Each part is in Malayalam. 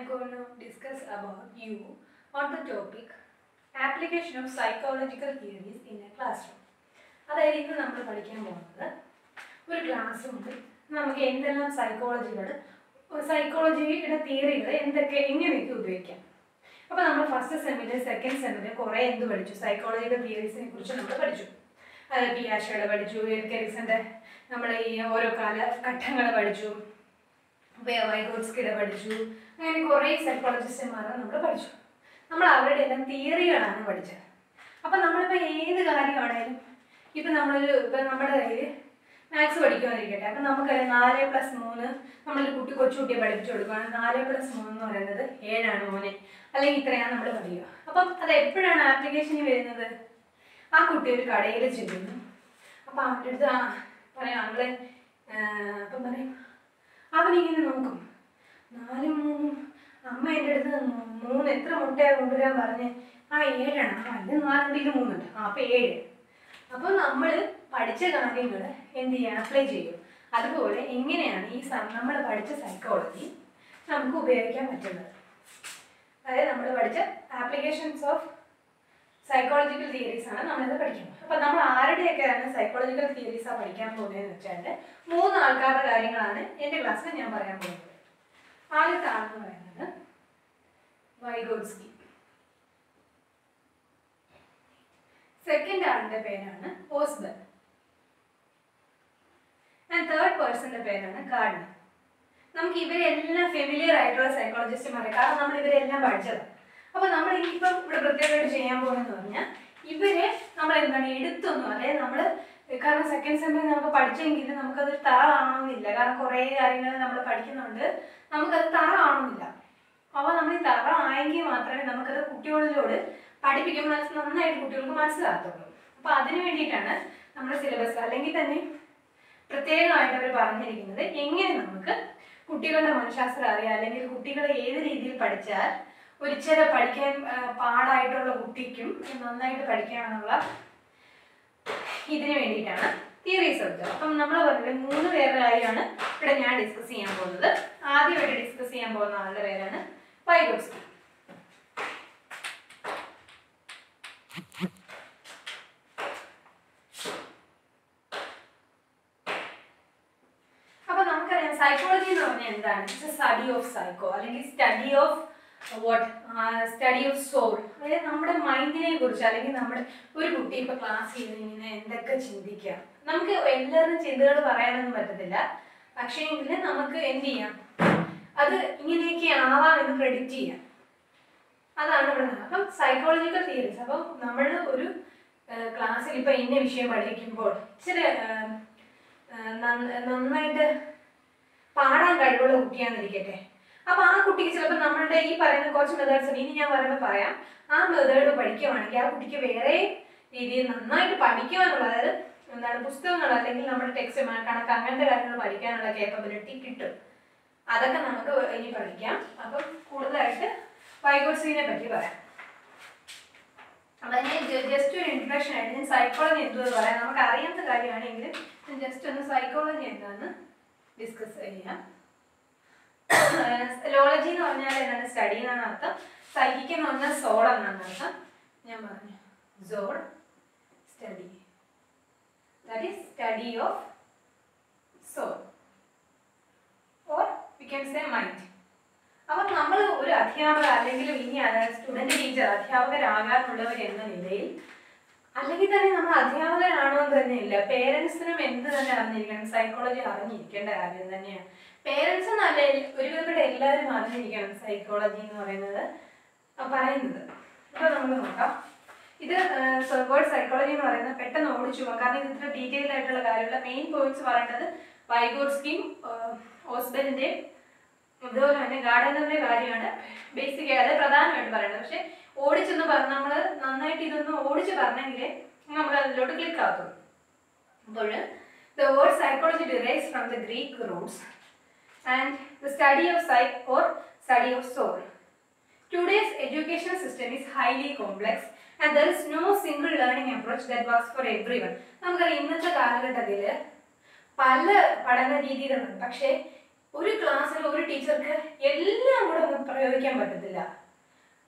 am going to discuss about you on the topic application of psychological theories in a classroom. അതായത് ഇന്ന് നമ്മൾ പഠിക്കാൻ പോകുന്നത് ഒരു ക്ലാസ് കൊണ്ട് നമുക്ക് എന്തെല്ലാം സൈക്കോളജിയുടെ തിയറികൾ എങ്ങനെയൊക്കെ ഉപയോഗിക്കാം. അപ്പോൾ നമ്മൾ ഫസ്റ്റ് സെമ്മിൽ സെക്കൻഡ് സെമ്മിൽ കുറേ പഠിച്ചു, സൈക്കോളജിക്കൽ തിയറീസിനെ കുറിച്ച് നമ്മൾ പഠിച്ചു. അതായത് പിയാഷയുടെ പഠിച്ചു, എറിക്സന്റെ നമ്മൾ ഈ ഓരോ കാലഘട്ടങ്ങൾ പഠിച്ചു, വൈഗോട്സ്കിയുടെ പഠിച്ചു, അങ്ങനെ കുറേ സൈക്കോളജിസ്റ്റന്മാരെ നമ്മൾ പഠിച്ചു. നമ്മൾ അവരുടെ എല്ലാം തിയറികളാണ് പഠിച്ചത്. അപ്പം നമ്മളിപ്പോൾ ഏത് കാര്യമാണേലും ഇപ്പം നമ്മുടെ കയ്യിൽ മാത്സ് പഠിക്കുവാനിരിക്കട്ടെ, അപ്പം നമുക്ക് 4+3 നമ്മളൊരു കൊച്ചുകുട്ടിയെ പഠിപ്പിച്ചു കൊടുക്കുകയാണ്. 4+3 എന്ന് പറയുന്നത് 7 മോനെ, അല്ലെങ്കിൽ ഇത്രയാണ് നമ്മൾ പറയുക. അപ്പം അത് എപ്പോഴാണ് ആപ്ലിക്കേഷനിൽ വരുന്നത്? ആ കുട്ടി ഒരു കടയിൽ ചെല്ലുന്നു. അപ്പം അവൻ്റെ അടുത്ത് പറയാം അവളെ, അപ്പം പറയും അവനിങ്ങനെ നോക്കും, 4 3 അമ്മ എൻ്റെ അടുത്ത് 3 എത്ര മുട്ടയാണ് കൊണ്ടുവരാൻ പറഞ്ഞ് 7 ഇത് 4 ഇത് 3 അപ്പം 7. അപ്പോൾ നമ്മൾ പഠിച്ച കാര്യങ്ങൾ എന്ത് ചെയ്യാൻ അപ്ലൈ ചെയ്യും. അതുപോലെ എങ്ങനെയാണ് ഈ നമ്മൾ പഠിച്ച സൈക്കോളജി നമുക്ക് ഉപയോഗിക്കാൻ പറ്റുന്നത്. അതായത് നമ്മൾ പഠിച്ച ആപ്ലിക്കേഷൻസ് ഓഫ് സൈക്കോളജിക്കൽ തിയറീസ് ആണ് നമ്മളിത് പഠിക്കുന്നത്. അപ്പം നമ്മൾ ആരുടെയൊക്കെയാണ് സൈക്കോളജിക്കൽ തിയറീസാണ് പഠിക്കാൻ പോകുന്നതെന്ന് വെച്ചാൽ 3 ആൾക്കാരുടെ കാര്യങ്ങളാണ് എൻ്റെ ക്ലാസ്സിൽ ഞാൻ പറയാൻ പോകുന്നത്. ആദ്യത്തെ ആളെന്ന് പറയുന്നത് വൈഗോട്സ്കി, സെക്കൻഡ് ആളിൻ്റെ പേരാണ് ഓസ്ബർഗ്, ആൻഡ് തേർഡ് പേഴ്സന്റെ പേരാണ് ഗാർഡനർ. നമുക്ക് ഇവരെല്ലാം ഫെമിലിയർ ആയിട്ടുള്ള സൈക്കോളജിസ്റ്റുമാരെ, കാരണം നമ്മൾ ഇവരെല്ലാം പഠിച്ചത്. അപ്പോൾ നമ്മൾ ഇനിയിപ്പം ഇവിടെ പ്രത്യേകമായിട്ട് ചെയ്യാൻ പോകുന്നതെന്ന് പറഞ്ഞാൽ ഇവരെ നമ്മൾ എന്താണ് എടുത്തൊന്നും, അതായത് നമ്മൾ കാരണം സെക്കൻഡ് സെമ്മിൽ നമുക്ക് പഠിച്ചെങ്കിൽ നമുക്കത് തറ കാണണമെന്നില്ല, കാരണം കുറേ കാര്യങ്ങൾ നമ്മൾ പഠിക്കുന്നുണ്ട്, നമുക്കത് തറ കാണുന്നില്ല. അപ്പോൾ നമ്മൾ ഈ തറ ആയെങ്കിൽ മാത്രമേ നമുക്കത് കുട്ടികളിലോട് പഠിപ്പിക്കുമ്പോൾ നന്നായിട്ട് കുട്ടികൾക്ക് മനസ്സിലാകത്തുള്ളൂ. അപ്പോൾ അതിന് വേണ്ടിയിട്ടാണ് നമ്മുടെ സിലബസ് അല്ലെങ്കിൽ തന്നെ പ്രത്യേകമായിട്ട് അവർ പറഞ്ഞിരിക്കുന്നത് എങ്ങനെ നമുക്ക് കുട്ടികളുടെ മനഃശാസ്ത്രം അറിയാം, അല്ലെങ്കിൽ കുട്ടികളെ ഏത് രീതിയിൽ പഠിച്ചാൽ ഒരിച്ചിരി പഠിക്കാൻ പാടായിട്ടുള്ള കുട്ടിക്കും നന്നായിട്ട് പഠിക്കാനുള്ള ഇതിന് വേണ്ടിയിട്ടാണ് തിയറീസ് എടുത്തത്. അപ്പം നമ്മൾ പറഞ്ഞത് 3 പേരുടെ കാര്യമാണ് ഇവിടെ ഞാൻ ഡിസ്കസ് ചെയ്യാൻ പോകുന്നത്. ആദ്യമായിട്ട് ഡിസ്കസ് ചെയ്യാൻ പോകുന്ന ആളുടെ പേരാണ് വൈഗോട്സ്കി. അപ്പൊ നമുക്കറിയാം സൈക്കോളജി എന്ന് പറഞ്ഞാൽ എന്താണ്? സ്റ്റഡി ഓഫ് സൈക്കോ, അല്ലെങ്കിൽ സ്റ്റഡി ഓഫ് സോൾ. അതായത് നമ്മുടെ മൈൻഡിനെ കുറിച്ച്, അല്ലെങ്കിൽ നമ്മുടെ ഒരു കുട്ടി ഇപ്പൊ ക്ലാസ് ചെയ്ത് ഇങ്ങനെ എന്തൊക്കെ ചിന്തിക്കാം. നമുക്ക് എല്ലാവരും ചിന്തകൾ പറയാനൊന്നും പറ്റത്തില്ല, പക്ഷേ എങ്കിൽ നമുക്ക് എന്ത് ചെയ്യാം, അത് ഇങ്ങനെയൊക്കെ ആവാമെന്ന് പ്രെഡിക്റ്റ് ചെയ്യാം. അതാണ് ഇവിടെ. അപ്പം സൈക്കോളജിക്കൽ തിയറീസ്, അപ്പം നമ്മൾ ഒരു ക്ലാസ്സിൽ ഇപ്പൊ ഇന്ന വിഷയം പഠിക്കുമ്പോൾ ഇച്ചിരി നന്നായിട്ട് പാടാൻ കഴിവുള്ള കുട്ടിയാണെന്നിരിക്കട്ടെ, അപ്പൊ ആ കുട്ടിക്ക് ചിലപ്പോൾ നമ്മളുടെ ഈ പറയുന്ന കുറച്ച് മെത്തേഡ്സ് ഇനി ഞാൻ പറയുമ്പോൾ പറയാം, ആ മെത്തേഡ് പഠിക്കുവാണെങ്കിൽ ആ കുട്ടിക്ക് വേറെ രീതിയിൽ നന്നായിട്ട് പഠിക്കുവാനുള്ള, അതായത് എന്താണ് പുസ്തകങ്ങൾ അല്ലെങ്കിൽ നമ്മുടെ ടെക്സ്റ്റ് കണക്ക് അങ്ങനത്തെ കാര്യങ്ങൾ പഠിക്കാനുള്ള കേപ്പബിലിറ്റി കിട്ടും. അതൊക്കെ നമുക്ക് ഇനി പഠിക്കാം. അപ്പം കൂടുതലായിട്ട് വൈഗോട്സ്കിനെ പറ്റി പറയാം. അപ്പം ഞാൻ ജസ്റ്റ് ഒരു ഇൻട്രഡക്ഷൻ ആയിട്ട് ഞാൻ സൈക്കോളജി എന്തുവെന്ന് പറയാം. നമുക്ക് അറിയാത്ത കാര്യമാണെങ്കിൽ ജസ്റ്റ് ഒന്ന് സൈക്കോളജി എന്താണെന്ന് ഡിസ്കസ് ചെയ്യാം. ലോളജി എന്ന് പറഞ്ഞാൽ എന്താണ്? സ്റ്റഡി എന്നാണ് അർത്ഥം. സൈക്കിക് എന്ന് പറഞ്ഞാൽ സോൾ എന്നാണ് അർത്ഥം. ഞാൻ പറഞ്ഞു soul study, that is study of soul or we can say mind. അപ്പം നമ്മൾ ഒരു അധ്യാപകർ അല്ലെങ്കിൽ ഇനി സ്റ്റുഡൻറ് ടീച്ചർ അധ്യാപകരാകാനുള്ളവർ എന്ന നിലയിൽ, അല്ലെങ്കിൽ തന്നെ നമ്മൾ അധ്യാപകരാണോ എന്ന് തന്നെ ഇല്ല, പേരൻസിനും എന്ത് തന്നെ അറിഞ്ഞിരിക്കണം, സൈക്കോളജി അറിഞ്ഞിരിക്കേണ്ട കാര്യം തന്നെയാണ്. പേരൻസ് എന്നല്ല, ഒരുവിധപ്പെട്ട എല്ലാവരും അറിഞ്ഞിരിക്കണം സൈക്കോളജി എന്ന് പറയുന്നത്. അപ്പോൾ നമ്മൾ നോക്കാം. ഇത് വേർഡ് സൈക്കോളജി എന്ന് പറയുന്നത് പെട്ടെന്ന് ഓടിച്ചു പോകാം, കാരണം ഇത് ഇത്ര ഡീറ്റെയിൽ ആയിട്ടുള്ള കാര്യമുള്ള മെയിൻ പോയിന്റ്സ് പറയുന്നത് വൈഗോട്സ്കിയും ഓസ്ബർഗിന്റെയും അതുപോലെ തന്നെ ഗാർഡനറിന്റെ കാര്യമാണ് ബേസിക് ആയിട്ട് പ്രധാനമായിട്ട് പറയുന്നത്. പക്ഷെ ഓടിച്ചെന്ന് പറഞ്ഞ് നമ്മൾ നന്നായിട്ട് ഇതൊന്ന് ഓടിച്ച് പറഞ്ഞെങ്കിലേ നമ്മൾ അതിലോട്ട് ക്ലിക്ക് ആകത്തുള്ളൂ. അപ്പോൾ the word psychology derives from the Greek roots and the study of psych or study of soul. Today's education system is highly complex and there is no single learning approach that works for everyone. നമുക്കറിയാം ഇന്നത്തെ കാലഘട്ടത്തിൽ പല പഠന രീതികളുണ്ട്, പക്ഷേ ഒരു ക്ലാസ്സിൽ ഒരു ടീച്ചർക്ക് എല്ലാം കൂടെ ഒന്നും പ്രയോഗിക്കാൻ പറ്റത്തില്ല.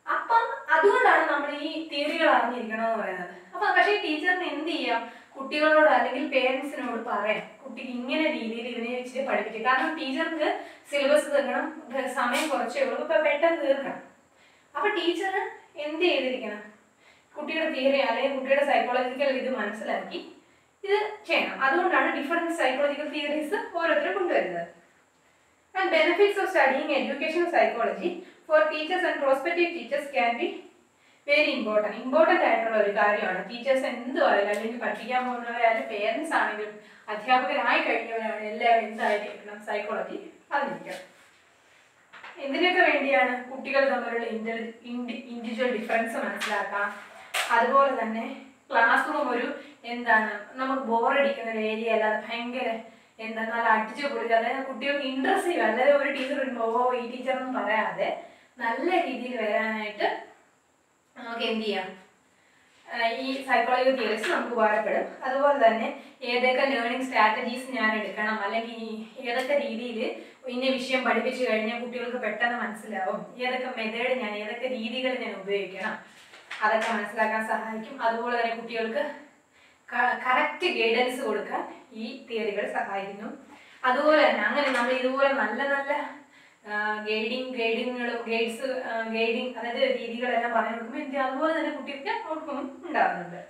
അപ്പം അതുകൊണ്ടാണ് നമ്മൾ ഈ തിയറികൾ അറിഞ്ഞിരിക്കണമെന്ന് പറയുന്നത്. അപ്പൊ പക്ഷേ ടീച്ചറിന് എന്ത് ചെയ്യാം, കുട്ടികളോട് അല്ലെങ്കിൽ പേരൻസിനോട് പറയാം കുട്ടിക്ക് ഇങ്ങനെ രീതിയിൽ ഇതിനെ വെച്ചിട്ട് പഠിപ്പിക്കുക. കാരണം ടീച്ചർക്ക് സിലബസ് തീർക്കണം, സമയം കുറച്ചേ ഉള്ളൂ, ഇപ്പൊ പെട്ടെന്ന് തീർക്കണം. അപ്പൊ ടീച്ചർ എന്ത് ചെയ്തിരിക്കണം, കുട്ടിയുടെ തിയറി അല്ലെങ്കിൽ കുട്ടിയുടെ സൈക്കോളജിക്കൽ ഇത് മനസ്സിലാക്കി ഇത് ചെയ്യണം. അതുകൊണ്ടാണ് ഡിഫറെന്റ് സൈക്കോളജിക്കൽ തിയറീസ് ഓരോരുത്തരും കൊണ്ടുവരുന്നത്. And benefits of studying educational psychology for teachers and prospective teachers can be very important. Important ആയിട്ടുള്ള ഒരു കാര്യമാണ്. ടീച്ചേഴ്സ് എന്തുമായാലും അല്ലെങ്കിൽ പഠിപ്പിക്കാൻ പോകുന്നവരായാലും പേരൻസ് ആണെങ്കിലും അധ്യാപകരായി കഴിഞ്ഞവരാണ് എല്ലാവരും എന്തായിരിക്കണം, സൈക്കോളജി അറിഞ്ഞിരിക്കണം. എന്തിനൊക്കെ വേണ്ടിയാണ്? കുട്ടികൾ തമ്മിലുള്ള ഇൻഡിവിജ്വൽ ഡിഫറൻസ് മനസ്സിലാക്കാം. അതുപോലെ തന്നെ ക്ലാസ് റൂം ഒരു എന്താണ് നമുക്ക് ബോറടിക്കുന്ന ഒരു ഏരിയ അല്ലാതെ ഭയങ്കര എന്താ നല്ല അടിച്ചു പൊളിച്ച്, അതായത് കുട്ടികൾക്ക് ഇൻട്രസ്റ്റീവ്, അതായത് ഒരു ടീച്ചർ വരുമ്പോൾ ഈ ടീച്ചറൊന്നും പറയാതെ നല്ല രീതിയിൽ വരാനായിട്ട് നമുക്ക് എന്ത് ചെയ്യാം, ഈ സൈക്കോളജിക്കൽ തിയറീസ് നമുക്ക് ഉപകാരപ്പെടും. അതുപോലെ തന്നെ ഏതൊക്കെ ലേണിംഗ് സ്ട്രാറ്റജീസ് ഞാൻ എടുക്കണം, അല്ലെങ്കിൽ ഏതൊക്കെ രീതിയിൽ ഇന്ന വിഷയം പഠിപ്പിച്ചു കഴിഞ്ഞാൽ കുട്ടികൾക്ക് പെട്ടെന്ന് മനസ്സിലാവും, ഏതൊക്കെ മെത്തേഡ് ഞാൻ ഏതൊക്കെ രീതികൾ ഞാൻ ഉപയോഗിക്കണം, അതൊക്കെ മനസ്സിലാക്കാൻ സഹായിക്കും. അതുപോലെ തന്നെ കുട്ടികൾക്ക് കറക്റ്റ് ഗൈഡൻസ് കൊടുക്കാൻ ഈ തിയറികൾ സഹായിക്കുന്നു. അതുപോലെ തന്നെ അങ്ങനെ നമ്മൾ ഇതുപോലെ നല്ല നല്ല ഗൈഡിങ് അതായത് രീതികളെല്ലാം പറഞ്ഞു കൊടുക്കുമ്പോൾ എനിക്ക് അതുപോലെ തന്നെ കുട്ടികൾക്ക് ഔട്ട്കം ഉണ്ടാകുന്നുണ്ട്.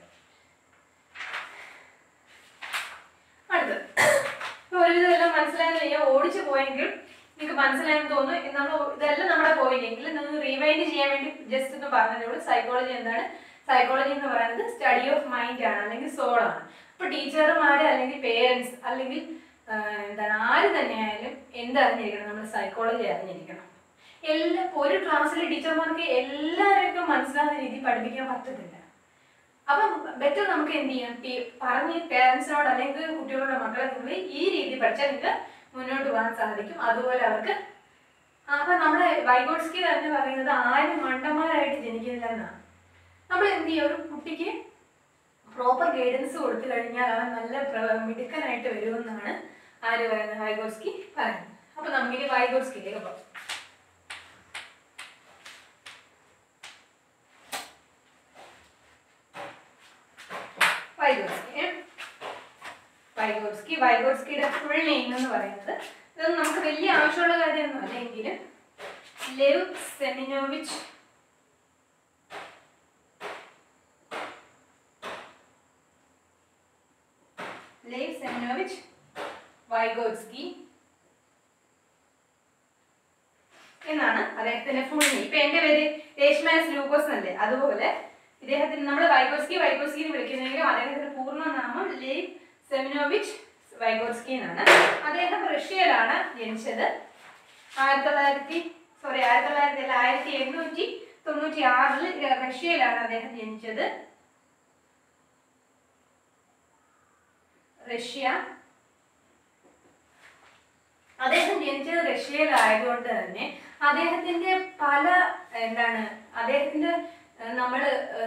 അടുത്തത് ഒരുവിധം എല്ലാം മനസ്സിലായെന്ന് കഴിഞ്ഞാൽ ഓടിച്ചു പോയെങ്കിൽ നിങ്ങൾക്ക് മനസ്സിലായെന്ന് തോന്നുന്നു. നമ്മൾ ഇതെല്ലാം നമ്മുടെ പോയില്ലെങ്കിൽ നിങ്ങൾ റീവൈൻഡ് ചെയ്യാൻ വേണ്ടി ജസ്റ്റ് ഒന്ന് പറഞ്ഞതോട് സൈക്കോളജി എന്താണ്? സൈക്കോളജി എന്ന് പറയുന്നത് സ്റ്റഡി ഓഫ് മൈൻഡ് ആണ്, അല്ലെങ്കിൽ സോൾ ആണ്. അപ്പൊ ടീച്ചർമാര് അല്ലെങ്കിൽ പേരൻസ് അല്ലെങ്കിൽ എന്താണ് ആര് തന്നെയായാലും എന്തറിഞ്ഞിരിക്കണം, നമ്മൾ സൈക്കോളജി അറിഞ്ഞിരിക്കണം. ഒരു ക്ലാസ്സിലെ ടീച്ചർമാർക്ക് എല്ലാവരെയൊക്കെ മനസ്സിലാകുന്ന രീതി പഠിപ്പിക്കാൻ പറ്റത്തില്ല. അപ്പം ബെറ്റർ നമുക്ക് എന്ത് ചെയ്യാം, പറഞ്ഞ് പേരൻസിനോട് അല്ലെങ്കിൽ കുട്ടികളുടെ മക്കളെ നിങ്ങൾ ഈ രീതി പഠിച്ചാൽ നിങ്ങൾക്ക് മുന്നോട്ട് പോകാൻ സാധിക്കും. അതുപോലെ അവർക്ക് അപ്പൊ നമ്മുടെ വൈഗോട്സ്കി തന്നെ പറയുന്നത് ആരും മണ്ടന്മാരായിട്ട് ജനിക്കുന്നില്ല എന്നാണ്. നമ്മൾ എന്ത് ചെയ്യുക, ഒരു കുട്ടിക്ക് പ്രോപ്പർ ഗൈഡൻസ് കൊടുത്തു കഴിഞ്ഞാൽ അവൻ നല്ല മിടുക്കനായിട്ട് വരുമെന്നാണ് ആര് പറയുന്നത്, വൈഗോട്സ്കി പറയുന്നത്. അപ്പൊ നമുക്കിനി വൈഗോട്സ്കിയിലേക്ക് പോകാം. വൈഗോട്സ്കിയുടെ ഫുൾ നെയിം എന്ന് പറയുന്നത്, ഇതൊന്നും നമുക്ക് വലിയ ആവശ്യമുള്ള കാര്യമൊന്നും അല്ല എങ്കിലും, ലെവ് സെമിനോവിച്ച് വൈഗോട്സ്കി എന്നാണ് അദ്ദേഹത്തിന്റെ ഫുൾ നെയിം. ഇപ്പൊ എന്റെ പേര് രേഷ്മാസ് ലൂക്കോസ് എന്നല്ലേ, അതുപോലെ ഇദ്ദേഹത്തിന് നമ്മൾ വൈഗോട്സ്കി എന്ന് വിളിക്കുന്നെങ്കിലും അദ്ദേഹത്തിന്റെ പൂർണ്ണ നാമം ലെവ് സെമിനോവിച്ച് വൈഗോട്സ്കി എന്നാണ്. അദ്ദേഹം റഷ്യയിലാണ് ജനിച്ചത്. 1896 റഷ്യയിലാണ് അദ്ദേഹം ജനിച്ചത്. അദ്ദേഹം ജനിച്ചത് റഷ്യയിലായതുകൊണ്ട് തന്നെ അദ്ദേഹത്തിന്റെ അദ്ദേഹത്തിന്റെ നമ്മൾ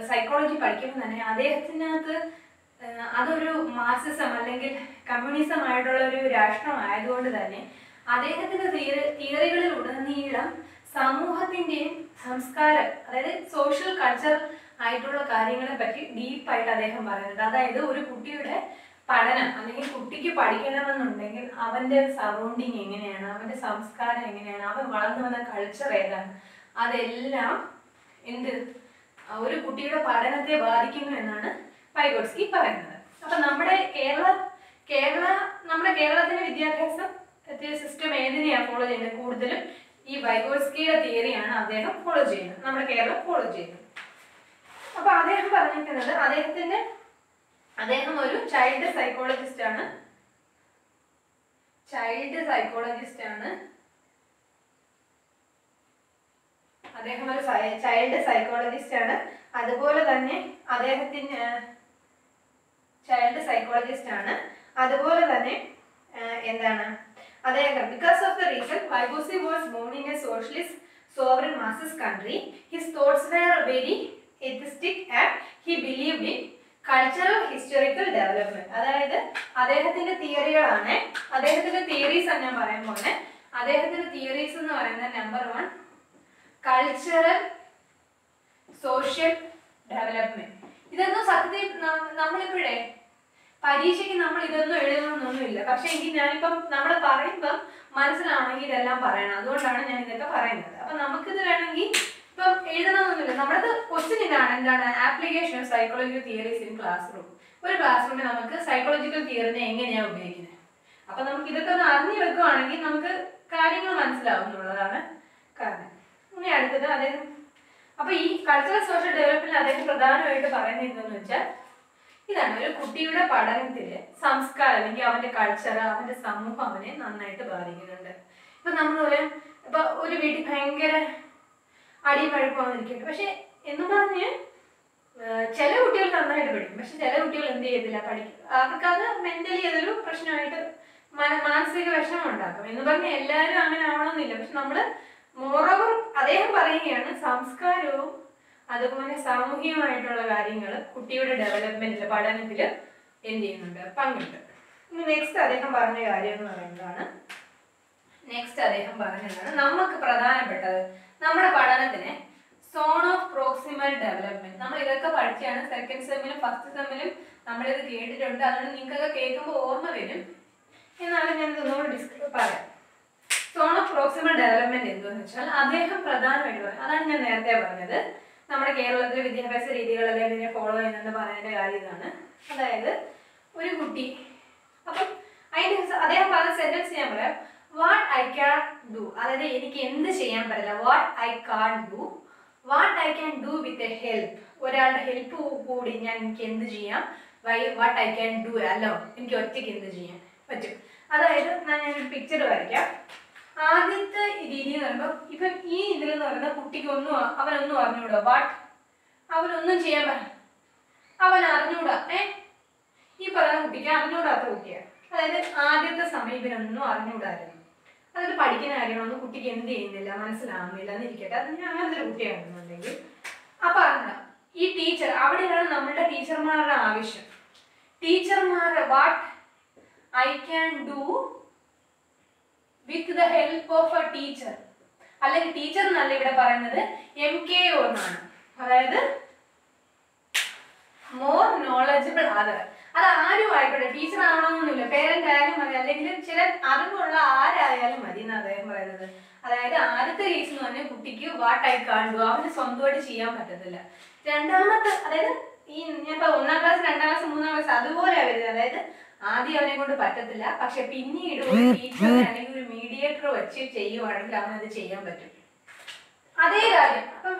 സൈക്കോളജി പഠിക്കുമ്പോൾ തന്നെ അദ്ദേഹത്തിനകത്ത് അതൊരു മാർക്സിസം അല്ലെങ്കിൽ കമ്മ്യൂണിസം ആയിട്ടുള്ള ഒരു രാഷ്ട്രമായതുകൊണ്ട് തന്നെ അദ്ദേഹത്തിന്റെ തിയറികളിൽ ഉടനീളം സമൂഹത്തിന്റെയും സംസ്കാരം, അതായത് സോഷ്യൽ കൾച്ചർ ആയിട്ടുള്ള കാര്യങ്ങളെ പറ്റി ഡീപ്പായിട്ട് അദ്ദേഹം പറയുന്നുണ്ട്. അതായത് ഒരു കുട്ടിയുടെ പഠനം അല്ലെങ്കിൽ കുട്ടിക്ക് പഠിക്കണമെന്നുണ്ടെങ്കിൽ അവന്റെ സറൗണ്ടിങ് എങ്ങനെയാണ്, അവന്റെ സംസ്കാരം എങ്ങനെയാണ്, അവൻ വളർന്നു വന്ന കൾച്ചർ ഏതാണ്, അതെല്ലാം ഒരു കുട്ടിയുടെ പഠനത്തെ ബാധിക്കുന്നു എന്നാണ് വൈഗോട്സ്കി പറയുന്നത്. അപ്പൊ നമ്മുടെ കേരളത്തിന്റെ വിദ്യാഭ്യാസ സിസ്റ്റം ഏതിനെയാണ് ഫോളോ ചെയ്യുന്നത്? കൂടുതലും ഈ വൈഗോട്സ്കിയുടെ തിയറിയാണ് അദ്ദേഹം ഫോളോ ചെയ്യുന്നത്, നമ്മുടെ കേരളം ഫോളോ ചെയ്യുന്നത്. അപ്പൊ അദ്ദേഹം പറഞ്ഞിരിക്കുന്നത് അദ്ദേഹം ഒരു ചൈൽഡ് സൈക്കോളജിസ്റ്റ് ആണ്. അദ്ദേഹം ഒരു ചൈൽഡ് സൈക്കോളജിസ്റ്റ് ആണ്. അതുപോലെ തന്നെ because of the reason Vygotsky was born in a socialist sovereign masses country, his thoughts were very atheistic and he believed in cultural historical development. അതായത് അദ്ദേഹത്തിന്റെ തിയറീസ് ഞാൻ പറയാൻ പോകുന്നത് അദ്ദേഹത്തിന്റെ തിയറീസ് എന്ന് പറയുന്നത് നമ്പർ 1 കൾച്ചറൽ സോഷ്യൽ ഡെവലപ്മെന്റ്. ഇതൊന്നും സത്യത്തിൽ നമ്മളിപ്പോഴേ പരീക്ഷയ്ക്ക് നമ്മൾ ഇതൊന്നും എഴുതണമെന്നൊന്നുമില്ല. പക്ഷെ എങ്കിൽ ഞാനിപ്പം നമ്മൾ പറയുമ്പം മനസ്സിലാവണമെങ്കിൽ ഇതെല്ലാം പറയണം. അതുകൊണ്ടാണ് ഞാൻ ഇതൊക്കെ പറയുന്നത്. അപ്പൊ നമുക്കിത് വേണമെങ്കിൽ ഇപ്പം എഴുതണമെന്നൊന്നുമില്ല. നമ്മളത് ക്വസ്റ്റ്യൻ ഇതാണ്, എന്താണ് application of psychological theories in class room. ഒരു ക്ലാസ് റൂമിൽ നമുക്ക് സൈക്കോളജിക്കൽ തിയറിനെ എങ്ങനെയാണ് ഉപയോഗിക്കുന്നത്. അപ്പൊ നമുക്ക് ഇതൊക്കെ ഒന്ന് അറിഞ്ഞു വെക്കുകയാണെങ്കിൽ നമുക്ക് കാര്യങ്ങൾ മനസ്സിലാവും എന്നുള്ളതാണ് കാരണം. ഇനി അടുത്തത് അദ്ദേഹം അപ്പൊ ഈ കൾച്ചറൽ സോഷ്യൽ ഡെവലപ്മെന്റ് അദ്ദേഹം പ്രധാനമായിട്ട് പറയുന്നത് എന്താണെന്ന് വെച്ചാൽ ഇതാണ്, ഒരു കുട്ടിയുടെ പഠനത്തില് സംസ്കാരം അല്ലെങ്കിൽ അവന്റെ കൾച്ചർ, അവന്റെ സമൂഹം അവനെ നന്നായിട്ട് ബാധിക്കുന്നുണ്ട്. ഇപ്പൊ നമ്മൾ പറയാം, ഇപ്പൊ ഒരു വീട്ടിൽ ഭയങ്കര അടിമഴപ്പ് വന്നിരിക്കട്ടെ, പക്ഷെ എന്ന് പറഞ്ഞ് ചില കുട്ടികൾ നന്നായിട്ട് പഠിക്കും, പക്ഷെ ചില കുട്ടികൾ എന്ത് ചെയ്യത്തില്ല, പഠിക്കും. അവർക്ക് അത് മെന്റലി അതൊരു പ്രശ്നമായിട്ട് മാനസിക വിഷമം ഉണ്ടാക്കും. എന്ന് പറഞ്ഞ് എല്ലാവരും അങ്ങനെ ആവണമെന്നില്ല. പക്ഷെ നമ്മള് മോറോവർ അദ്ദേഹം പറയുകയാണ് സംസ്കാരവും അതുപോലെ സാമൂഹികമായിട്ടുള്ള കാര്യങ്ങൾ കുട്ടിയുടെ ഡെവലപ്മെന്റില് പഠനത്തില് എന്ത് ചെയ്യുന്നുണ്ട്, പങ്കുണ്ട്. ഇനി നെക്സ്റ്റ് അദ്ദേഹം പറഞ്ഞ കാര്യം എന്ന് പറയുന്നതാണ്, നമുക്ക് പ്രധാനപ്പെട്ടത് നമ്മുടെ പഠനത്തിന് സോൺ ഓഫ് പ്രോക്സിമൽ ഡെവലപ്മെന്റ്. നമ്മൾ ഇതൊക്കെ പഠിച്ചാണ് സെക്കൻഡ് സെമ്മിലും ഫസ്റ്റ് സെമ്മിലും നമ്മളിത് കേട്ടിട്ടുണ്ട്. അതുകൊണ്ട് നിങ്ങൾക്കൊക്കെ കേൾക്കുമ്പോൾ ഓർമ്മ വരും. എന്നാലും ഞാൻ ഇതൊന്നുകൂടി പറയാം. സോൺ ഓഫ് പ്രോക്സിമൽ ഡെവലപ്മെന്റ് എന്താണെന്ന് വെച്ചാൽ അദ്ദേഹം പ്രധാനമായിട്ട് പറയും, അതാണ് ഞാൻ നേരത്തെ പറഞ്ഞത്, നമ്മുടെ കേരളത്തിലെ വിദ്യാഭ്യാസ രീതികളെല്ലാം ഇതിനെ ഫോളോ ചെയ്യുന്നെന്ന് പറയുന്ന കാര്യം ഇതാണ്. അതായത് ഒരു കുട്ടി, അപ്പം അതിന്റെ അദ്ദേഹം പറഞ്ഞ സെന്റൻസ് ഞാൻ പറയാം, വാട്ട് ഐ ക്യാൻ ഡു, അതായത് എനിക്ക് എന്ത് ചെയ്യാൻ പറ്റില്ല, what I can do, what I can do with a help, ഒരാളുടെ ഹെൽപ്പ് കൂടി ഞാൻ എനിക്ക് എന്ത് ചെയ്യാം, വാട്ട് ഐ ക്യാൻ ഡു, അല്ലോ എനിക്ക് ഒറ്റയ്ക്ക് എന്ത് ചെയ്യാൻ പറ്റും. അതായത് ഞാനൊരു പിക്ചർ വരയ്ക്കാം. ആദ്യത്തെ രീതി എന്ന് പറയുമ്പോൾ ഇപ്പം ഈ ഇതിലെന്ന് പറയുന്നത് കുട്ടിക്ക് അവനൊന്നും അറിഞ്ഞൂടാ, അവനൊന്നും ചെയ്യാൻ അവൻ അറിഞ്ഞൂടാ. ഈ പറയുന്ന കുട്ടിക്ക് അറിഞ്ഞൂടാത്ത കുട്ടിയാണ്. അതായത് ആദ്യത്തെ സമയം ഇവനൊന്നും അറിഞ്ഞൂടായിരുന്നു. അതായത് പഠിക്കുന്ന കാര്യങ്ങളൊന്നും കുട്ടിക്ക് എന്ത് ചെയ്യുന്നില്ല, മനസ്സിലാവുന്നില്ല എന്നിരിക്കട്ടെ, അത് ഞാൻ അങ്ങനത്തെ ഒരു കുട്ടിയാണെന്നുണ്ടെങ്കിൽ അപ്പൊ അറിഞ്ഞ ഈ ടീച്ചർ, അവിടെയാണ് നമ്മളുടെ ടീച്ചർമാരുടെ ആവശ്യം. ടീച്ചർമാരുടെ what I can do with the help of a teacher, അല്ലെങ്കിൽ ടീച്ചർ എന്നല്ല ഇവിടെ പറയുന്നത് MKO എന്നാണ്. അതായത് മോർ നോളജബിൾ അതർ. അത് ആരും ആയിക്കോട്ടെ, ടീച്ചർ ആവണമെന്നൊന്നുമില്ല, പേരന്റ് ആയാലും മതി, അല്ലെങ്കിൽ ചില അറിവുള്ള ആരായാലും മതി എന്ന് അദ്ദേഹം പറയുന്നത്. അതായത് ആദ്യത്തെ കേസ് എന്ന് പറഞ്ഞാൽ കുട്ടിക്ക് വാട്ട് ഐ കാൺ ഡു, അവന് സ്വന്തമായിട്ട് ചെയ്യാൻ പറ്റത്തില്ല. രണ്ടാമത്തെ, അതായത് ഈ ഞാൻ ഇപ്പൊ 1ാം ക്ലാസ് 2ാം ക്ലാസ് 3ാം ക്ലാസ് അതുപോലെ വരുന്നത്. അതായത് ആദ്യം അവനെ കൊണ്ട് പറ്റത്തില്ല, പക്ഷെ പിന്നീട് ഒരു ടീച്ചറെ അല്ലെങ്കിൽ ഒരു മീഡിയേറ്റർ വെച്ച് ചെയ്യുവാണെങ്കിൽ അവനത് ചെയ്യാൻ പറ്റും. അതേ കാര്യം അപ്പം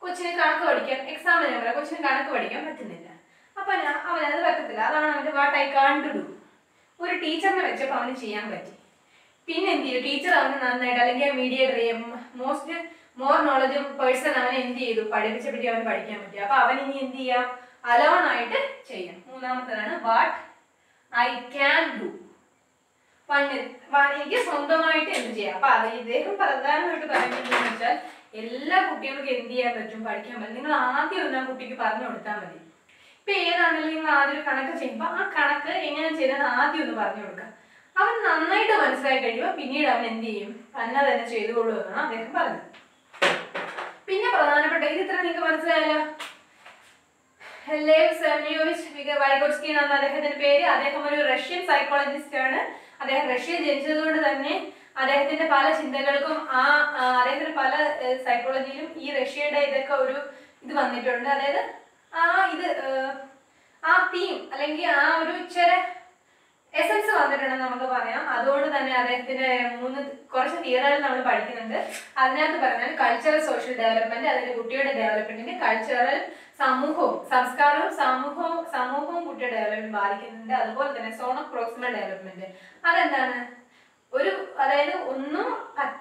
കൊച്ചിന് കണക്ക് പഠിക്കാൻ, എക്സാമിന് പറയാം, കൊച്ചിന് കണക്ക് പഠിക്കാൻ പറ്റുന്നില്ല, അപ്പൊ അവനത് പറ്റത്തില്ല. അതാണ് അവന്റെ വാട്ട് ഐ കാൺ ഡു. ഒരു ടീച്ചറിനെ വെച്ചപ്പോൾ അവന് ചെയ്യാൻ പറ്റി. പിന്നെ എന്ത് ചെയ്യും, ടീച്ചർ അവന് നന്നായിട്ട്, അല്ലെങ്കിൽ മീഡിയേറ്റർ മോർ നോളജ് പേഴ്സൺ അവനെ എന്ത് ചെയ്തു, പഠിപ്പിച്ചപ്പറ്റി അവന് പഠിക്കാൻ പറ്റി. അപ്പൊ അവൻ ഇനി എന്ത് ചെയ്യാം, അലോൺ ആയിട്ട് ചെയ്യാം. മൂന്നാമത്തേതാണ് വാട്ട് ഐ ക്യാൻ ഡു, എനിക്ക് സ്വന്തമായിട്ട് എന്ത് ചെയ്യാം. അപ്പൊ അത് ഇദ്ദേഹം പ്രധാനമായിട്ട് പറയുന്നത് വെച്ചാൽ എല്ലാ കുട്ടികൾക്കും എന്ത് ചെയ്യാൻ പറ്റും, പഠിക്കാൻ പറ്റും. നിങ്ങൾ ആദ്യം ഒന്ന് ആ കുട്ടിക്ക് പറഞ്ഞു കൊടുത്താൽ മതി. ഇപ്പൊ ഏതാണെങ്കിലും നിങ്ങൾ ആദ്യം ഒരു കണക്ക് ചെയ്യുമ്പോൾ ആ കണക്ക് എങ്ങനെ ചെയ്താൽ ആദ്യം ഒന്ന് പറഞ്ഞു കൊടുക്കുക. അവൻ നന്നായിട്ട് മനസ്സിലാക്കി കഴിയുമ്പോൾ പിന്നീട് അവൻ എന്ത് ചെയ്യും, തന്നെ തന്നെ ചെയ്തുകൊള്ളൂ എന്നാണ് അദ്ദേഹം പറഞ്ഞത്. പിന്നെ പ്രധാനപ്പെട്ട ഇത് ഇത്ര നിങ്ങൾക്ക് മനസ്സിലായല്ലോ. ലേവ് സെർനിയോവിച്ച് വൈഗോട്സ്കി എന്നാണ് അദ്ദേഹത്തിന്റെ പേര്. അദ്ദേഹം ഒരു റഷ്യൻ സൈക്കോളജിസ്റ്റ് ആണ്. അദ്ദേഹം റഷ്യയിൽ ജനിച്ചതുകൊണ്ട് തന്നെ അദ്ദേഹത്തിന്റെ പല ചിന്തകൾക്കും അദ്ദേഹത്തിന്റെ പല സൈക്കോളജിയിലും ഈ റഷ്യയുടെ ഇതൊക്കെ ഒരു ഇത് വന്നിട്ടുണ്ട്. അതായത് ആ തീം അല്ലെങ്കിൽ ആ ഒരു ചെറിയ എസൻസ് വന്നിട്ടുണ്ടെന്ന് നമുക്ക് പറയാം. അതുകൊണ്ട് തന്നെ അദ്ദേഹത്തിന്റെ കുറച്ച് തിയറികൾ നമ്മൾ പഠിക്കുന്നുണ്ട്. അതിനകത്ത് പറഞ്ഞാൽ കൾച്ചറൽ സോഷ്യൽ ഡെവലപ്മെന്റ്, അതായത് കുട്ടിയുടെ ഡെവലപ്മെന്റിന് കൾച്ചറൽ സംസ്കാരവും സമൂഹവും കുട്ടിയുടെ ഡെവലപ്മെന്റ് ബാധിക്കുന്നുണ്ട്. അതുപോലെ തന്നെ സോൺ ഓഫ് പ്രോക്സിമൽ ഡെവലപ്മെന്റ്, അതെന്താണ്, അതായത് ഒന്നും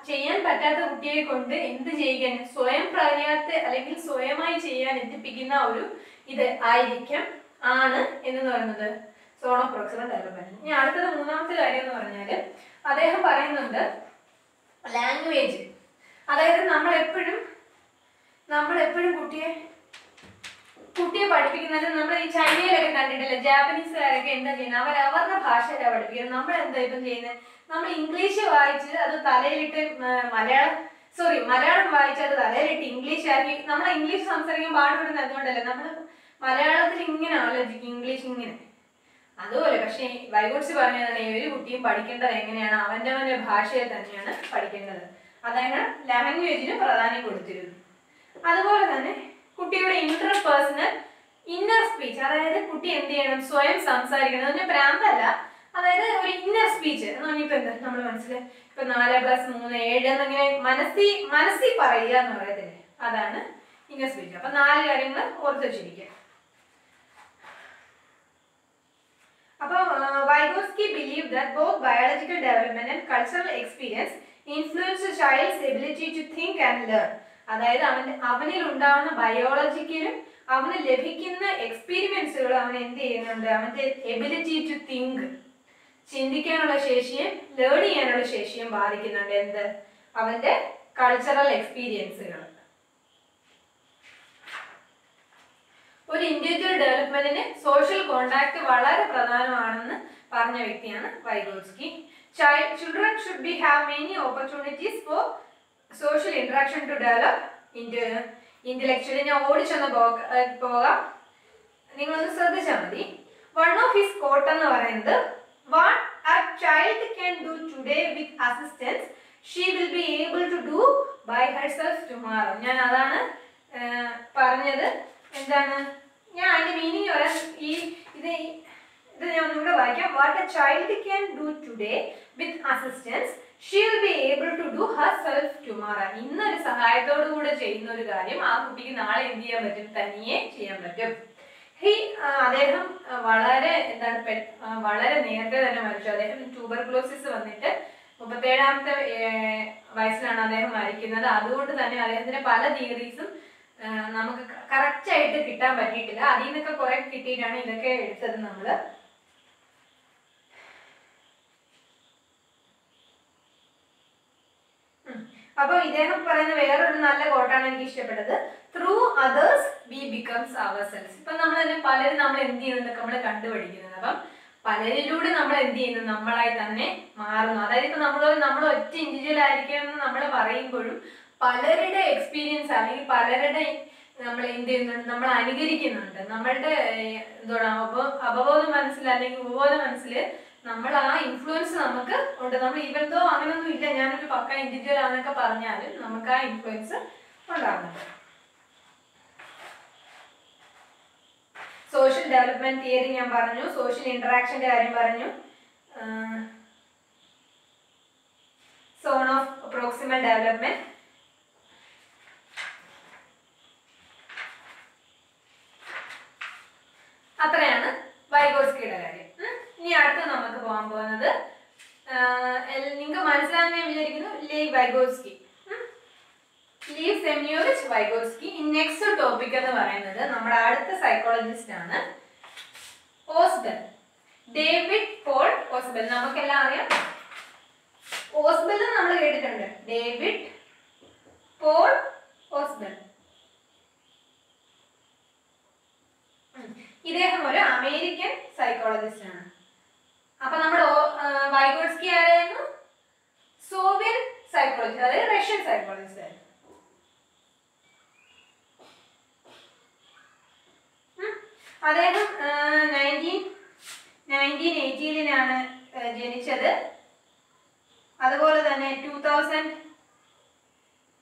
ചെയ്യാൻ പറ്റാത്ത കുട്ടിയെ കൊണ്ട് എന്ത് ചെയ്യാൻ, സ്വയം പര്യാപ്ത അല്ലെങ്കിൽ സ്വയമായി ചെയ്യാൻ എത്തിപ്പിക്കുന്ന ഒരു ഇത് ആണ് എന്ന് പറയുന്നത് സോൺ ഓഫ് പ്രോക്സിമൽ ഡെവലപ്മെന്റ്. ഇനി അടുത്തത് മൂന്നാമത്തെ കാര്യം എന്ന് പറഞ്ഞാല് അദ്ദേഹം പറയുന്നുണ്ട് ലാംഗ്വേജ്. അതായത് നമ്മളെപ്പോഴും കുട്ടിയെ പഠിപ്പിക്കുന്നത്, നമ്മൾ ഈ ചൈനയിലൊക്കെ കണ്ടിട്ടില്ല, ജാപ്പനീസുകാരൊക്കെ എന്താ ചെയ്യുന്നത്, അവരുടെ ഭാഷയിലാണ് പഠിപ്പിക്കുന്നത്. നമ്മൾ എന്താ ഇപ്പം ചെയ്യുന്നത്, നമ്മൾ ഇംഗ്ലീഷ് വായിച്ച് അത് തലയിലിട്ട് മലയാളം വായിച്ച് അത് തലയിലിട്ട് ഇംഗ്ലീഷ് ആക്കി നമ്മൾ ഇംഗ്ലീഷ് സംസാരിക്കാൻ പാടുപെടുന്നത് അതുകൊണ്ടല്ലേ നമ്മൾ മലയാളത്തിൽ ഇങ്ങനെ ആലോചിക്കും ഇംഗ്ലീഷ് ഇങ്ങനെ അതുപോലെ. പക്ഷേ വൈഗോട്സി പറഞ്ഞതാണ് ഒരു കുട്ടിയും പഠിക്കേണ്ടത് എങ്ങനെയാണ് അവന്റെ ഭാഷയിൽ തന്നെയാണ് പഠിക്കേണ്ടത്. അതായത് ലാംഗ്വേജിന് പ്രാധാന്യം കൊടുത്തിരുന്നു. അതുപോലെ തന്നെ കുട്ടിയുടെ ഇന്നർ സ്പീച്ച്, അതായത് കുട്ടി എന്ത് ചെയ്യണം, സ്വയം സംസാരിക്കണം. അതിന് പ്രാന്തല്ല, അതായത് ഒരു ഇന്നർ സ്പീച്ച് എന്ന് പറഞ്ഞിപ്പോ എന്താ നമ്മൾ മനസ്സിൽ ഇപ്പൊ 4+3 7 എന്നിങ്ങനെ മനസ്സിൽ പറയുക എന്ന് പറയത്തില്ലേ, അതാണ് ഇന്നർ സ്പീച്ച്. അപ്പൊ 4 കാര്യങ്ങൾ ഓർത്ത് വെച്ചിരിക്കുക. അപ്പൊ Vygotsky believed that both biological development and cultural experience influence a child's ability to think and learn. അതായത് അവനിൽ ഉണ്ടാവുന്ന ബയോളജിക്കലും അവന് ലഭിക്കുന്ന എക്സ്പീരിയൻസുകളും അവൻ എന്ത് ചെയ്യുന്നുണ്ട്, അവന്റെ എബിലിറ്റി ടു തിങ്ക്, ചിന്തിക്കാനുള്ള ശേഷിയും ലേൺ ചെയ്യാനുള്ള ശേഷിയും ബാധിക്കുന്നുണ്ട്. എന്ത്, അവന്റെ കൾച്ചറൽ എക്സ്പീരിയൻസുകൾ. ഒരു ഇൻഡിവിജ്വൽ ഡെവലപ്മെന്റിന് സോഷ്യൽ കോണ്ടാക്ട് വളരെ പ്രധാനമാണെന്ന് പറഞ്ഞ വ്യക്തിയാണ് Vygotsky. Children should have many opportunities for social interaction to develop intellectually. ഞാൻ ഓടിച്ചൊന്ന് പോകാം, നിങ്ങളൊന്ന് ശ്രദ്ധിച്ചാൽ മതി. വൺ ഓഫ് ഹിസ് കോട്ട് എന്ന് പറയുന്നത്, what a child can do today with assistance she will be able to do by herself tomorrow. ഞാൻ അതാണ് പറഞ്ഞത്. എന്താണ്, ഞാൻ അതിന്റെ മീനിങ് പറയാൻ ഇത് ഞാൻ ഒന്നുകൂടെ വായിക്കാം. What a child can do today with assistance she will be able to do herself tomorrow. ഇന്നൊരു സഹായത്തോടു കൂടെ ചെയ്യുന്ന ഒരു കാര്യം ആ കുട്ടിക്ക് നാളെ എന്ത് ചെയ്യാൻ പറ്റും, തനിയെ ചെയ്യാൻ പറ്റും. അദ്ദേഹം വളരെ നേരത്തെ തന്നെ മരിച്ചു. അദ്ദേഹം ട്യൂബർകുലോസിസ് വന്നിട്ട് 37ാമത്തെ വയസ്സിലാണ് അദ്ദേഹം മരിക്കുന്നത്. അതുകൊണ്ട് തന്നെ അദ്ദേഹത്തിന്റെ പല തിയറീസും നമുക്ക് കറക്റ്റ് ആയിട്ട് കിട്ടാൻ പറ്റിയിട്ടില്ല. അതിൽ നിന്നൊക്കെ കുറെ കിട്ടിയിട്ടാണ് ഇതൊക്കെ എടുത്തത് നമ്മള്. അപ്പൊ ഇദ്ദേഹം പറയുന്ന വേറൊരു നല്ല കോട്ടാണ് എനിക്ക് ഇഷ്ടപ്പെട്ടത്. Through others we becomes ourselves. ഇപ്പൊ നമ്മൾ തന്നെ പലരും നമ്മൾ എന്ത് ചെയ്യുന്നതൊക്കെ നമ്മൾ കണ്ടുപിടിക്കുന്നത്. അപ്പം പലരിലൂടെ നമ്മൾ എന്ത് ചെയ്യുന്നു, നമ്മളായി തന്നെ മാറുന്നു. അതായത് ഇപ്പൊ നമ്മൾ ഒറ്റ ഇൻഡിവിജ്വൽ ആയിരിക്കുമെന്ന് നമ്മൾ പറയുമ്പോഴും പലരുടെ എക്സ്പീരിയൻസ് അല്ലെങ്കിൽ പലരുടെ നമ്മൾ എന്ത് ചെയ്യുന്നുണ്ട്, നമ്മൾ അനുകരിക്കുന്നുണ്ട്. നമ്മളുടെ അപബോധ മനസ്സിൽ അല്ലെങ്കിൽ ഉപബോധ മനസ്സിൽ നമ്മൾ ആ ഇൻഫ്ലുവൻസ് നമുക്ക് ഉണ്ട്. നമ്മൾ ഇവന്തോ അങ്ങനൊന്നും ഇല്ല, ഞാനൊരു പക്ക ഇൻഡിവിജ്വൽ ആണെന്നൊക്കെ പറഞ്ഞാലും നമുക്ക് ആ ഇൻഫ്ലുവൻസ് ഉണ്ടാകുന്നുണ്ട്. സോഷ്യൽ ഡെവലപ്മെന്റ് തിയറി ഞാൻ പറഞ്ഞു, സോഷ്യൽ ഇന്ററാക്ഷന്റെ കാര്യം പറഞ്ഞു, സോൺ ഓഫ് പ്രോക്സിമൽ ഡെവലപ്മെന്റ്. അത്രയാണ് വൈഗോട്സ്കിയുടെ കാര്യം. ഇനി അടുത്ത് നമുക്ക് പോകാൻ പോകുന്നത് നിങ്ങൾക്ക് മനസ്സിലാണെന്ന് ഞാൻ വിചാരിക്കുന്നു. Lev Vygotsky, Lev Semyonovich Vygotsky. Next topic എന്ന് പറയുന്നത് നമ്മുടെ അടുത്ത സൈക്കോളജിസ്റ്റ് ആണ് ഓസ്ബെൽ, ഡേവിഡ് പോൾ ഓസ്ബെൽ. നമുക്കെല്ലാം അറിയാം, ഓസ്ബെൽ നമ്മൾ കേട്ടിട്ടുണ്ട്, ഡേവിഡ് പോൾ ഓസ്ബെൽ. ഇദ്ദേഹം ഒരു അമേരിക്കൻ സൈക്കോളജിസ്റ്റ് ആണ്. അപ്പൊ നമ്മുടെ വൈഗോട്സ്കി ആരായിരുന്നു, സോവിയൻ സൈക്കോളജിസ്റ്റ്, അതായത് റഷ്യൻ സൈക്കോളജിസ്റ്റ് ആയിരുന്നു. അദ്ദേഹം 1980-ലാണ് ജനിച്ചത്. അതുപോലെ തന്നെ 2000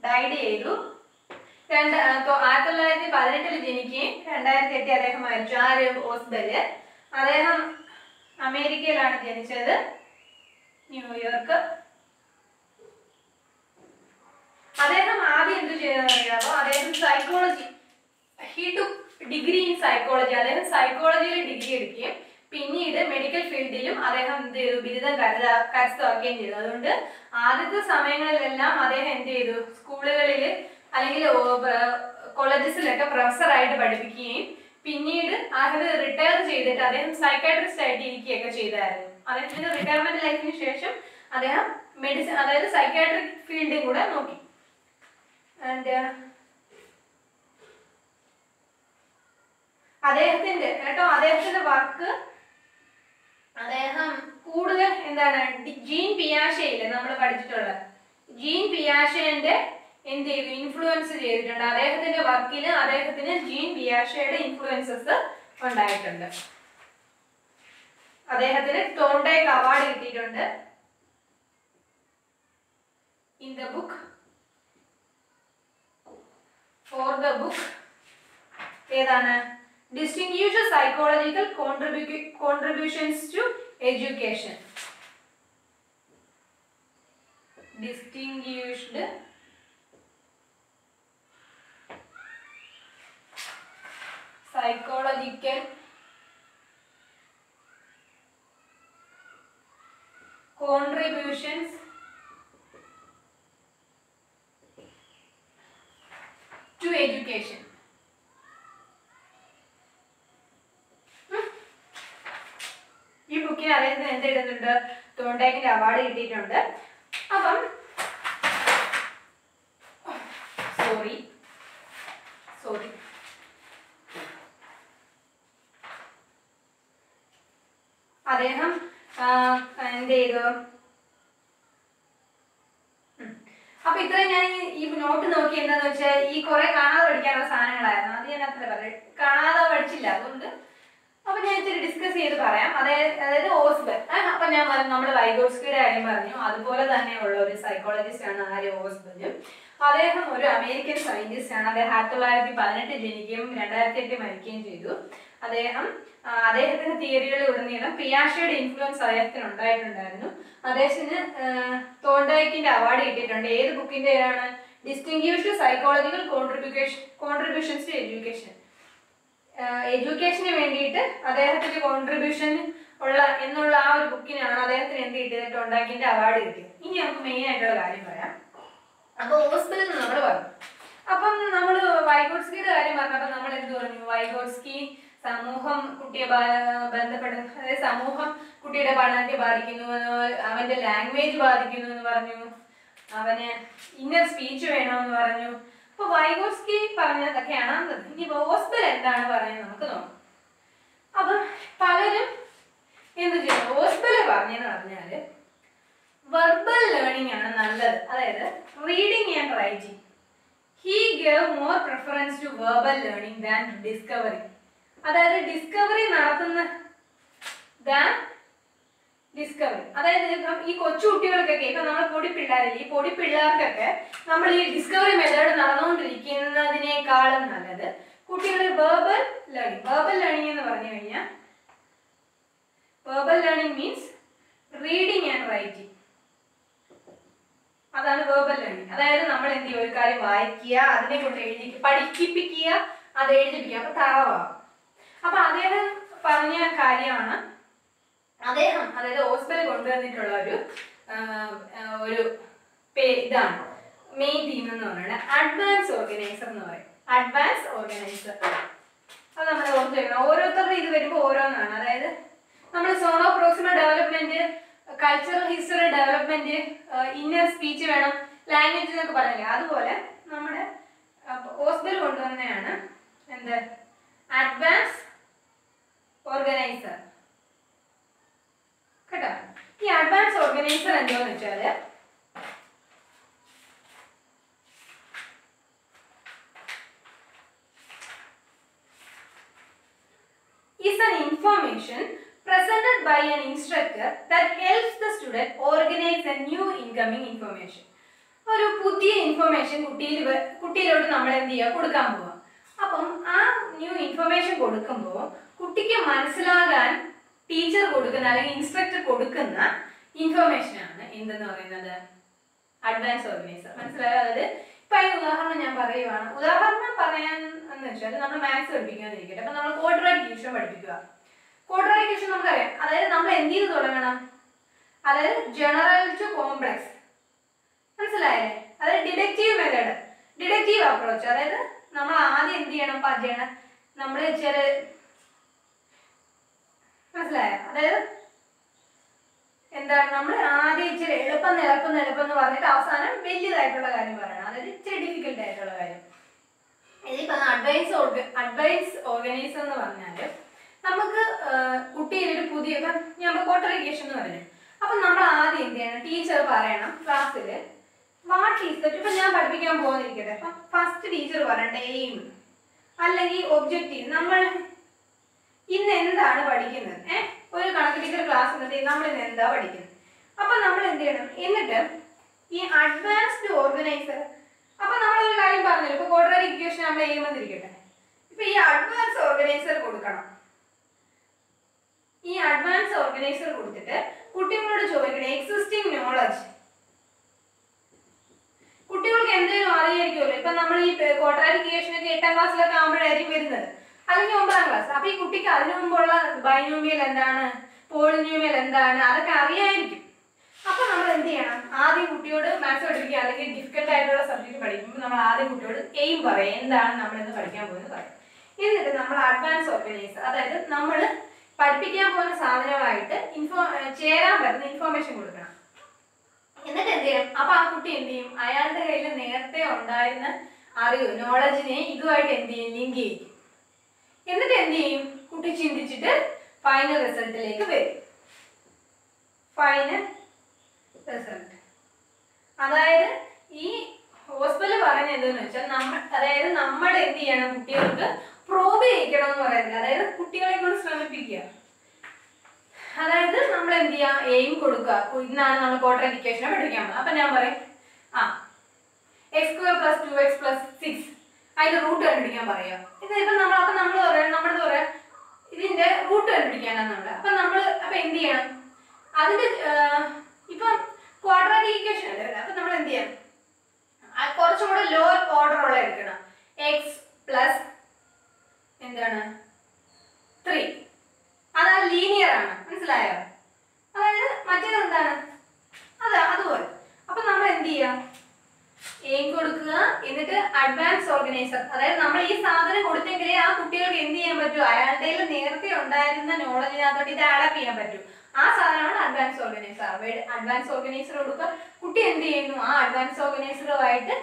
ഡൈഡ് ചെയ്തു. 1918 ജനിക്കുകയും 2008 അദ്ദേഹം മരിച്ചു. ആര്, ഓസ്ബെല്. അദ്ദേഹം അമേരിക്കയിലാണ് ജനിച്ചത്, ന്യൂയോർക്ക്. അദ്ദേഹം ആദ്യം എന്ത് ചെയ്തെന്ന് അറിയാമോ, അദ്ദേഹം psychology, he took degree in psychology. അദ്ദേഹം സൈക്കോളജിയിൽ ഡിഗ്രി എടുക്കുകയും പിന്നീട് മെഡിക്കൽ ഫീൽഡിലും അദ്ദേഹം എന്ത് ചെയ്തു, ബിരുദം കരസ്ഥമാക്കുകയും ചെയ്തു. അതുകൊണ്ട് ആദ്യത്തെ സമയങ്ങളിലെല്ലാം അദ്ദേഹം എന്ത് ചെയ്തു, സ്കൂളുകളിൽ അല്ലെങ്കിൽ കോളേജസിലൊക്കെ പ്രൊഫസറായിട്ട് പഠിപ്പിക്കുകയും പിന്നീട് അത് റിട്ടയർ ചെയ്തിട്ട് അദ്ദേഹം സൈക്കാട്രിസ്റ്റ് ആയിട്ട് ഇരിക്കുകയൊക്കെ ചെയ്തായിരുന്നു. അദ്ദേഹത്തിന്റെ റിട്ടയർമെന്റ് ലൈഫിന് ശേഷം അദ്ദേഹം മെഡിസിൻ, അതായത് സൈക്കാട്രിക് ഫീൽഡും കൂടെ നോക്കി. ആൻഡ് അദ്ദേഹത്തിന്റെ വർക്ക് അദ്ദേഹം കൂടുതൽ എന്താണ് ജീൻ പിയാഷെയില്ലേ നമ്മൾ പഠിച്ചിട്ടുള്ളത്, ജീൻ പിയാഷെന്റെ എന്ത് ചെയ്തു ഇൻഫ്ലുവൻസ് ചെയ്തിട്ടുണ്ട്. അദ്ദേഹത്തിന്റെ വർക്കിൽ അദ്ദേഹത്തിന് ജീൻ പിയാഷെയുടെ ഇൻഫ്ലുവൻസസ് ഉണ്ടായിട്ടുണ്ട്. അദ്ദേഹത്തിന് തോണ്ടേക്ക് അവാർഡ് കിട്ടിയിട്ടുണ്ട്. In the book for the book ഏതാണ് distinguished psychological contributions to education. Distinguished psychological contributions to education. ഈ ബുക്കിന് അദ്ദേഹത്തിന് എന്ത് എഴുതുന്നുണ്ട്, തോണ്ടേക്കിന്റെ അവാർഡ് കിട്ടിയിട്ടുണ്ട്. അപ്പം സോറി അദ്ദേഹം എന്ത് ചെയ്തു. അപ്പൊ ഇത്രയും ഞാൻ ഈ നോട്ട് നോക്കി എന്താന്ന് വെച്ചാൽ ഈ കുറെ കാണാതെ പഠിക്കാനുള്ള സാധനങ്ങളായിരുന്നു. അത് ഞാൻ അത്ര പറയാം, കാണാതെ പഠിച്ചില്ല. അതുകൊണ്ട് അപ്പൊ ഞാൻ ഇച്ചിരി ഡിസ്കസ് ചെയ്ത് പറയാം. അതായത് ഓസ്ബെൽ. അപ്പൊ ഞാൻ പറഞ്ഞു നമ്മൾ വൈഗോട്സ്കിയുടെ കാര്യം പറഞ്ഞു. അതുപോലെ തന്നെയുള്ള ഒരു സൈക്കോളജിസ്റ്റ് ആണ് ആര് ഓസ്ബെൽ. അദ്ദേഹം ഒരു അമേരിക്കൻ സയന്റിസ്റ്റ് ആണ്. അദ്ദേഹം 1918 ജനിക്കുകയും 2008 മരിക്കുകയും ചെയ്തു. അദ്ദേഹത്തിന്റെ തിയറികളിലുടനീളം പിയാഷെയുടെ ഇൻഫ്ലുവൻസ് അദ്ദേഹത്തിന് ഉണ്ടായിട്ടുണ്ടായിരുന്നു. അദ്ദേഹത്തിന് തോണ്ടേക്കിന്റെ അവാർഡ് കിട്ടിയിട്ടുണ്ട്. ഏത് ബുക്കിന്റെ ആണ് distinguished psychological contributions to education. എഡ്യൂക്കേഷന് വേണ്ടിയിട്ട് അദ്ദേഹത്തിന്റെ കോൺട്രിബ്യൂഷൻ ഉള്ള എന്നുള്ള ആ ഒരു ബുക്കിനാണ് അദ്ദേഹത്തിന് എന്ത് കിട്ടിയത്, തോണ്ടേക്കിന്റെ അവാർഡ് കിട്ടിയത്. ഇനി നമുക്ക് മെയിൻ ആയിട്ടുള്ള കാര്യം പറയാം. അപ്പൊ ഓസ്ബെൽ നമ്മൾ പറഞ്ഞു. അപ്പം നമ്മൾ വൈഗോട്സ്കിയുടെ കാര്യം പറഞ്ഞപ്പോൾ നമ്മൾ എന്ത് പറഞ്ഞു, വൈഗോട്സ്കി സമൂഹം കുട്ടിയെ ബന്ധപ്പെടുന്നു, അതായത് സമൂഹം കുട്ടിയുടെ പഠനത്തെ ബാധിക്കുന്നു, അവന്റെ ലാംഗ്വേജ് ബാധിക്കുന്നു എന്ന് പറഞ്ഞു, അവന് ഇന്നർ സ്പീച്ച് വേണമെന്ന് പറഞ്ഞു. അപ്പൊ വൈഗോട്സ്കി പറഞ്ഞതൊക്കെയാണ്. ഇനി ഓസ്ബെൽ എന്താണ് പറയുന്നത് നമുക്ക് നോക്കാം. അപ്പം പലരും എന്ത് ചെയ്യും, ഓസ്ബെൽ പറഞ്ഞെന്ന് പറഞ്ഞാല് വെർബൽ ലേണിംഗ് ആണ് നല്ലത്, അതായത് reading and writing. He gave more preference to verbal learning than discovery. അതായത് ഡിസ്കവറി നടത്തുന്ന ഡിസ്കവറി. അതായത് ഇപ്പം ഈ കൊച്ചു കുട്ടികൾക്കൊക്കെ ഇപ്പൊ നമ്മൾ പൊടിപ്പിള്ളേരില്ല, ഈ പൊടിപ്പിള്ളേർക്കൊക്കെ നമ്മൾ ഈ ഡിസ്കവറി മെത്തേഡ് നടന്നുകൊണ്ടിരിക്കുന്നതിനേക്കാളും നല്ലത് കുട്ടികൾ വെർബൽ ലേണിംഗ്. വെർബൽ ലേണിംഗ് എന്ന് പറഞ്ഞു കഴിഞ്ഞാൽ verbal learning means reading and writing. അതാണ് വെർബൽ ലേണിംഗ്. അതായത് നമ്മൾ എന്ത് ചെയ്യും, ഒരു കാര്യം വായിക്കുക, അതിനെ കൊണ്ട് പഠിപ്പിക്കുക, അത് എഴുതിപ്പിക്കുക, അപ്പൊ തറവാകും. അപ്പൊ അദ്ദേഹം പറഞ്ഞ കാര്യമാണ് അതായത് ഓസ്ബെൽ കൊണ്ടുവന്നിട്ടുള്ള ഒരു ഇതാണ് മെയിൻ തീം എന്ന് പറയുന്നത് അഡ്വാൻസ് ഓർഗനൈസർ എന്ന് പറയും. അഡ്വാൻസ് ഓർഗനൈസർ അത് നമ്മൾ ഓർത്ത് വെക്കണം. ഓരോരുത്തരുടെ ഇത് വരുമ്പോൾ ഓരോന്നാണ്. അതായത് നമ്മൾ zone of proximal development, cultural history development, inner speech വേണം, ലാംഗ്വേജ് എന്നൊക്കെ പറഞ്ഞില്ലേ, അതുപോലെ നമ്മുടെ ഓസ്ബെൽ കൊണ്ടുവന്നതാണ് എന്ത് അഡ്വാൻസ് ഓർഗനൈസർ. കേട്ടോ, ഈ അഡ്വാൻസ് ഓർഗനൈസർ എന്താന്ന് വെച്ചാല് is an information presented by an instructor that helps the student organize a new incoming information. ഒരു പുതിയ ഇൻഫർമേഷൻ കുട്ടിയിലോട്ട് നമ്മൾ എന്ത് ചെയ്യുക, കൊടുക്കാൻ പോവാം. അപ്പം ആ ന്യൂ ഇൻഫർമേഷൻ കൊടുക്കുമ്പോൾ കുട്ടിക്ക് മനസ്സിലാകാൻ ടീച്ചർ കൊടുക്കുന്ന അല്ലെങ്കിൽ ഇൻസ്ട്രക്ടർ കൊടുക്കുന്ന ഇൻഫർമേഷൻ ആണ് എന്തെന്ന് പറയുന്നത് അഡ്വാൻസ് ഓർഗനൈസർ. മനസ്സിലായോ? അതായത് ഇപ്പൊ അതിന് ഉദാഹരണം ഞാൻ പറയുവാണ്. ഉദാഹരണം പറയാൻ എന്ന് വെച്ചാൽ നമ്മൾ മാത്സ് പഠിപ്പിക്കാന്നിരിക്കട്ടെ. അപ്പൊ നമ്മൾ ക്വാഡ്രാറ്റിക് ഇക്വേഷൻ പഠിപ്പിക്കുക. ക്വാഡ്രാറ്റിക് ഇക്വേഷൻ നമുക്കറിയാം. അതായത് നമ്മൾ എന്ത് ചെയ്ത് തുടങ്ങണം, അതായത് ജനറൽ ടു കോംപ്ലക്സ്. മനസ്സിലായേ? അതായത് ഡിഡക്റ്റീവ് മെത്തേഡ്, ഡിഡക്റ്റീവ് അപ്രോച്ച്. അതായത് നമ്മൾ ആദ്യം എന്ത് ചെയ്യണം, നമ്മൾ മനസ്സിലായോ? അതായത് എന്താണ്, നമ്മൾ ആദ്യം ഇച്ചിരി എളുപ്പം എന്ന് പറഞ്ഞിട്ട് അവസാനം വലിയതായിട്ടുള്ള കാര്യം പറയണം. അതായത് ഇച്ചിരി ഡിഫിക്കൽട്ട് ആയിട്ടുള്ള കാര്യം. ഇതിപ്പോ അഡ്വൈസ് ഓർഗനൈസർ എന്ന് പറഞ്ഞാല് നമുക്ക് കുട്ടിയിലൊരു പുതിയ ഇപ്പം ഞാൻ കോട്ടറിക്കേഷൻ എന്ന് പറഞ്ഞു. അപ്പം നമ്മൾ ആദ്യം എന്ത് ചെയ്യണം, ടീച്ചർ പറയണം ക്ലാസ്സിൽ വാട്ട് ഈസ് ദ, ഇപ്പം ഞാൻ പഠിപ്പിക്കാൻ പോകുന്നിരിക്കട്ടെ, അപ്പം ഫസ്റ്റ് ടീച്ചർ പറയണ്ട എയിം അല്ലെങ്കിൽ ഒബ്ജക്റ്റീവ്, നമ്മൾ ഇന്ന് എന്താണ് പഠിക്കുന്നത്, ഒരു കണക്ക് ടീച്ചർ ക്ലാസ് എന്നിട്ട് നമ്മൾ ഇന്ന് എന്താ പഠിക്കുന്നത്. അപ്പം നമ്മൾ എന്ത് ചെയ്യണം, എന്നിട്ട് ഈ അഡ്വാൻസ്ഡ് ഓർഗനൈസർ, അപ്പം നമ്മളൊരു കാര്യം പറഞ്ഞല്ലോ, ഇപ്പോൾ ക്വാഡ്രാറ്റിക് ഇക്വേഷൻ നമ്മൾ ചെയ്യുമെന്നിരിക്കട്ടെ, ഇപ്പം ഈ അഡ്വാൻസ് ഓർഗനൈസർ കൊടുക്കണം. ഈ അഡ്വാൻസ് ഓർഗനൈസർ കൊടുത്തിട്ട് കുട്ടികളോട് ചോദിക്കണം എക്സിസ്റ്റിംഗ് നോളജ്. കുട്ടികൾക്ക് എന്തെങ്കിലും അറിയായിരിക്കുമല്ലോ, ഇപ്പം നമ്മൾ ഈ ക്വാഡ്രാറ്റിക് ഇക്വേഷൻ ഒക്കെ 8ാം ക്ലാസ്സിലൊക്കെ ആകുമ്പോഴായിരിക്കും വരുന്നത്, അല്ലെങ്കിൽ 9ാം ക്ലാസ്. അപ്പൊ ഈ കുട്ടിക്ക് അതിനു മുമ്പുള്ള ബൈനോമിയൽ എന്താണ്, പോളിനോമിയൽ എന്താണ്, അതൊക്കെ അറിയായിരിക്കും. അപ്പൊ നമ്മൾ എന്ത് ചെയ്യണം, ആദ്യം കുട്ടിയോട് മാത്സ് പഠിപ്പിക്കുക അല്ലെങ്കിൽ ഡിഫിക്കൽട്ട് ആയിട്ടുള്ള സബ്ജക്ട് പഠിക്കുമ്പോൾ നമ്മൾ ആദ്യം കുട്ടിയോട് എയിം പറയാം, എന്താണ് നമ്മൾ ഇന്ന് പഠിക്കാൻ പോകുന്നത് പറയാം. എന്നിട്ട് നമ്മൾ അഡ്വാൻസ് ഓർഗനൈസർ, അതായത് നമ്മൾ പഠിപ്പിക്കാൻ പോകുന്ന സാധനമായിട്ട് ചേരാൻ പറ്റുന്ന ഇൻഫോർമേഷൻ കൊടുക്കണം. എന്നിട്ട് എന്ത് ചെയ്യണം, അപ്പൊ ആ കുട്ടി എന്ത് ചെയ്യും, അയാളുടെ കയ്യിൽ നേരത്തെ ഉണ്ടായിരുന്ന അറിവ് നോളജിനെ ഇതുമായിട്ട് എന്ത് ചെയ്യും, ലിങ്ക് ചെയ്യും. എന്നിട്ട് എന്ത് ചെയ്യും, കുട്ടി ചിന്തിച്ചിട്ട് ഫൈനൽ റിസൾട്ടിലേക്ക് വരും. ഫൈനൽ റിസൾട്ട് അതായത് ഈ ഹോസ്പിറ്റലിൽ പറയുന്നത് എന്താണെന്ന് വെച്ചാൽ അതായത് നമ്മൾ എന്ത് ചെയ്യണം, കുട്ടികൾക്ക് പ്രോബ് ചെയ്യിക്കണം എന്ന് പറയുന്നത്, അതായത് കുട്ടികളെ കൊണ്ട് ശ്രമിപ്പിക്കുക. അതായത് നമ്മൾ എന്ത് ചെയ്യുക, എയിം കൊടുക്കുക, ഇന്നാണ് നമ്മൾ ക്വാഡ്രാറ്റിക് ഇക്വേഷൻ പഠിപ്പിക്കാൻ പോകുന്നത്. അപ്പൊ ഞാൻ പറയും x² + 2x + 6 അതിന്റെ റൂട്ട് കണ്ടുപിടിക്കാൻ പറയാം. ഇതിപ്പം നമ്മൾ പറയാം, നമ്മളത് പറയാം ഇതിന്റെ റൂട്ട് കണ്ടുപിടിക്കാനാണ് നമ്മൾ. അപ്പൊ എന്ത് ചെയ്യണം, അതിന്റെ ഇപ്പം ക്വാഡ്രാറ്റിക് ഇക്വേഷൻ അല്ലേ, അപ്പൊ നമ്മൾ എന്ത് ചെയ്യണം, കുറച്ചും കൂടെ ലോവർ ഓർഡർ ഉള്ള എടുക്കണം. x + എന്താണ് 3, അതാണ് ലീനിയർ ആണ്, മനസ്സിലായോ? അതായത് മറ്റേത് എന്താണ്, അതുപോലെ. അപ്പൊ നമ്മൾ എന്ത് ചെയ്യാം, എയിം കൊടുക്കുക, എന്നിട്ട് അഡ്വാൻസ് ഓർഗനൈസർ, അതായത് നമ്മൾ ഈ സാധനം കൊടുത്തെങ്കിലേ ആ കുട്ടികൾക്ക് എന്ത് ചെയ്യാൻ പറ്റൂ, അയാളുടെ നേരത്തെ ഉണ്ടായിരുന്ന നോളജിനകത്തോട്ട് ഇത് ആഡപ്പ് ചെയ്യാൻ പറ്റൂ. ആ സാധനമാണ് അഡ്വാൻസ് ഓർഗനൈസർ. അഡ്വാൻസ് ഓർഗനൈസർ കൊടുക്കുക, കുട്ടി എന്ത് ചെയ്യുന്നു, ആ അഡ്വാൻസ് ഓർഗനൈസറുമായിട്ട്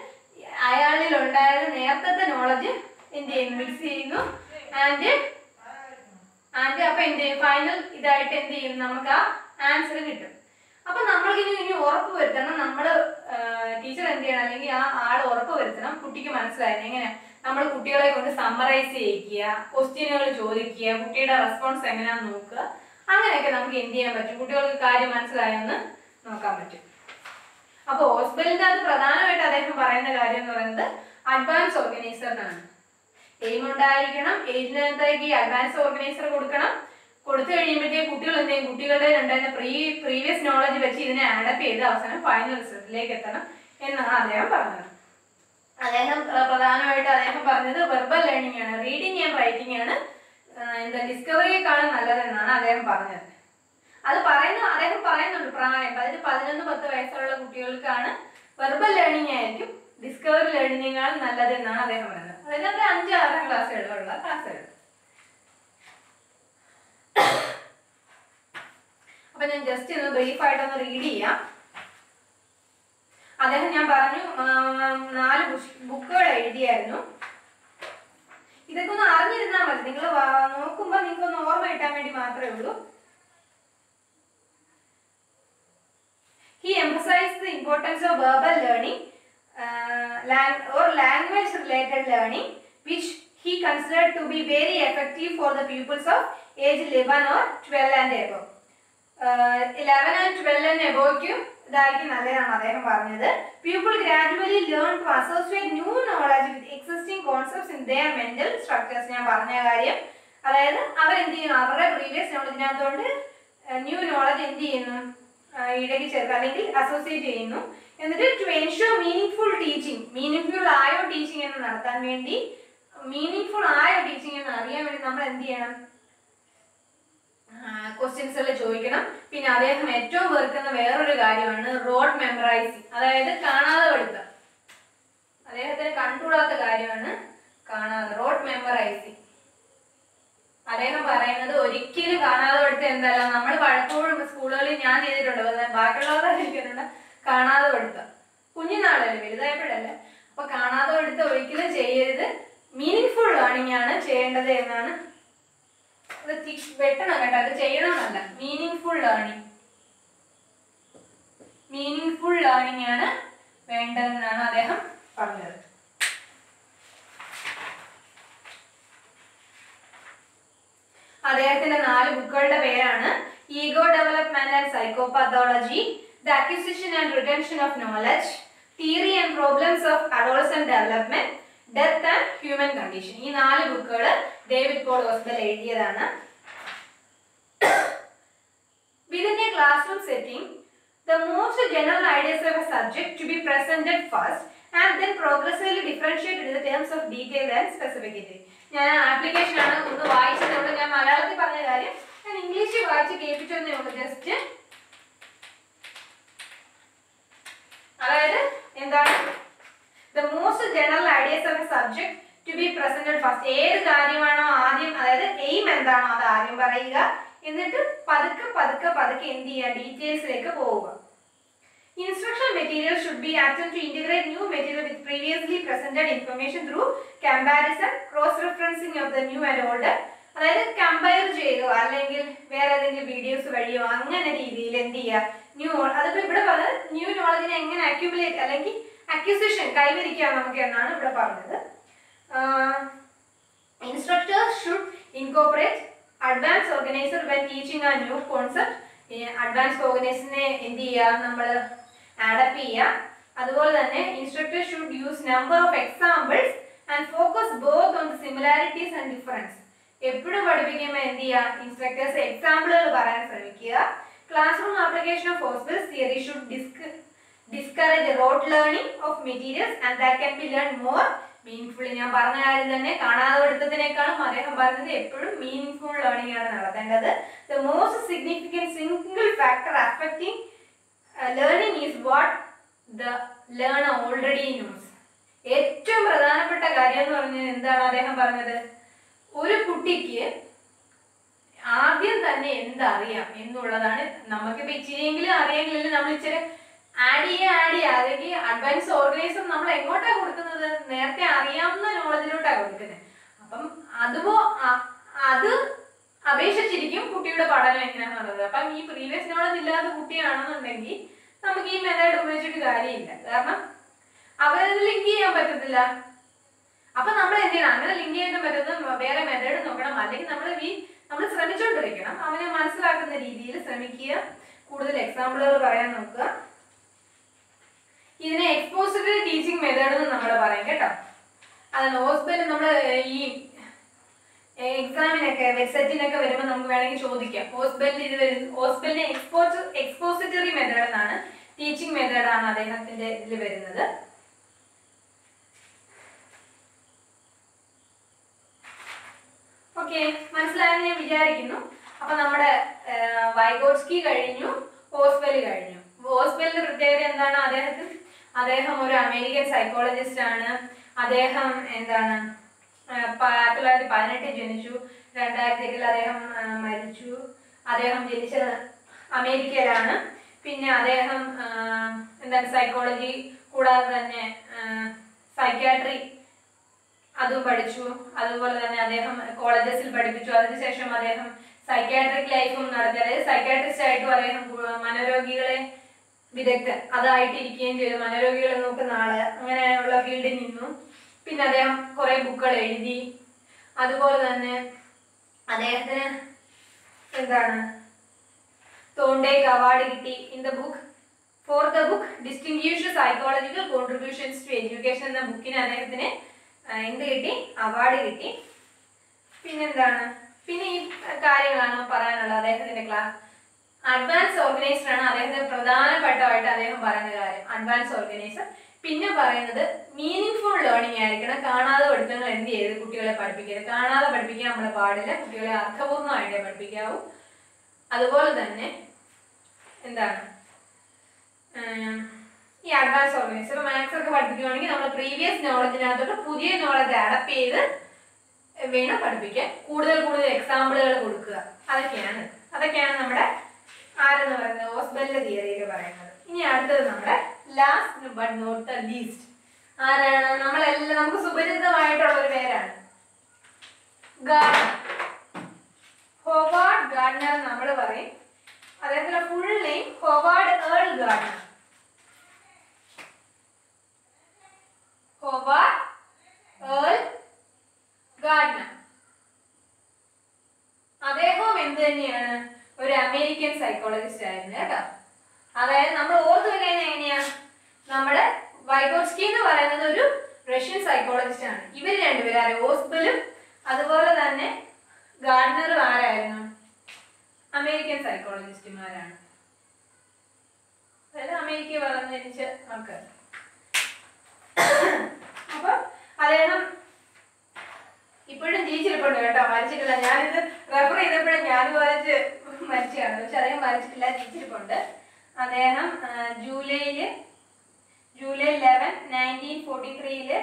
അയാളിൽ ഉണ്ടായിരുന്ന നേരത്തെ നോളജ് എന്ത് ചെയ്യുന്നു, മിക്സ് ചെയ്യുന്നു. ആൻഡ് അപ്പൊ എന്ത് ചെയ്യും, ഫൈനൽ ഇതായിട്ട് എന്ത് ചെയ്യും, നമുക്ക് ആ ആൻസർ കിട്ടും. അപ്പൊ നമ്മൾക്ക് ഇനി ഉറപ്പ് വരുത്തണം, നമ്മള് ടീച്ചർ എന്ത് ചെയ്യണം, അല്ലെങ്കിൽ ആ ആൾ ഉറപ്പ് വരുത്തണം കുട്ടിക്ക് മനസ്സിലായത്. എങ്ങനെ നമ്മൾ കുട്ടികളെ കൊണ്ട് സമ്മറൈസ് ചെയ്യിക്കുക, ക്വസ്റ്റ്യനുകൾ ചോദിക്കുക, കുട്ടിയുടെ റെസ്പോൺസ് എങ്ങനെയാണെന്ന് നോക്കുക. അങ്ങനെയൊക്കെ നമുക്ക് എന്ത് ചെയ്യാൻ പറ്റും, കുട്ടികൾക്ക് കാര്യം മനസ്സിലായെന്ന് നോക്കാൻ പറ്റും. അപ്പൊ ഹോസ്പിറ്റലിന്റെ അത് പ്രധാനമായിട്ട് അദ്ദേഹം പറയുന്ന കാര്യം എന്ന് പറയുന്നത് അഡ്വാൻസ് ഓർഗനൈസറിനാണ്. എയിം ഉണ്ടായിരിക്കണം, എയിമിനകത്തേക്ക് ഈ അഡ്വാൻസ് ഓർഗനൈസർ കൊടുക്കണം. കൊടുത്തു കഴിയുമ്പോഴത്തേക്ക് കുട്ടികൾ എന്ത് ചെയ്യും, കുട്ടികളുടെ ഉണ്ടായിരുന്ന പ്രീവിയസ് നോളജ് വെച്ച് ഇതിനെ ആഡപ്പ് ചെയ്ത് അവസാനം ഫൈനൽ റിസൾട്ടിലേക്ക് എത്തണം എന്നാണ് അദ്ദേഹം പറഞ്ഞത്. പ്രധാനമായിട്ട് അദ്ദേഹം പറഞ്ഞത് വെർബൽ ലേണിംഗ് ആണ്, റീഡിങ് ആൻഡ് റൈറ്റിംഗ് ആണ് ഡിസ്കവറിയേക്കാളും നല്ലതെന്നാണ് അദ്ദേഹം പറഞ്ഞത്. അദ്ദേഹം പറയുന്നുണ്ട് പ്രായം, അതായത് 11-10 വയസ്സുള്ള കുട്ടികൾക്കാണ് വെർബൽ ലേണിംഗ് ആയിരിക്കും ഡിസ്കവറി ലേണിംഗിനേക്കാളും നല്ലതെന്നാണ് അദ്ദേഹം പറയുന്നത്. അതായത് 5-6 ക്ലാസ്സുകളിലുള്ള ക്ലാസ്സുകൾ. അപ്പൊ ഞാൻ ജസ്റ്റ് ഒന്ന് ബ്രീഫ് ആയിട്ടൊന്ന് റീഡ് ചെയ്യാം. അദ്ദേഹം ഞാൻ പറഞ്ഞു 4 ബുക്കുകൾ എഴുതിയായിരുന്നു. ഇതൊക്കെ ഒന്ന് അറിഞ്ഞിരുന്നാൽ മതി, നിങ്ങൾ നോക്കുമ്പോൾ നിങ്ങൾക്ക് ഒന്ന് ഓർമ്മ കിട്ടാൻ വേണ്ടി മാത്രമേ ഉള്ളൂ. He emphasized the importance of verbal learning or language related learning, which he considered to be very effective for the pupils of age 11 or 12 and above. 11 and 12 and above ഇതായിരിക്കും നല്ലതാണ് അദ്ദേഹം പറഞ്ഞത്. People gradually learn to associate new knowledge with existing concepts in their mental structures. ഞാൻ പറഞ്ഞ കാര്യം, അതായത് അവരെന്ത് ചെയ്യുന്നു, അവരുടെ പ്രീവിയസ് നോളജിനകത്തോണ്ട് ന്യൂ നോളജ് എന്ത് ചെയ്യുന്നു, ഇടയ്ക്ക് ചേർക്കുക അല്ലെങ്കിൽ അസോസിയേറ്റ് ചെയ്യുന്നു. എന്നിട്ട് to ensure meaningful teaching, meaningful ആയോ ടീച്ചിങ് എന്ന് നടത്താൻ വേണ്ടി, മീനിങ്ഫുൾ ആയോ ടീച്ചിങ് എന്ന് അറിയാൻ വേണ്ടി നമ്മൾ എന്ത് ചെയ്യണം, ക്വസ്റ്റ്യൻസ് എല്ലാം ചോദിക്കണം. പിന്നെ അദ്ദേഹം ഏറ്റവും വെറുക്കുന്ന വേറൊരു കാര്യമാണ് റോഡ് മെമ്മറൈസിങ്, അതായത് കാണാതെ പഠിത്തം. അദ്ദേഹത്തിന് കണ്ടുകൂടാത്ത കാര്യമാണ് റോഡ് മെമ്മറൈസിങ്. അദ്ദേഹം പറയുന്നത് ഒരിക്കലും കാണാതെ പഠിത്തം എന്തല്ല, നമ്മൾ പലപ്പോഴും സ്കൂളുകളിൽ ഞാൻ ചെയ്തിട്ടുണ്ട്, ബാക്കിയുള്ളവരെ ഇരിക്കുന്നുണ്ട് കാണാതെ പഠിത്തം. കുഞ്ഞുനാളല്ലേ, വലുതായപ്പോഴല്ലേ. അപ്പൊ കാണാതെ പഠിത്തം ഒരിക്കലും ചെയ്യരുത്, മീനിങ് ഫുൾ ലേണിംഗ് ആണ് ചെയ്യേണ്ടത് എന്നാണ് വെട്ടണം കേട്ടോ, അത് ചെയ്യണമെന്നല്ല. മീനിങ് ഫുൾ ലേണിംഗ് ആണ് വേണ്ടതെന്നാണ് അദ്ദേഹം പറഞ്ഞത്. അദ്ദേഹത്തിന്റെ 4 ബുക്കുകളുടെ പേരാണ് ego development and psychopathology, the acquisition and retention of knowledge, theory and problems of adolescent development, death and human condition. ഈ 4 ബുക്കുകൾ ഡേവിഡ് പോൾ ഓസ്ബെൽ എഴുതിയതാണ്. Within a classroom setting, the most general ideas of a subject to be presented first and then progressively differentiated in the terms of detail and specificity. ഞാൻ ആപ്ലിക്കേഷൻ ആണ് ഒന്ന് വായിച്ചതുകൊണ്ട് ഞാൻ മലയാളത്തിൽ പറഞ്ഞ കാര്യം ഞാൻ ഇംഗ്ലീഷിൽ വായിച്ച് കേൾപ്പിച്ചതേ ഉള്ളൂ. ജസ്റ്റ് അതായത് എന്താണ് the most general ideas of a subject to be presented first. ഏത് കാര്യമാണോ ആദ്യം, അതായത് എയിം എന്താണോ അത് ആദ്യം പറയുക, എന്നിട്ട് പതുക്കെ പതുക്കെ പതുക്കെ എന്ത് ചെയ്യുക, ഡീറ്റെയിൽസിലേക്ക് പോവുക. Instructional material should be attempt to integrate new material with previously presented information through comparison, cross-referencing of the new and older. അതായത് കമ്പയർ ചെയ്തോ അല്ലെങ്കിൽ വേറെ ഏതെങ്കിലും വീഡിയോസ് വഴിയോ അങ്ങനെ രീതിയിൽ എന്ത് ചെയ്യുക, ന്യൂ, അതിപ്പോൾ ഇവിടെ പറഞ്ഞത് ന്യൂ നോളജിനെ എങ്ങനെ അക്യുമുലേറ്റ് അല്ലെങ്കിൽ അക്വിസിഷൻ കൈവരിക്കാം നമുക്ക് എന്നാണ് ഇവിടെ പറഞ്ഞത്. Instructors should incorporate advanced organizer when teaching a new concept. Advance ഓർഗനൈസറിനെ എന്ത് ചെയ്യുക, നമ്മൾ ആഡപ്പ് ചെയ്യുക. അതുപോലെ തന്നെ instructor should use number of examples and focus both on the similarities and difference. എപ്പോഴും പഠിപ്പിക്കുമ്പോൾ എന്ത് ചെയ്യുക, ഇൻസ്ട്രക്ടേഴ്സ് എക്സാമ്പിളുകൾ പറയാൻ ശ്രമിക്കുക. Classroom application of Ausubel theory should discourage rote learning of materials and that can be learned more meaningfully. ഞാൻ പറഞ്ഞ കാര്യം തന്നെ, കാണാതെ പഠിത്തത്തിനേക്കാളും അദ്ദേഹം പറഞ്ഞത് എപ്പോഴും മീനിങ്ഫുൾ ലേണിംഗ് ആണ് നടത്തേണ്ടത്. The most significant single factor affecting learning is what the learner already knows. ഏറ്റവും പ്രധാനപ്പെട്ട കാര്യം എന്ന് പറഞ്ഞാൽ എന്താണ് അദ്ദേഹം പറഞ്ഞത്, ഒരു കുട്ടിക്ക് ആദ്യം തന്നെ എന്തറിയാം എന്നുള്ളതാണ്. നമുക്കിപ്പോൾ ഇച്ചിരിയെങ്കിലും അറിയെങ്കിലും നമ്മൾ ഇച്ചിരി ആഡ് ചെയ്യുക അല്ലെങ്കിൽ അഡ്വാൻസ് ഓർഗനൈസർ നമ്മൾ എങ്ങോട്ടാണ് കൊടുക്കുന്നത്, നേരത്തെ അറിയാവുന്ന നോളജിലോട്ടാണ് കൊടുക്കുന്നത്. അപ്പം അത് അപേക്ഷിച്ചിരിക്കും കുട്ടിയുടെ പഠനം എങ്ങനെയാണെന്നുള്ളത്. അപ്പം ഈ പ്രീവിയസ് നോളജ് ഇല്ലാത്ത കുട്ടിയാണെന്നുണ്ടെങ്കിൽ നമുക്ക് ഈ മെത്തേഡ് ഉപയോഗിച്ചിട്ട് കാര്യമില്ല, കാരണം അവരത് ലിങ്ക് ചെയ്യാൻ പറ്റത്തില്ല. അപ്പം നമ്മൾ എന്ത് ചെയ്യണം, അങ്ങനെ ലിങ്ക് ചെയ്യാൻ പറ്റുന്ന വേറെ മെത്തേഡ് നോക്കണം, അല്ലെങ്കിൽ നമ്മൾ ശ്രമിച്ചുകൊണ്ടിരിക്കണം. അവനെ മനസ്സിലാക്കുന്ന രീതിയിൽ ശ്രമിക്കുക, കൂടുതൽ എക്സാമ്പിളുകൾ പറയാൻ നോക്കുക. ഇതിനെ എക്സ്പോസിറ്ററി ടീച്ചിങ് മെത്തേഡ് എന്ന് നമ്മൾ പറയും കേട്ടോ. അതാണ് ഓസ്ബെൽ. നമ്മൾ ഈ എക്സാമിനൊക്കെ വെബ്സൈറ്റിനൊക്കെ വരുമ്പോൾ നമുക്ക് വേണമെങ്കിൽ ചോദിക്കാം, ഓസ്ബെലിന്റെ എക്സ്പോസിറ്ററി മെത്തേഡ് എന്നാണ്, ടീച്ചിങ് മെത്തേഡാണ് അദ്ദേഹത്തിന്റെ ഇതിൽ വരുന്നത്. ഓക്കെ, മനസ്സിലായെന്ന് ഞാൻ വിചാരിക്കുന്നു. അപ്പൊ നമ്മുടെ വൈഗോട്സ്കി കഴിഞ്ഞു, ഓസ്ബെൽ കഴിഞ്ഞു. ഓസ്ബെലിന്റെ പ്രത്യേകത എന്താണ്, അദ്ദേഹം ഒരു അമേരിക്കൻ സൈക്കോളജിസ്റ്റ് ആണ്. അദ്ദേഹം എന്താണ് 1918 ജനിച്ചു, 2008 അദ്ദേഹം മരിച്ചു. അദ്ദേഹം ജനിച്ചത് അമേരിക്കയിലാണ്. പിന്നെ അദ്ദേഹം എന്താണ് സൈക്കോളജി കൂടാതെ തന്നെ സൈക്യാട്രി അതും പഠിച്ചു. അതുപോലെ തന്നെ അദ്ദേഹം കോളേജസിൽ പഠിപ്പിച്ചു. അതിനുശേഷം അദ്ദേഹം സൈക്യാട്രിക് ലൈഫും നടത്തി. അതായത് സൈക്യാട്രിസ്റ്റ് ആയിട്ടും അദ്ദേഹം മനോരോഗികളെ വിദഗ്ധൻ അതായിട്ടിരിക്കുകയും ചെയ്തു. മനോരോഗികളെ നോക്കുന്ന ആള് അങ്ങനെയുള്ള ഫീൽഡിൽ നിന്നു. പിന്നെ അദ്ദേഹം കുറെ ബുക്കുകൾ എഴുതി. അതുപോലെ തന്നെ അദ്ദേഹത്തിന് എന്താണ് തോണ്ടേക്ക് അവാർഡ് കിട്ടി for the book distinguished psychological contributions to education എന്ന ബുക്കിന് അദ്ദേഹത്തിന് എന്ത് കിട്ടി, അവാർഡ് കിട്ടി. പിന്നെന്താണ്, പിന്നെ ഈ കാര്യങ്ങളാണ് പറയാനുള്ളത്. അദ്ദേഹത്തിന്റെ ക്ലാസ് അഡ്വാൻസ് ഓർഗനൈസർ ആണ് അദ്ദേഹത്തിന്റെ പ്രധാനപ്പെട്ടതായിട്ട് അദ്ദേഹം പറയുന്ന കാര്യം, അഡ്വാൻസ് ഓർഗനൈസർ. പിന്നെ പറയുന്നത് മീനിങ് ലേണിംഗ് ആയിരിക്കണം. കാണാതെ പഠിത്തങ്ങൾ എന്ത് ചെയ്ത് കുട്ടികളെ പഠിപ്പിക്കരുത്. കാണാതെ പഠിപ്പിക്കാൻ നമ്മൾ പാടില്ല, കുട്ടികളെ അർത്ഥപൂർണ്ണമായിട്ടേ പഠിപ്പിക്കാവൂ. അതുപോലെ തന്നെ എന്താണ് ഈ അഡ്വാൻസ് ഓർഗനൈസർ മാത്സ് ഒക്കെ പഠിപ്പിക്കുകയാണെങ്കിൽ നമ്മൾ പ്രീവിയസ് നോളജിനകത്തോട്ട് പുതിയ നോളജ് അഡപ്റ്റ് ചെയ്ത് വേണം പഠിപ്പിക്കാൻ. കൂടുതൽ എക്സാമ്പിളുകൾ കൊടുക്കുക. അതൊക്കെയാണ് നമ്മുടെ ആരെന്ന് പറയുന്നത് ഓസ്ബെലിന്റെ തിയറിയിൽ പറയുന്നത്. ഇനി അടുത്തത് നമ്മുടെ last but not the least ആരാണ്, നമുക്ക് സുപരിചിതമായിട്ടുള്ള ഒരു പേരാണ്, ഗാർഡനർ. ഹോവാർഡ് ഗാർഡനർ നമ്മൾ പറയും. അദ്ദേഹത്തിന്റെ full name Howard Earl Gardner. Howard Earl Gardner. അദ്ദേഹവും എന്ത് തന്നെയാണ്, ഒരു അമേരിക്കൻ സൈക്കോളജിസ്റ്റ് ആയിരുന്നു കേട്ടോ. അതായത് നമ്മൾ ഓർത്തു വെക്കുന്നത് എങ്ങനെയാ, നമ്മുടെ വൈഗോട്സ്കി എന്ന് പറയുന്നത് ഒരു റഷ്യൻ സൈക്കോളജിസ്റ്റ് ആണ്. ഇവർ രണ്ടുപേരും ഓസ്ബലും അതുപോലെ തന്നെ ഗാർഡനറും ആരായിരുന്നു, അമേരിക്കൻ സൈക്കോളജിസ്റ്റുമാരാണ്. അതായത് അമേരിക്ക വളർന്നു ജനിച്ച ആൾക്കാർ. അപ്പൊ അദ്ദേഹം ഇപ്പോഴും ജീവിച്ചിരിപ്പുണ്ട് കേട്ടോ, മരിച്ചിട്ടില്ല. ഞാനിത് റെഫർ ചെയ്തപ്പോഴും ഞാൻ വായിച്ച് മരിച്ചതാണ്, പക്ഷെ അദ്ദേഹം മരിച്ചിട്ടില്ല, ജീവിച്ചിരിപ്പുണ്ട്. അദ്ദേഹം ജൂലൈ 11, 1943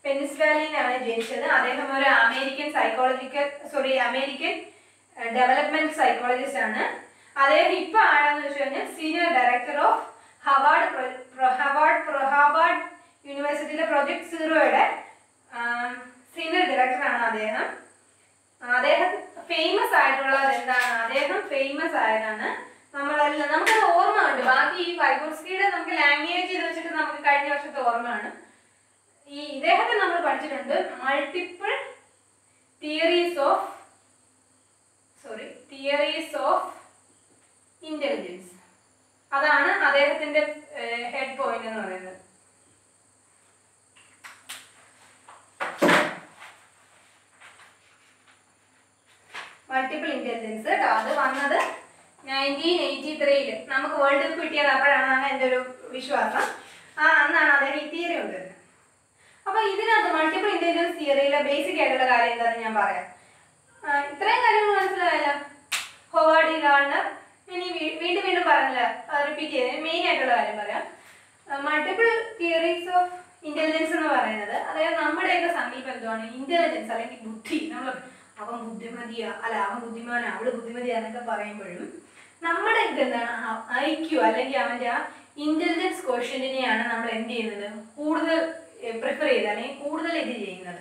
പെനിസ്വാലിയിലാണ് ജനിച്ചത്. അദ്ദേഹം ഒരു അമേരിക്കൻ അമേരിക്കൻ ഡെവലപ്മെന്റ് സൈക്കോളജിസ്റ്റ് ആണ്. അദ്ദേഹം ഇപ്പൊ ആരാന്ന് വെച്ച് കഴിഞ്ഞാൽ സീനിയർ ഡയറക്ടർ ഓഫ് ഹാർവാർഡ് യൂണിവേഴ്സിറ്റിയിലെ പ്രൊജക്ട് സീറോയുടെ സീനിയർ ഡയറക്ടറാണ് അദ്ദേഹം. അദ്ദേഹം ഫേമസ് ആയിട്ടുള്ളത് എന്താണ്, അദ്ദേഹം ഫേമസ് ആയതാണ് നമ്മളെല്ലാം നമുക്കത് ഓർമ്മയുണ്ട്. ബാക്കി ഈ വൈഗോട്സ്കിയുടെ നമുക്ക് ലാംഗ്വേജ് ചെയ്ത് വെച്ചിട്ട് നമുക്ക് കഴിഞ്ഞ വർഷത്തെ ഓർമ്മയാണ്. ഈ ഇദ്ദേഹത്തെ നമ്മൾ പഠിച്ചിട്ടുണ്ട് മൾട്ടിപ്പിൾ തിയറീസ് ഓഫ് ഇന്റലിജൻസ്. അതാണ് അദ്ദേഹത്തിന്റെ ഹെഡ് പോയിന്റ് എന്ന് പറയുന്നത്. മൾട്ടിപ്പിൾ ഇന്റലിജൻസ് കേട്ടോ. അത് വന്നത് 1983 നമുക്ക് വേൾഡ് കപ്പ് കിട്ടിയത് അപ്പോഴാണ് എൻ്റെ ഒരു വിശ്വാസം. അന്നാണ് അദ്ദേഹം ഈ തിയറി കൊണ്ടുവരുന്നത്. അപ്പൊ ഇതിനകത്ത് മൾട്ടിപ്പിൾ ഇന്റലിജൻസ് തിയറിയിലെ ബേസിക് ആയിട്ടുള്ള കാര്യം എന്താണെന്ന് ഞാൻ പറയാം. ഇത്രയും കാര്യങ്ങൾ മനസ്സിലായല്ലോ. ഹോവാർഡ് ഗാർഡനർ ഇനി വീണ്ടും പറഞ്ഞില്ല, റിപ്പീറ്റ് ചെയ്ത് മെയിൻ ആയിട്ടുള്ള കാര്യം പറയാം. മൾട്ടിപ്പിൾ തിയറീസ് ഓഫ് ഇന്റലിജൻസ് എന്ന് പറയുന്നത്, അതായത് നമ്മുടെയൊക്കെ സമീപം എന്തുവാണ്, ഇന്റലിജൻസ് അല്ലെങ്കിൽ ബുദ്ധി. നമ്മൾ അവൻ ബുദ്ധിമതിയാ, അല്ല അവൻ ബുദ്ധിമാനാ, അവള് ബുദ്ധിമതിയാ എന്നൊക്കെ പറയുമ്പോഴും നമ്മുടെ എന്താണ് IQ അല്ലെങ്കിൽ അവന്റെ ആ ഇന്റലിജൻസ് ക്വസ്റ്റ്യന്റിനെയാണ് നമ്മൾ എന്ത് ചെയ്യുന്നത്, കൂടുതൽ പ്രിഫർ ചെയ്ത് അല്ലെങ്കിൽ കൂടുതൽ ഇത് ചെയ്യുന്നത്.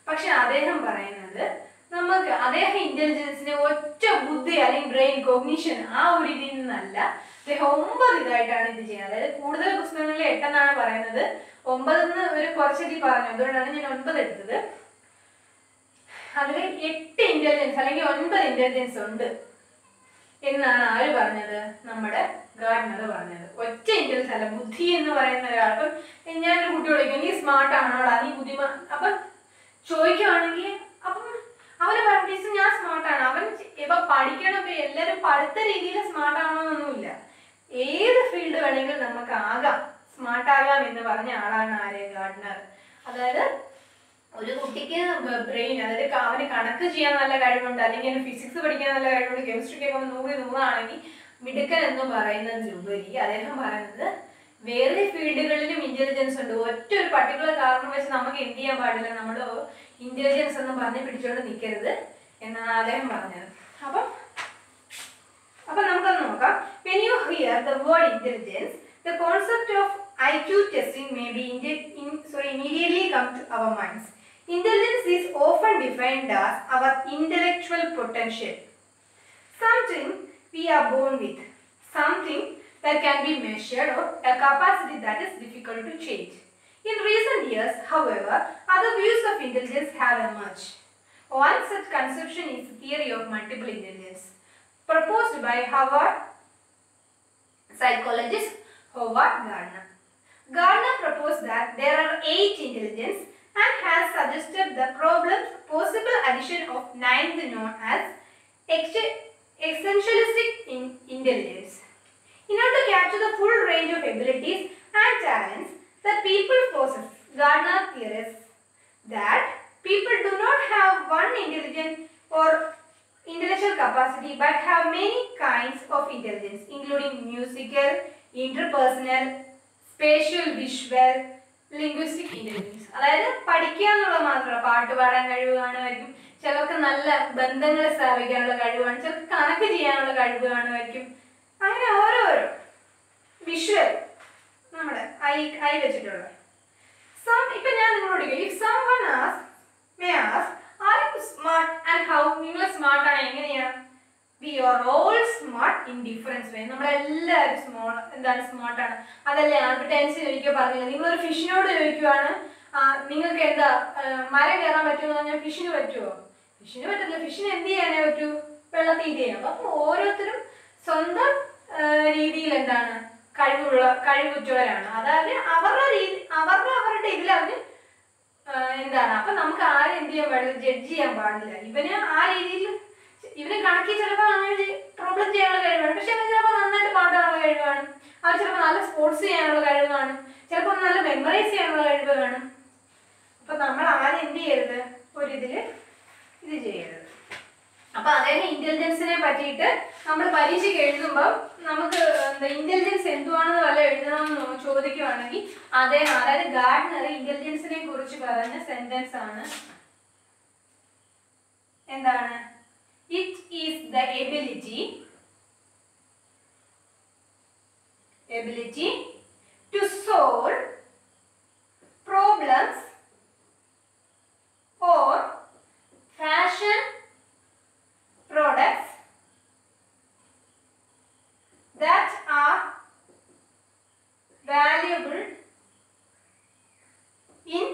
പക്ഷെ അദ്ദേഹം പറയുന്നത് നമുക്ക് അദ്ദേഹം ഇന്റലിജൻസിനെ ഒറ്റ ബുദ്ധി അല്ലെങ്കിൽ ബ്രെയിൻ കോഗ്നിഷൻ ആ ഒരു ഇതിൽ നിന്നല്ല, അദ്ദേഹം 9 ഇതായിട്ടാണ് ഇത് ചെയ്യുന്നത്. അതായത് കൂടുതൽ പുസ്തകങ്ങളിൽ 8 എന്നാണ് പറയുന്നത്, 9 ഒരു കുറച്ചെത്തി പറഞ്ഞു, അതുകൊണ്ടാണ് ഞാൻ 9 എടുത്തത്. അതിൽ 8 ഇന്റലിജൻസ് അല്ലെങ്കിൽ 9 ഇന്റലിജൻസ് ഉണ്ട് എന്നാണ് ആര് പറഞ്ഞത്, നമ്മുടെ ഗാർഡനർ പറഞ്ഞത്. ഒറ്റ ഇന്റലിജൻസ് അല്ല, ബുദ്ധി എന്ന് പറയുന്ന ഒരാൾക്കും ഞാനൊരു കുട്ടി വിളിക്കും നീ സ്മാർട്ട് ആണോടാ, നീ ബുദ്ധിമാൻ, അപ്പൊ ചോദിക്കുവാണെങ്കിൽ അപ്പം അവന് പഠിപ്പിച്ച് ഞാൻ സ്മാർട്ടാണ്, അവൻ ഇപ്പൊ പഠിക്കണം. ഇപ്പൊ എല്ലാവരും പഠിത്ത രീതിയിൽ സ്മാർട്ട് ആവണമെന്നൊന്നുമില്ല, ഏത് ഫീൽഡ് വേണമെങ്കിലും നമുക്ക് ആകാം, സ്മാർട്ട് ആകാം എന്ന് പറഞ്ഞ ആളാണ് ആര്, ഗാർഡനർ. അതായത് ഒരു കുട്ടിക്ക് ബ്രെയിൻ, അതായത് അവന് കണക്ക് ചെയ്യാൻ നല്ല കഴിവുണ്ട്, അല്ലെങ്കിൽ ഫിസിക്സ് പഠിക്കാൻ നല്ല കഴിവുണ്ട്, കെമിസ്ട്രിക്കൊക്കെ 100 ആണെങ്കിൽ മിടുക്കൻ എന്ന് പറയുന്നതിലുപരി അദ്ദേഹം പറയുന്നത് വേറെ ഫീൽഡുകളിലും ഇന്റലിജൻസ് ഉണ്ട്. ഒറ്റ ഒരു പർട്ടിക്കുലർ കാരണം വെച്ച് നമുക്ക് എന്ത് ചെയ്യാൻ പാടില്ല, നമ്മുടെ ഇന്റലിജൻസ് ഒന്നും പറഞ്ഞ് പിടിച്ചോണ്ട് നിൽക്കരുത് എന്നാണ് അദ്ദേഹം പറഞ്ഞത്. അപ്പൊ നമുക്കൊന്ന് നോക്കാം. When you hear the word intelligence, the concept of IQ testing may be immediately come to our minds. Intelligence is often defined as our intellectual potential, something we are born with, something that can be measured, or a capacity that is difficult to change. In recent years, however, other views of intelligence have emerged. One such conception is the theory of multiple intelligence, proposed by Harvard psychologist Howard Gardner. Gardner proposed that there are 8 intelligence and has suggested the problem's possible addition of 9th known as essentialistic intelligence. In order to capture the full range of abilities and talents that people possess, Gardner theorizes that people do not have one intelligent or intellectual capacity but have many kinds of intelligence, including musical, interpersonal, spatial, visual, linguistic intelligence. അതായത് പഠിക്കുക എന്നുള്ളത് മാത്രമല്ല, പാട്ട് പാടാൻ കഴിവ് കാണുമായിരിക്കും, ചിലർക്ക് നല്ല ബന്ധങ്ങൾ സ്ഥാപിക്കാനുള്ള കഴിവാണ്, ചിലർക്ക് കണക്ക് ചെയ്യാനുള്ള കഴിവ് കാണുമായിരിക്കും, അങ്ങനെ ഓരോരോ വിഷ്വൽ നമ്മുടെ ഐ വെച്ചിട്ടുള്ള ഇപ്പൊ ഞാൻ നിങ്ങളോട് if someone may ask, are you smart and how? നിങ്ങൾ സ്മാർട്ട് ആണ് എങ്ങനെയാ? We are all smart in difference way. നമ്മളെല്ലാവരും സ്മാർട്ട് ആണ്. അതല്ലേ ടെൻസ് ചോദിക്കുക പറഞ്ഞില്ല. നിങ്ങളൊരു ഫിഷിനോട് ചോദിക്കുവാണ് നിങ്ങൾക്ക് എന്താ മരം കയറാൻ പറ്റുമെന്ന് പറഞ്ഞാൽ ഫിഷിന് പറ്റുമോ? ഫിഷിന് പറ്റില്ല. ഫിഷിന് എന്ത് ചെയ്യാനേ പറ്റൂ? വെള്ളത്തിൽ ഇത് ചെയ്യണം. അപ്പം ഓരോരുത്തരും സ്വന്തം രീതിയിൽ എന്താണ് കഴിവുറ്റവരാണ്. അതായത് അവരുടെ ഇതിൽ അവര് എന്താണ്. അപ്പൊ നമുക്ക് ആരും എന്ത് ചെയ്യാൻ പാടില്ല, ജഡ്ജ് ചെയ്യാൻ പാടില്ല. ഇവന് ആ രീതിയിൽ ഇവന് കണക്കി ചിലപ്പോൾ അങ്ങനെ പ്രോബ്ലം ചെയ്യാനുള്ള കഴിവാണ്, പക്ഷെ അവന് ചിലപ്പോൾ നന്നായിട്ട് പാടാനുള്ള കഴിവാണ്, അവർ ചിലപ്പോൾ നല്ല സ്പോർട്സ് ചെയ്യാനുള്ള കഴിവ് കാണും, ചിലപ്പോൾ നല്ല മെമ്മറൈസ് ചെയ്യാനുള്ള കഴിവ് കാണും. അപ്പൊ നമ്മൾ ആരും എന്ത് ചെയ്യരുത്, ഒരിതില് ഇത് ചെയ്യരുത്. അപ്പൊ അദ്ദേഹം ഇന്റലിജൻസിനെ പറ്റിയിട്ട് നമ്മൾ പരീക്ഷയ്ക്ക് എഴുതുമ്പോൾ നമുക്ക് ഇന്റലിജൻസ് എന്തുവാണെന്ന് വല്ല എഴുതണമെന്ന് ചോദിക്കുവാണെങ്കിൽ അദ്ദേഹം, അതായത് ഗാർഡനർ ഇന്റലിജൻസിനെ കുറിച്ച് പറഞ്ഞ സെന്റൻസ് ആണ് എന്താണ്? It is the ability to solve problems or fashion products that are valuable in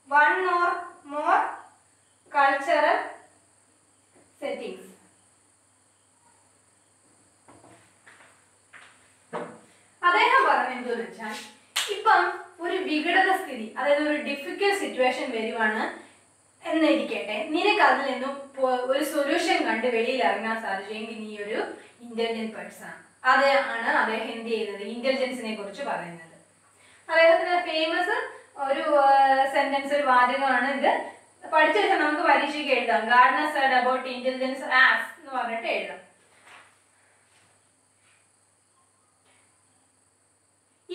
one or more cultural settings. അദ്ദേഹം പറഞ്ഞ എന്താന്ന് വെച്ചാൽ, ഇപ്പം ഒരു വിഘടന സ്ഥിതി, അതായത് ഒരു ഡിഫിക്കൽട്ട് സിറ്റുവേഷൻ വരുവാണ് എന്നിരിക്കട്ടെ, നിനക്ക് അതിൽ നിന്നും ഒരു സൊല്യൂഷൻ കണ്ട് വെളിയിൽ ഇറങ്ങാൻ സാധിച്ചെങ്കിൽ നീ ഒരു ഇന്റലിജന്റ് പേഴ്സൺ ആണ്. അതാണ് അദ്ദേഹം എന്ത് ചെയ്യുന്നത്, ഇന്റലിജൻസിനെ കുറിച്ച് പറയുന്നത്. അദ്ദേഹത്തിന്റെ ഫേമസ് ഒരു സെന്റൻസ്, ഒരു വാചകമാണ് ഇത്. പഠിച്ചു വെച്ചാൽ നമുക്ക് പരീക്ഷയ്ക്ക് എഴുതാം. Gardner said about intelligence as എന്ന് പറഞ്ഞിട്ട് എഴുതാം.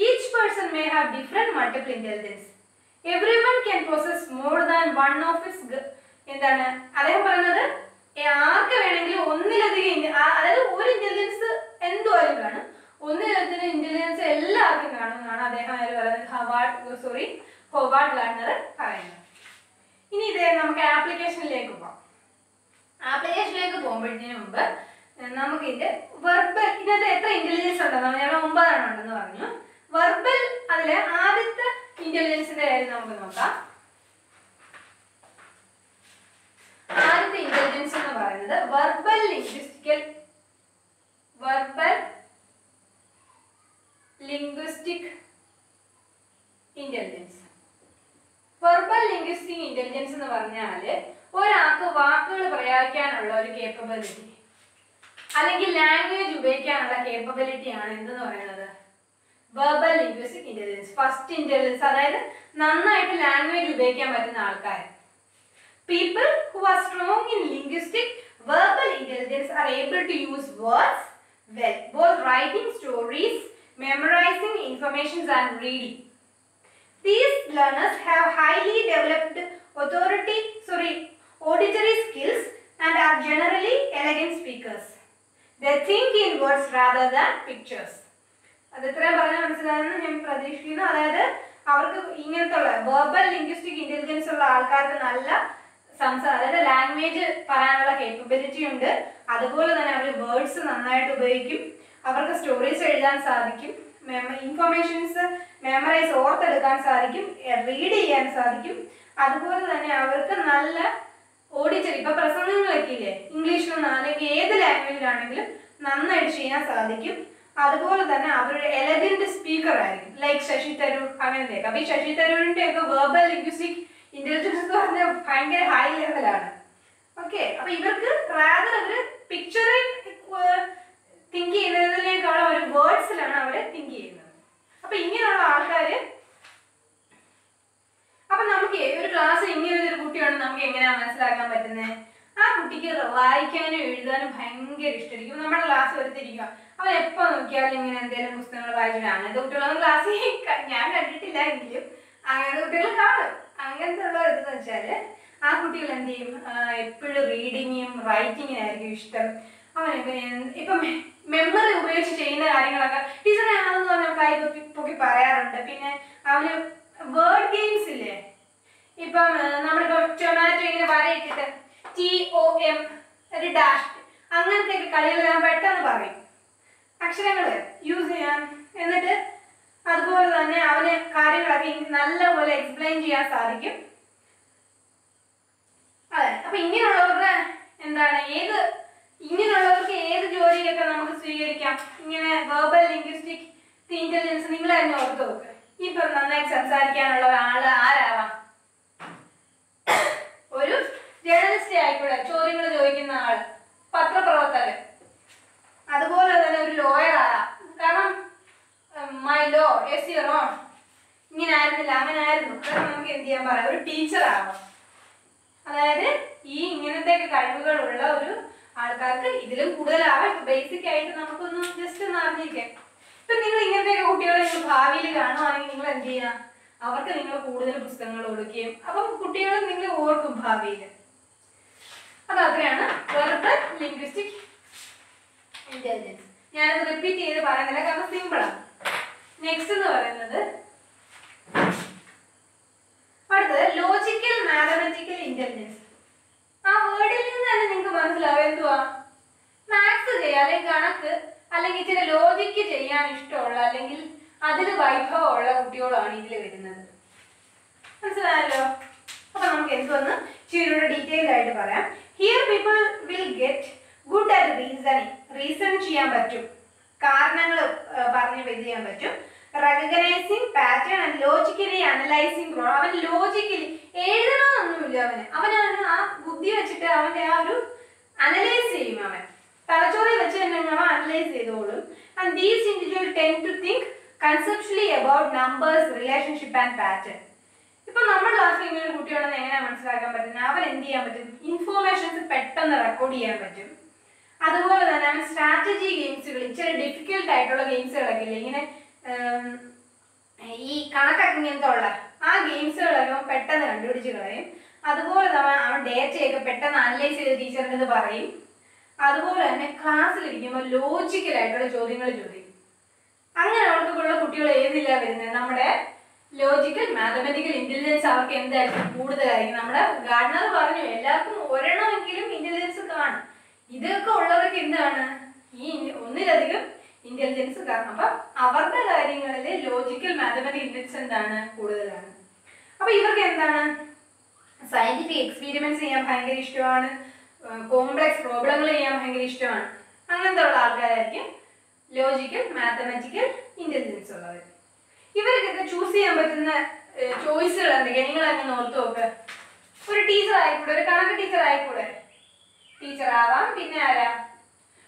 Each person may have different multiple intelligence. Everyone can possess more than one of its എന്താണ് അദ്ദേഹം പറയുന്നത്, ആർക്ക് വേണമെങ്കിലും ഒന്നിലധികം, അതായത് ഒരു ഇന്റലിജൻസ് എന്തുവാലും കാണും, ഒന്നിലധികം ഇന്റലിജൻസ് എല്ലാവർക്കും കാണുമെന്നാണ് അദ്ദേഹം ഹോവാർഡ് ഗാർഡനർ പറയുന്നത്. ഇനി ഇതേ നമുക്ക് ആപ്ലിക്കേഷനിലേക്ക് പോകാം. ആപ്ലിക്കേഷനിലേക്ക് പോകുമ്പോഴത്തേന് മുമ്പ് നമുക്ക് ഇതിന്റെ വെർബൽ, ഇതിനകത്ത് എത്ര ഇന്റലിജൻസ് ഉണ്ടെന്ന് ഞാൻ 9 ഉണ്ടെന്ന് പറഞ്ഞു. വെർബൽ, അതിലെ ആദ്യത്തെ ഇന്റലിജൻസിന്റെ കാര്യം നമുക്ക് നോക്കാം. ആദ്യത്തെ ഇന്റലിജൻസ് എന്ന് പറയുന്നത് verbal linguistic intelligence. Verbal linguistic intelligence എന്ന് പറഞ്ഞാൽ ഒരാൾക്ക് വാക്കുകൾ പ്രയോഗിക്കാനുള്ള ഒരു കേപ്പബിലിറ്റി, അല്ലെങ്കിൽ ലാംഗ്വേജ് ഉപയോഗിക്കാനുള്ള കേപ്പബിലിറ്റി ആണ് എന്തെന്ന് പറയുന്നത്, verbal linguistic intelligence. First intelligence, അതായത് നന്നായിട്ട് ലാംഗ്വേജ് ഉപയോഗിക്കാൻ പറ്റുന്ന ആൾക്കാർ. People who are strong in linguistic verbal intelligence are able to use words well, both writing stories, memorizing information and reading. These learners have highly developed auditory skills and are generally elegant speakers. They think in words rather than pictures. അത് ഇത്രയും പറഞ്ഞാൽ മനസ്സിലായെന്ന് ഞാൻ പ്രതീക്ഷിക്കുന്നു. അതായത് അവർക്ക് ഇങ്ങനത്തെ വെർബൽ ലിംഗ്വിസ്റ്റിക് ഇന്റലിജൻസ് ഉള്ള ആൾക്കാർക്ക് നല്ല അതായത് ലാംഗ്വേജ് പറയാനുള്ള കേപ്പബിലിറ്റി ഉണ്ട്. അതുപോലെ തന്നെ അവർ വേർഡ്സ് നന്നായിട്ട് ഉപയോഗിക്കും, അവർക്ക് സ്റ്റോറീസ് എഴുതാൻ സാധിക്കും, ഇൻഫർമേഷൻസ് മെമ്മറൈസ് ഓർത്തെടുക്കാൻ സാധിക്കും, റീഡ് ചെയ്യാൻ സാധിക്കും. അതുപോലെ തന്നെ അവർക്ക് നല്ല ഓഡിറ്ററി, ഇപ്പൊ പ്രസംഗങ്ങളൊക്കെ ഇല്ലേ ഇംഗ്ലീഷിലൊന്നും അല്ലെങ്കിൽ ഏത് ലാംഗ്വേജിലാണെങ്കിലും നന്നായിട്ട് ചെയ്യാൻ സാധിക്കും. അതുപോലെ തന്നെ അവരുടെ എലഗന്റ് സ്പീക്കർ ആയിരിക്കും, ലൈക്ക് ശശി തരൂർ അങ്ങനത്തെ. അപ്പൊ ഈ ശശി തരൂരിന്റെ ഒക്കെ വെർബൽ ലിംഗ്വിസ്റ്റിക് ഇന്റലിജൻസ് എന്ന് പറഞ്ഞാൽ ഭയങ്കര ഹൈ ലെവലാണ്. ഓക്കെ, അപ്പൊ ഇവർക്ക് റാദർ അവര് പിക്ചറിൽ തിങ്ക് ചെയ്യുന്നതിനേക്കാളും അവർ വേർഡ്സിലാണ് അവര് തിങ്ക് ചെയ്യുന്നത്. അപ്പൊ ഇങ്ങനെയുള്ള ആൾക്കാര്, അപ്പൊ നമുക്ക് ഒരു ക്ലാസ്സിൽ ഇങ്ങനെ ഒരു കുട്ടിയുണ്ടെന്ന് നമുക്ക് എങ്ങനെയാ മനസ്സിലാക്കാൻ പറ്റുന്നത്? ആ കുട്ടിക്ക് വായിക്കാനും എഴുതാനും ഭയങ്കര ഇഷ്ടമായിരിക്കും. നമ്മുടെ ക്ലാസ് വരുത്തിരിക്കുക, അവൻ എപ്പോ നോക്കിയാലും ഇങ്ങനെ എന്തെങ്കിലും പുസ്തകങ്ങൾ വായിച്ചു. അങ്ങനത്തെ കുട്ടികളൊന്നും ക്ലാസ്സിൽ ഞാൻ കണ്ടിട്ടില്ല, എങ്കിലും അങ്ങനത്തെ കുട്ടികൾ കാണും. അങ്ങനത്തെ ഉള്ള ഇതെന്ന് വെച്ചാല് ആ കുട്ടികൾ എന്ത് ചെയ്യും, എപ്പോഴും റീഡിങ്ങും റൈറ്റിങ്ങിനായിരിക്കും ഇഷ്ടം. അവനൊക്കെ ഇപ്പം മെമ്മറി ഉപയോഗിച്ച് ചെയ്യുന്ന കാര്യങ്ങളൊക്കെ ടീച്ചറെ ആണെന്ന് പറഞ്ഞാൽ കൈ പൊക്കി പറയാറുണ്ട്. പിന്നെ അവന് വേർഡ് ഗെയിംസ് ഇല്ലേ, ഇപ്പം നമ്മളിപ്പോ ടൊമാറ്റോ ഇങ്ങനെ വരയിട്ടിട്ട് TOM ഒരു ഡാഷ് അങ്ങനത്തെ കളികൾ ഞാൻ പെട്ടെന്ന് പറയും, അക്ഷരങ്ങൾ യൂസ് ചെയ്യാൻ. എന്നിട്ട് അതുപോലെ തന്നെ അവന് കാര്യങ്ങളൊക്കെ നല്ലപോലെ എക്സ്പ്ലെയിൻ ചെയ്യാൻ സാധിക്കും. അതെ, അപ്പൊ ഇങ്ങനെയുള്ളവരുടെ എന്താണ് ഇങ്ങനെയുള്ളവർക്ക് ഏത് ജോലിയൊക്കെ നമുക്ക് സ്വീകരിക്കാം. ഇങ്ങനെ വെർബൽ ലിംഗ്വിസ്റ്റിക് ഇന്റലിജൻസ് നിങ്ങൾ തന്നെ ഓർത്ത് നോക്ക്. ഇപ്പൊ നന്നായിട്ട് സംസാരിക്കാനുള്ള ആള് ആരാവാം? ഒരു ജേർണലിസ്റ്റ് ആയിക്കൂടെ, ചോദ്യങ്ങൾ ചോദിക്കുന്ന ആള്, പത്രപ്രവർത്തകൻ, അതുപോലെ തന്നെ ഒരു ലോയർ ആകാം. കാരണം my law yes your own ഇങ്ങനെ ആയിരുന്നില്ല അങ്ങനെ ആയിരുന്നു, അതൊക്കെ നമുക്ക് എന്ത് ചെയ്യാൻ പറയാം, ഒരു ടീച്ചർ ആവാം. അതായത് ഈ ഇങ്ങനത്തെ കഴിവുകളുള്ള ഒരു ആൾക്കാർക്ക് ഇതിലും കൂടുതലാവാം. ബേസിക് ആയിട്ട് നമുക്കൊന്ന് ജസ്റ്റ് ഒന്ന് അറിഞ്ഞിരിക്കാം. ഇപ്പൊ നിങ്ങൾ ഇങ്ങനത്തെ കുട്ടികളെ നിങ്ങൾ ഭാവിയിൽ കാണുവാണെങ്കിൽ നിങ്ങൾ എന്ത് ചെയ്യാം, അവർക്ക് നിങ്ങൾ കൂടുതൽ പുസ്തകങ്ങൾ കൊടുക്കുകയും അപ്പം കുട്ടികൾ നിങ്ങൾ ഓർക്കും ഭാവിയിൽ. അത് അത്രയാണ് വെർബൽ ലിംഗ്വിസ്റ്റിക് ഇന്റലിജൻസ്. ഞാനത് റിപ്പീറ്റ് ചെയ്ത് പറയുന്നില്ല കാരണം സിമ്പിളാണ്. നെക്സ്റ്റ് എന്ന് പറയുന്നത് അടുത്തത് ലോജിക്കൽ മാത്തമാറ്റിക്കൽ ഇന്റലിജൻസ്. ആ വേർഡിൽ നിന്ന് തന്നെ നിങ്ങൾക്ക് മനസ്സിലാവും എന്തുവാ, മാത്സ് ചെയ്യുക അല്ലെങ്കിൽ കണക്ക് അല്ലെങ്കിൽ ചില ലോജിക്ക് ചെയ്യാൻ ഇഷ്ടമുള്ള അല്ലെങ്കിൽ അതിൽ വൈഭവമുള്ള കുട്ടികളാണ് ഇതിൽ വരുന്നത്. മനസ്സിലായല്ലോ? അപ്പൊ നമുക്ക് എന്തുവന്ന് ഇച്ചിരിയുടെ ഡീറ്റെയിൽഡ് ആയിട്ട് പറയാം. Here people will get good at reasoning. Reason ചെയ്യാൻ പറ്റും, കാരണങ്ങൾ പറഞ്ഞ് ഇത് ചെയ്യാൻ പറ്റും. Recognising pattern and logically analysing. അവൻ ലോജിക്കലി എഴുതണമെന്നൊന്നുമില്ല, അവനാണ് ആ ബുദ്ധി വെച്ചിട്ട് അവന്റെ ആ ഒരു അനലൈസ് ചെയ്യും. അവൻ തലച്ചോറിൽ വെച്ച് തന്നെ അവൻ അനലൈസ് ചെയ്തോളും. And these individual tend to think conceptually about numbers, relationship and pattern. ഇപ്പൊ നമ്മുടെ ക്ലാസ്സിൽ ഇങ്ങനെ ഒരു കുട്ടിയാണെന്ന് എങ്ങനെയാണ് മനസ്സിലാക്കാൻ പറ്റുന്നത്? അവൻ എന്ത് ചെയ്യാൻ പറ്റും, ഇൻഫോർമേഷൻസ് പെട്ടെന്ന് റെക്കോർഡ് ചെയ്യാൻ പറ്റും. അതുപോലെ തന്നെ അവൻ സ്ട്രാറ്റജി ഗെയിംസുകൾ, ഇച്ചിരി ഡിഫിക്കൽട്ട് ആയിട്ടുള്ള ഗെയിംസുകളൊക്കെ ഇല്ലേ, ഇങ്ങനെ ഈ കണക്കൊക്കെ ഇങ്ങനത്തെ ഉള്ള ആ ഗെയിംസുകളൊക്കെ അവൻ പെട്ടെന്ന് കണ്ടുപിടിച്ച് കളയും. അതുപോലെ തന്നെ അവൻ ഡേറ്റയൊക്കെ പെട്ടെന്ന് അനലൈസ് ചെയ്ത് ടീച്ചറിന് പറയും. അതുപോലെ തന്നെ ക്ലാസ്സിലിരിക്കുമ്പോൾ ലോജിക്കലായിട്ടുള്ള ചോദ്യങ്ങൾ ചോദിക്കും. അങ്ങനെ അവർക്കുള്ള കുട്ടികൾ ഏതില്ല വരുന്നത്, നമ്മുടെ ലോജിക്കൽ മാത്തമാറ്റിക്കൽ ഇന്റലിജൻസ് അവർക്ക് എന്തായിരിക്കും കൂടുതലായിരിക്കും. നമ്മുടെ ഗാർഡനർ പറഞ്ഞു എല്ലാവർക്കും ഒരെണ്ണമെങ്കിലും ഇന്റലിജൻസ് കാണും. ഇതൊക്കെ ഉള്ളവർക്ക് എന്താണ് ഈ ഒന്നിലധികം ഇന്റലിജൻസ് കാണും. അപ്പൊ അവരുടെ കാര്യങ്ങളിൽ ലോജിക്കൽ മാത്തമാറ്റിക്കൽ ഇന്റലിജൻസ് എന്താണ് കൂടുതലാണ്. അപ്പൊ ഇവർക്ക് എന്താണ് സയന്റിഫിക് എക്സ്പീരിമെന്റ്സ് ചെയ്യാൻ ഭയങ്കര ഇഷ്ടമാണ്, കോംപ്ലക്സ് പ്രോബ്ലങ്ങൾ ചെയ്യാൻ ഭയങ്കര ഇഷ്ടമാണ്. അങ്ങനത്തെ ഉള്ള ആൾക്കാരായിരിക്കും ലോജിക്കൽ മാത്തമാറ്റിക്കൽ ഇന്റലിജൻസ് ഉള്ളവർ. ഇവർക്കൊക്കെ ചൂസ് ചെയ്യാൻ പറ്റുന്ന ചോയ്സുകൾ എന്തൊക്കെയാണ് നിങ്ങൾ അങ്ങനെ ഓർത്ത് നോക്ക്. ഒരു ടീച്ചർ ആയിക്കൂടെ, ഒരു കണക്ക് ടീച്ചർ ആയിക്കൂടെ, ടീച്ചർ ആവാം. പിന്നെ ആരാ,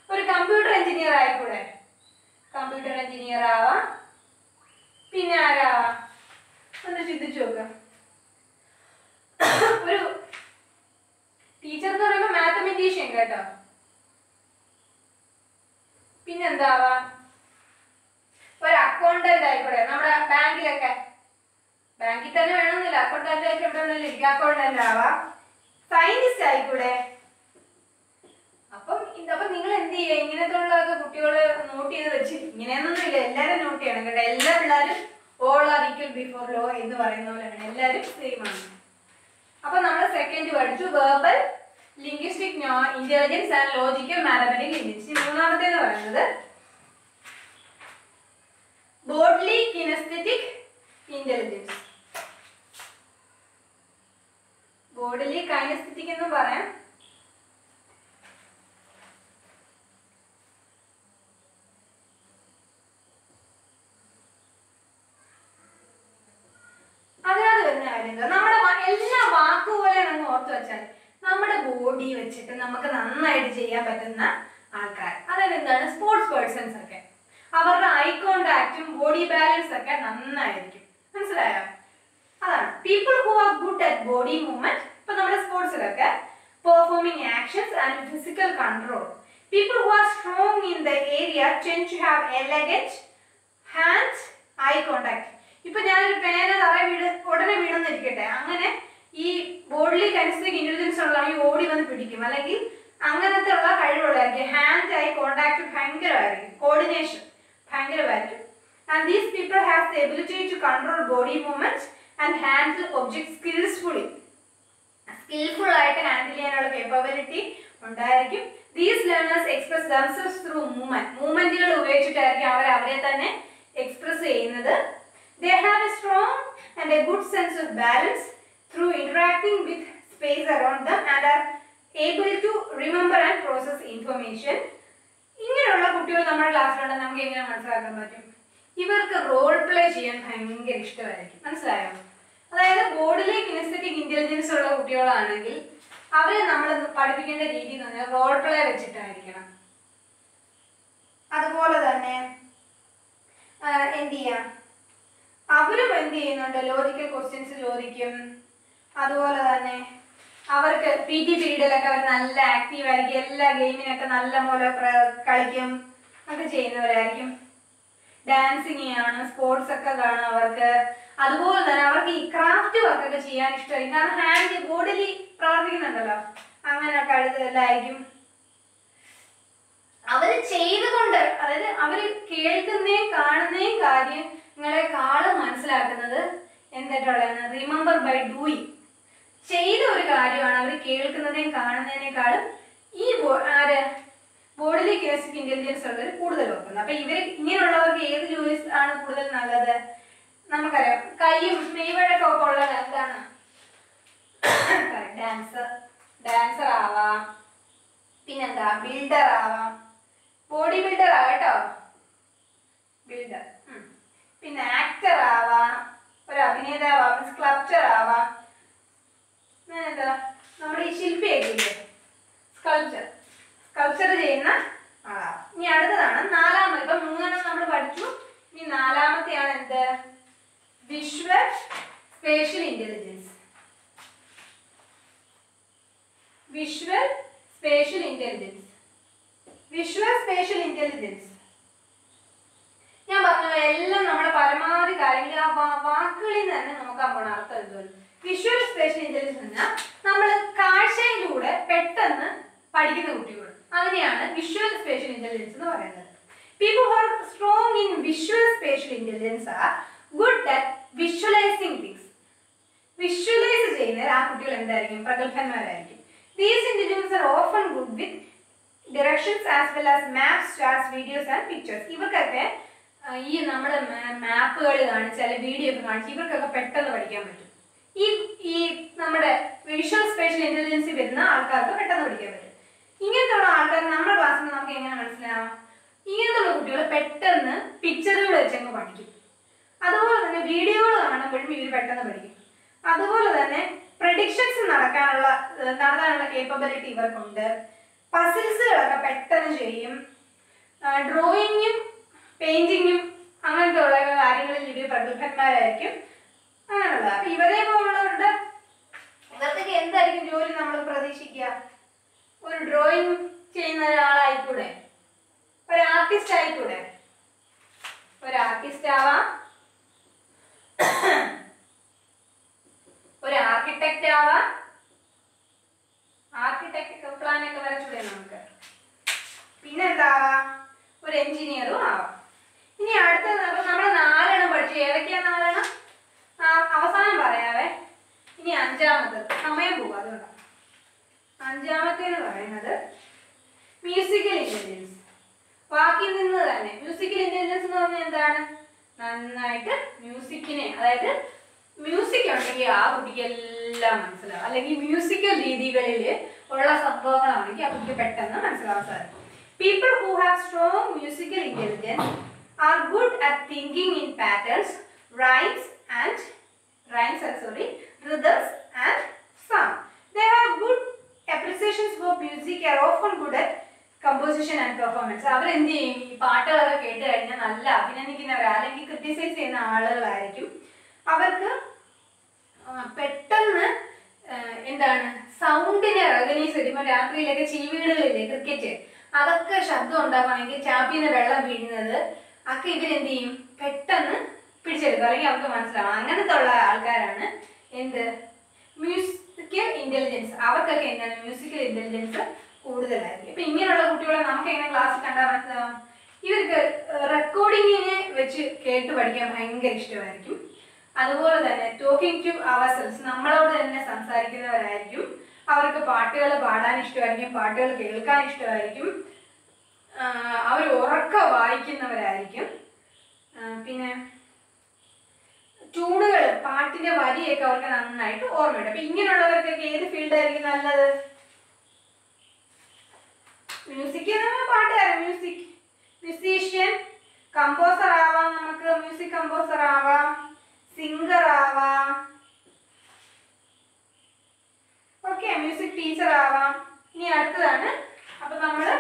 ഒരു കമ്പ്യൂട്ടർ എഞ്ചിനീയർ ആയിക്കൂടെ, കമ്പ്യൂട്ടർ എഞ്ചിനീയർ ആവാം. പിന്നെ ആരാവാം ഒന്ന് ചിന്തിച്ചു നോക്കുക. ഒരു ടീച്ചർ എന്ന് പറയുമ്പോൾ മാത്തമെറ്റീഷ്യൻ കേട്ടോ. പിന്നെന്താവാം, ഒരു അക്കൗണ്ടന്റ് ആയിക്കൂടെ, നമ്മുടെ ബാങ്കിലൊക്കെ, ബാങ്കിൽ തന്നെ വേണമെന്നില്ല, അക്കൗണ്ടന്റ് ആയിട്ട് എവിടെ വേണമെങ്കിലും ഇരിക്കും, അക്കൗണ്ടന്റ് ആവാം. സയന്റിസ്റ്റ് ആയിക്കൂടെ. അപ്പം നിങ്ങൾ എന്ത് ചെയ്യുക, ഇങ്ങനത്തെ ഉള്ളതൊക്കെ കുട്ടികള് നോട്ട് ചെയ്ത് വെച്ച്, ഇങ്ങനെയൊന്നും ഇല്ല, എല്ലാവരും നോട്ട് ചെയ്യണം കേട്ടോ. എല്ലാ പിള്ളേരും all are equal before law എന്ന് പറയുന്ന പോലെയാണ്, എല്ലാവരും സെയിം ആണ്. അപ്പൊ നമ്മൾ സെക്കൻഡ് പഠിച്ചു verbal linguistic intelligence and logical mathematical intelligence. മൂന്നാമത്തേന്ന് പറയുന്നത് bodily kinesthetic intelligence. Bodily kinesthetic എന്നും പറയാം. അതിനകത്ത് വരുന്ന കാര്യം നമ്മുടെ എല്ലാ വാക്കുപോലെ നമ്മൾ ഓർത്ത് വെച്ചാൽ നമ്മുടെ ബോഡി വെച്ചിട്ട് നമുക്ക് നന്നായിട്ട് ചെയ്യാൻ പറ്റുന്ന ആൾക്കാർ, അതായത് എന്താണ് സ്പോർട്സ് പേഴ്സൺസ് ഒക്കെ, അവരുടെ ഐ കോണ്ടാക്റ്റും ബോഡി ബാലൻസ് ഒക്കെ നന്നായിരിക്കും. മനസ്സിലായോ? അതാണ് people who are good at body movement. ഇപ്പൊ നമ്മുടെ സ്പോർട്സിലൊക്കെ performing actions and physical control. People who are strong in the area tend to have elegant hands, eye contact. ഇപ്പൊ ഞാനൊരു പേന ഉടനെ വീണെന്നിരിക്കട്ടെ, അങ്ങനെ ഈ ബോഡി കൈനസ്തെറ്റിക് ഇന്റലിജൻസ് ഉള്ളതാണെങ്കിൽ ഓടി വന്ന് പിടിക്കും, അല്ലെങ്കിൽ അങ്ങനത്തെ ഉള്ള കഴിവുള്ളതായിരിക്കും. ഹാൻഡ് ഐ കോണ്ടാക്ട് ഭയങ്കരമായിരിക്കും, കോർഡിനേഷൻ ഭയങ്കരമായിരിക്കും. And these people have the ability to control body movements and handle object skillful ആയിട്ട് ഹാൻഡിൽ ചെയ്യാനുള്ള കേപ്പബിലിറ്റി ഉണ്ടായിരിക്കും. These learners express themselves through മൂവ്മെന്റുകൾ ഉപയോഗിച്ചിട്ടായിരിക്കും അവരെ തന്നെ എക്സ്പ്രസ് ചെയ്യുന്നത്. They have a strong and a good sense of balance through interacting with space around them and are able to remember and process information. ഇങ്ങനെയുള്ള കുട്ടികൾ നമ്മുടെ ക്ലാസ്സിലുണ്ട്. നമുക്ക് എങ്ങനെ മനസ്സിലാക്കാൻ പറ്റും? ഇവർക്ക് റോൾ പ്ലേ ചെയ്യാൻ ഭയങ്കര ഇഷ്ടമായിരിക്കും. മനസ്സിലായോ? അതായത് ബോർഡിലെ കിനസ്തെറ്റിക് ഇന്റലിജൻസ് ഉള്ള കുട്ടികളാണെങ്കിൽ അവരെ നമ്മൾ പഠിപ്പിക്കേണ്ട രീതി എന്ന് പറഞ്ഞാൽ റോൾ പ്ലേ വെച്ചിട്ടായിരിക്കണം. അതുപോലെ തന്നെ എന്ത് ചെയ്യാം, അവരും എന്ത് ചെയ്യുന്നുണ്ട്, ലോജിക്കൽ ക്വസ്റ്റ്യൻസ് ചോദിക്കും. അതുപോലെ തന്നെ അവർക്ക് PT പീരീഡിലൊക്കെ അവർ നല്ല ആക്റ്റീവ് ആയിരിക്കും. എല്ലാ ഗെയിമിനൊക്കെ നല്ല പോലെ കളിക്കും ഒക്കെ ചെയ്യുന്നവരായിരിക്കും. ഡാൻസിങ് ആണ്, സ്പോർട്സ് ഒക്കെ കാണും അവർക്ക്. അതുപോലെ തന്നെ അവർക്ക് ഈ ക്രാഫ്റ്റ് വർക്ക് ഒക്കെ ചെയ്യാൻ ഇഷ്ടമായിരിക്കും. കാരണം ഹാൻഡ് ബോഡിൽ പ്രവർത്തിക്കുന്നുണ്ടല്ലോ, അങ്ങനെ കഴുതലായിരിക്കും. അവര് ചെയ്തുകൊണ്ട്, അതായത് അവര് കേൾക്കുന്നേയും കാണുന്നേയും കാര്യങ്ങളെക്കാളും മനസ്സിലാക്കുന്നത് എന്തായിട്ടുള്ളതാണ്, റിമെമ്പർ ബൈ ഡൂയിങ്. ചെയ്ത ഒരു കാര്യമാണ് അവർ കേൾക്കുന്നതിനെയും കാണുന്നതിനേക്കാളും ഈ ബോഡിലി കിനസ്റ്റിക് ഇന്റലിജൻസ് ഉള്ളവർ കൂടുതൽ ഓർക്കുന്നത്. അപ്പൊ ഇവര് ഇങ്ങനെയുള്ളവർക്ക് ഏത് ജോലി ആണ് കൂടുതൽ നല്ലത്? നമുക്കറിയാം, കൈയും മെയ്വഴൊക്കെ ഉള്ളത് എന്താണ്, ഡാൻസർ ആവാം, പിന്നെന്താ ബിൽഡർ ആവാം, ബോഡി ബിൽഡർ ആവട്ടോ, ബിൽഡർ. പിന്നെ ആക്ടർ ആവാം, ഒരു അഭിനേതാവാം, സ്കൾപ്ചർ ആവാം. എന്താ നമ്മുടെ ഈ ശില്പിയൊക്കെ ഇല്ലേ, സ്കൾപ്ചർ ചെയ്യുന്ന ആളാവാം. ഇനി അടുത്തതാണ് നാലാമത്. ഇപ്പൊ മൂന്നെണ്ണം നമ്മൾ പഠിച്ചു. ഇനി നാലാമത്തെയാണ് എന്ത്, visual spatial intelligence. Visual spatial intelligence. Visual spatial intelligence ഞാൻ പറഞ്ഞ എല്ലാം നമ്മുടെ പരമാവധി കാര്യങ്ങൾ ആ വാക്കുകളിൽ നിന്ന് തന്നെ നോക്കാൻ പോണ അർത്ഥം എന്തുകൊണ്ട്. വിഷ്വൽ സ്പേഷ്യൽ ഇന്റലിജൻസ് എന്നാൽ നമ്മൾ കാഴ്ചയിലൂടെ പെട്ടെന്ന് പഠിക്കുന്ന കുട്ടികൾ, അതിനെയാണ് വിഷ്വൽ സ്പേഷ്യൽ ഇന്റലിജൻസ് എന്ന് പറയുന്നത്. People who are strong in visual spatial intelligence are good at visualizing things. Visualize ചെയ്യുന്ന ആ കുട്ടികൾ എന്തായിരിക്കും, പ്രഗത്ഭന്മാരായിരിക്കും. These individuals are often good with directions as well as maps, charts, videos and pictures. ഇവർക്കൊക്കെ ഈ നമ്മുടെ മാപ്പുകൾ കാണിച്ചാൽ വീഡിയോ ഒക്കെ കാണിച്ച് ഇവർക്കൊക്കെ പെട്ടെന്ന് പഠിക്കാൻ പറ്റും. ഈ നമ്മുടെ വിഷ്വൽ സ്പേഷ്യൽ ഇന്റലിജൻസ് വരുന്ന ആൾക്കാർക്ക് പെട്ടെന്ന് പഠിക്കാൻ പറ്റും. ഇങ്ങനത്തെ ഉള്ള ആൾക്കാർ നമ്മുടെ ക്ലാസ്സിൽ നമുക്ക് എങ്ങനെ മനസ്സിലാവും? ഇങ്ങനത്തുള്ള കുട്ടികൾ പെട്ടെന്ന് പിക്ചറുകൾ വെച്ചങ്ങ് പഠിക്കും. അതുപോലെ തന്നെ വീഡിയോകൾ കാണുമ്പോഴും ഇവർ പെട്ടെന്ന് പഠിക്കും. അതുപോലെ തന്നെ പ്രഡിക്ഷൻസ് നടത്താനുള്ള കേപ്പബിലിറ്റി ഇവർക്കുണ്ട്. പസിൽസുകളൊക്കെ പെട്ടെന്ന് ചെയ്യും. ഡ്രോയിങ്ങും പെയിന്റിങ്ങും അങ്ങനത്തെ ഉള്ള കാര്യങ്ങളിൽ ഇവർ പ്രഗത്ഭന്മാരായിരിക്കും. അങ്ങനെയുള്ള അപ്പൊ ഇവരെ പോലുള്ളവരുടെ ഇവർക്കൊക്കെ എന്തായിരിക്കും ജോലി നമ്മൾ പ്രതീക്ഷിക്കുക? ഒരു ഡ്രോയിങ് ചെയ്യുന്ന ഒരാളായിക്കൂടെ, ഒരു ആർട്ടിസ്റ്റ് ആയിക്കൂടെ, ഒരു ആർട്ടിസ്റ്റ് ആവാം, ഒരു ആർക്കിടെക്റ്റ് ആവാം. ആർക്കിടെക്ട് പ്ലാനൊക്കെ വരച്ചൂടെ നമുക്ക്. പിന്നെന്താവാം, ഒരു എഞ്ചിനീയറും ആവാം. ഇനി അടുത്തത് നമ്മൾ 4 പഠിച്ചു. ഏതൊക്കെയാ 4? അവസാനം പറയാവേ. ഇനി അഞ്ചാമത്തെ, സമയം പോകും അതുകൊണ്ടാണ്. അഞ്ചാമത്തേന്ന് പറയുന്നത് മ്യൂസിക്കൽ ഇന്റലിജൻസ്. വാക്കിൽ നിന്ന് തന്നെ മ്യൂസിക്കൽ ഇന്റലിജൻസ് എന്ന് പറഞ്ഞാൽ എന്താണ്? നന്നായിട്ട് മ്യൂസിക്കിനെ, അതായത് മ്യൂസിക് ഉണ്ടെങ്കിൽ ആ കുട്ടിക്ക് എല്ലാം മനസ്സിലാവും. അല്ലെങ്കിൽ മ്യൂസിക്കൽ രീതികളിൽ ഉള്ള സംഭവങ്ങളാണെങ്കിൽ ആ കുട്ടിക്ക് പെട്ടെന്ന് മനസ്സിലാവാൻ സാധിക്കും. People who have strong musical intelligence are good at thinking in patterns, rhythms and sound. They have good appreciations for music, are often good at composition and performance. അവർ എന്ത് ചെയ്യും, ഈ പാട്ടുകളൊക്കെ കേട്ട് കഴിഞ്ഞാൽ നല്ല അഭിനന്ദിക്കുന്നവർ അല്ലെങ്കിൽ ക്രിട്ടിസൈസ് ചെയ്യുന്ന ആളുകളായിരിക്കും. അവർക്ക് പെട്ടെന്ന് എന്താണ് സൗണ്ടിനെ റെക്കഗ്നൈസ് ചെയ്യുമ്പോൾ രാത്രിയിലൊക്കെ ചീവീടുകളില്ലേ ക്രിക്കറ്റ്, അതൊക്കെ ശബ്ദം ഉണ്ടാക്കുകയാണെങ്കിൽ ചാപ്പിന്ന് വെള്ളം വീഴുന്നത് ഒക്കെ ഇവരെന്ത് ചെയ്യും, പെട്ടെന്ന് പിടിച്ചെടുക്കും. അല്ലെങ്കിൽ അവർക്ക് മനസ്സിലാവും. അങ്ങനത്തെ ഉള്ള ആൾക്കാരാണ് എന്ത്, മ്യൂസിക്കൽ ഇന്റലിജൻസ്. അവർക്കൊക്കെ എന്താണ് മ്യൂസിക്കൽ ഇന്റലിജൻസ് കൂടുതലായിരിക്കും. ഇപ്പൊ ഇങ്ങനെയുള്ള കുട്ടികളെ നമുക്ക് എങ്ങനെ ക്ലാസ്സിൽ കണ്ടാൽ മനസ്സിലാവും? ഇവർക്ക് റെക്കോർഡിങ്ങിനെ വെച്ച് കേട്ട് പഠിക്കാൻ ഭയങ്കര ഇഷ്ടമായിരിക്കും. അതുപോലെ തന്നെ ടോക്കിംഗ് ടു അവർസെൽസ്, നമ്മളോട് തന്നെ സംസാരിക്കുന്നവരായിരിക്കും. അവർക്ക് പാട്ടുകൾ പാടാൻ ഇഷ്ടമായിരിക്കും, പാട്ടുകൾ കേൾക്കാൻ ഇഷ്ടമായിരിക്കും, അവർ ഉറക്ക വായിക്കുന്നവരായിരിക്കും. പിന്നെ ട്യൂണുകൾ, പാട്ടിന്റെ വരിയൊക്കെ അവർക്ക് നന്നായിട്ട് ഓർമ്മയുണ്ട്. അപ്പൊ ഇങ്ങനെയുള്ളവർക്കൊക്കെ ഏത് ഫീൽഡായിരിക്കും നല്ലത്? മ്യൂസിക്, പാട്ടുകാരൻ, മ്യൂസീഷ്യൻ, കമ്പോസർ ആവാം, നമുക്ക് മ്യൂസിക് കമ്പോസർ ആവാം, സിംഗർ ആവാം, ഓക്കെ, മ്യൂസിക് ടീച്ചർ ആവാം. ഇനി അടുത്തതാണ്, അപ്പൊ നമ്മള്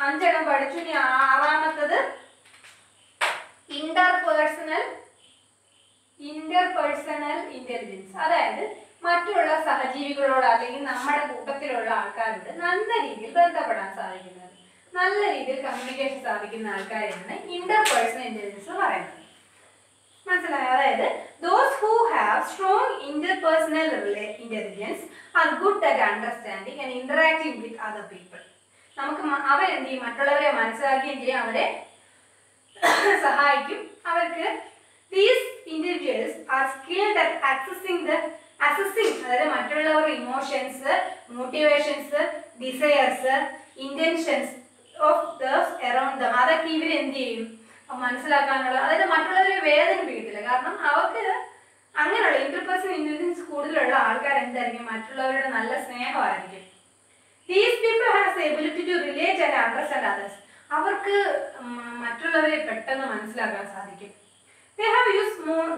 5 എണ്ണം പഠിച്ചു. ഇനി 6ാമത്തത് ഇന്റർപേഴ്സണൽ ഇന്റലിജൻസ്. അതായത് മറ്റുള്ള സഹജീവികളോട് അല്ലെങ്കിൽ നമ്മുടെ കൂട്ടത്തിലുള്ള ആൾക്കാരോട് നല്ല രീതിയിൽ ബന്ധപ്പെടാൻ സാധിക്കുന്നത്, നല്ല രീതിയിൽ കമ്മ്യൂണിക്കേഷൻ സാധിക്കുന്ന ആൾക്കാരെയാണ് ഇന്റർപേഴ്സണൽ ഇന്റലിജൻസ് എന്ന് പറയുന്നത്. മനസ്സിലായോ? അതായത് those who have strong interpersonal intelligence are good at understanding and interacting with other people. നമുക്ക് അവരെന്ത് ചെയ്യും? മറ്റുള്ളവരെ മനസ്സിലാക്കുകയും ചെയ്യും, അവരെ സഹായിക്കും. അവർക്ക് these individuals are skilled at assessing അതായത് മറ്റുള്ളവരുടെ emotions, motivations, desires, intentions of those around dum. അതൊക്കെ ഇവരെന്ത് ചെയ്യും? മനസ്സിലാക്കാനുള്ള, അതായത് മറ്റുള്ളവരെ വേദനിപ്പിക്കത്തില്ല. കാരണം അവർക്ക് അങ്ങനെയുള്ള ഇന്റർപേഴ്സണൽ ഇന്റലിജൻസ് കൂടുതലുള്ള ആൾക്കാർ എന്തായിരിക്കും? മറ്റുള്ളവരുടെ നല്ല സ്നേഹമായിരിക്കും. These people has the ability to relate and understand others. അവർക്ക് മറ്റുള്ളവരെ പെട്ടെന്ന് മനസ്സിലാക്കാൻ സാധിക്കും.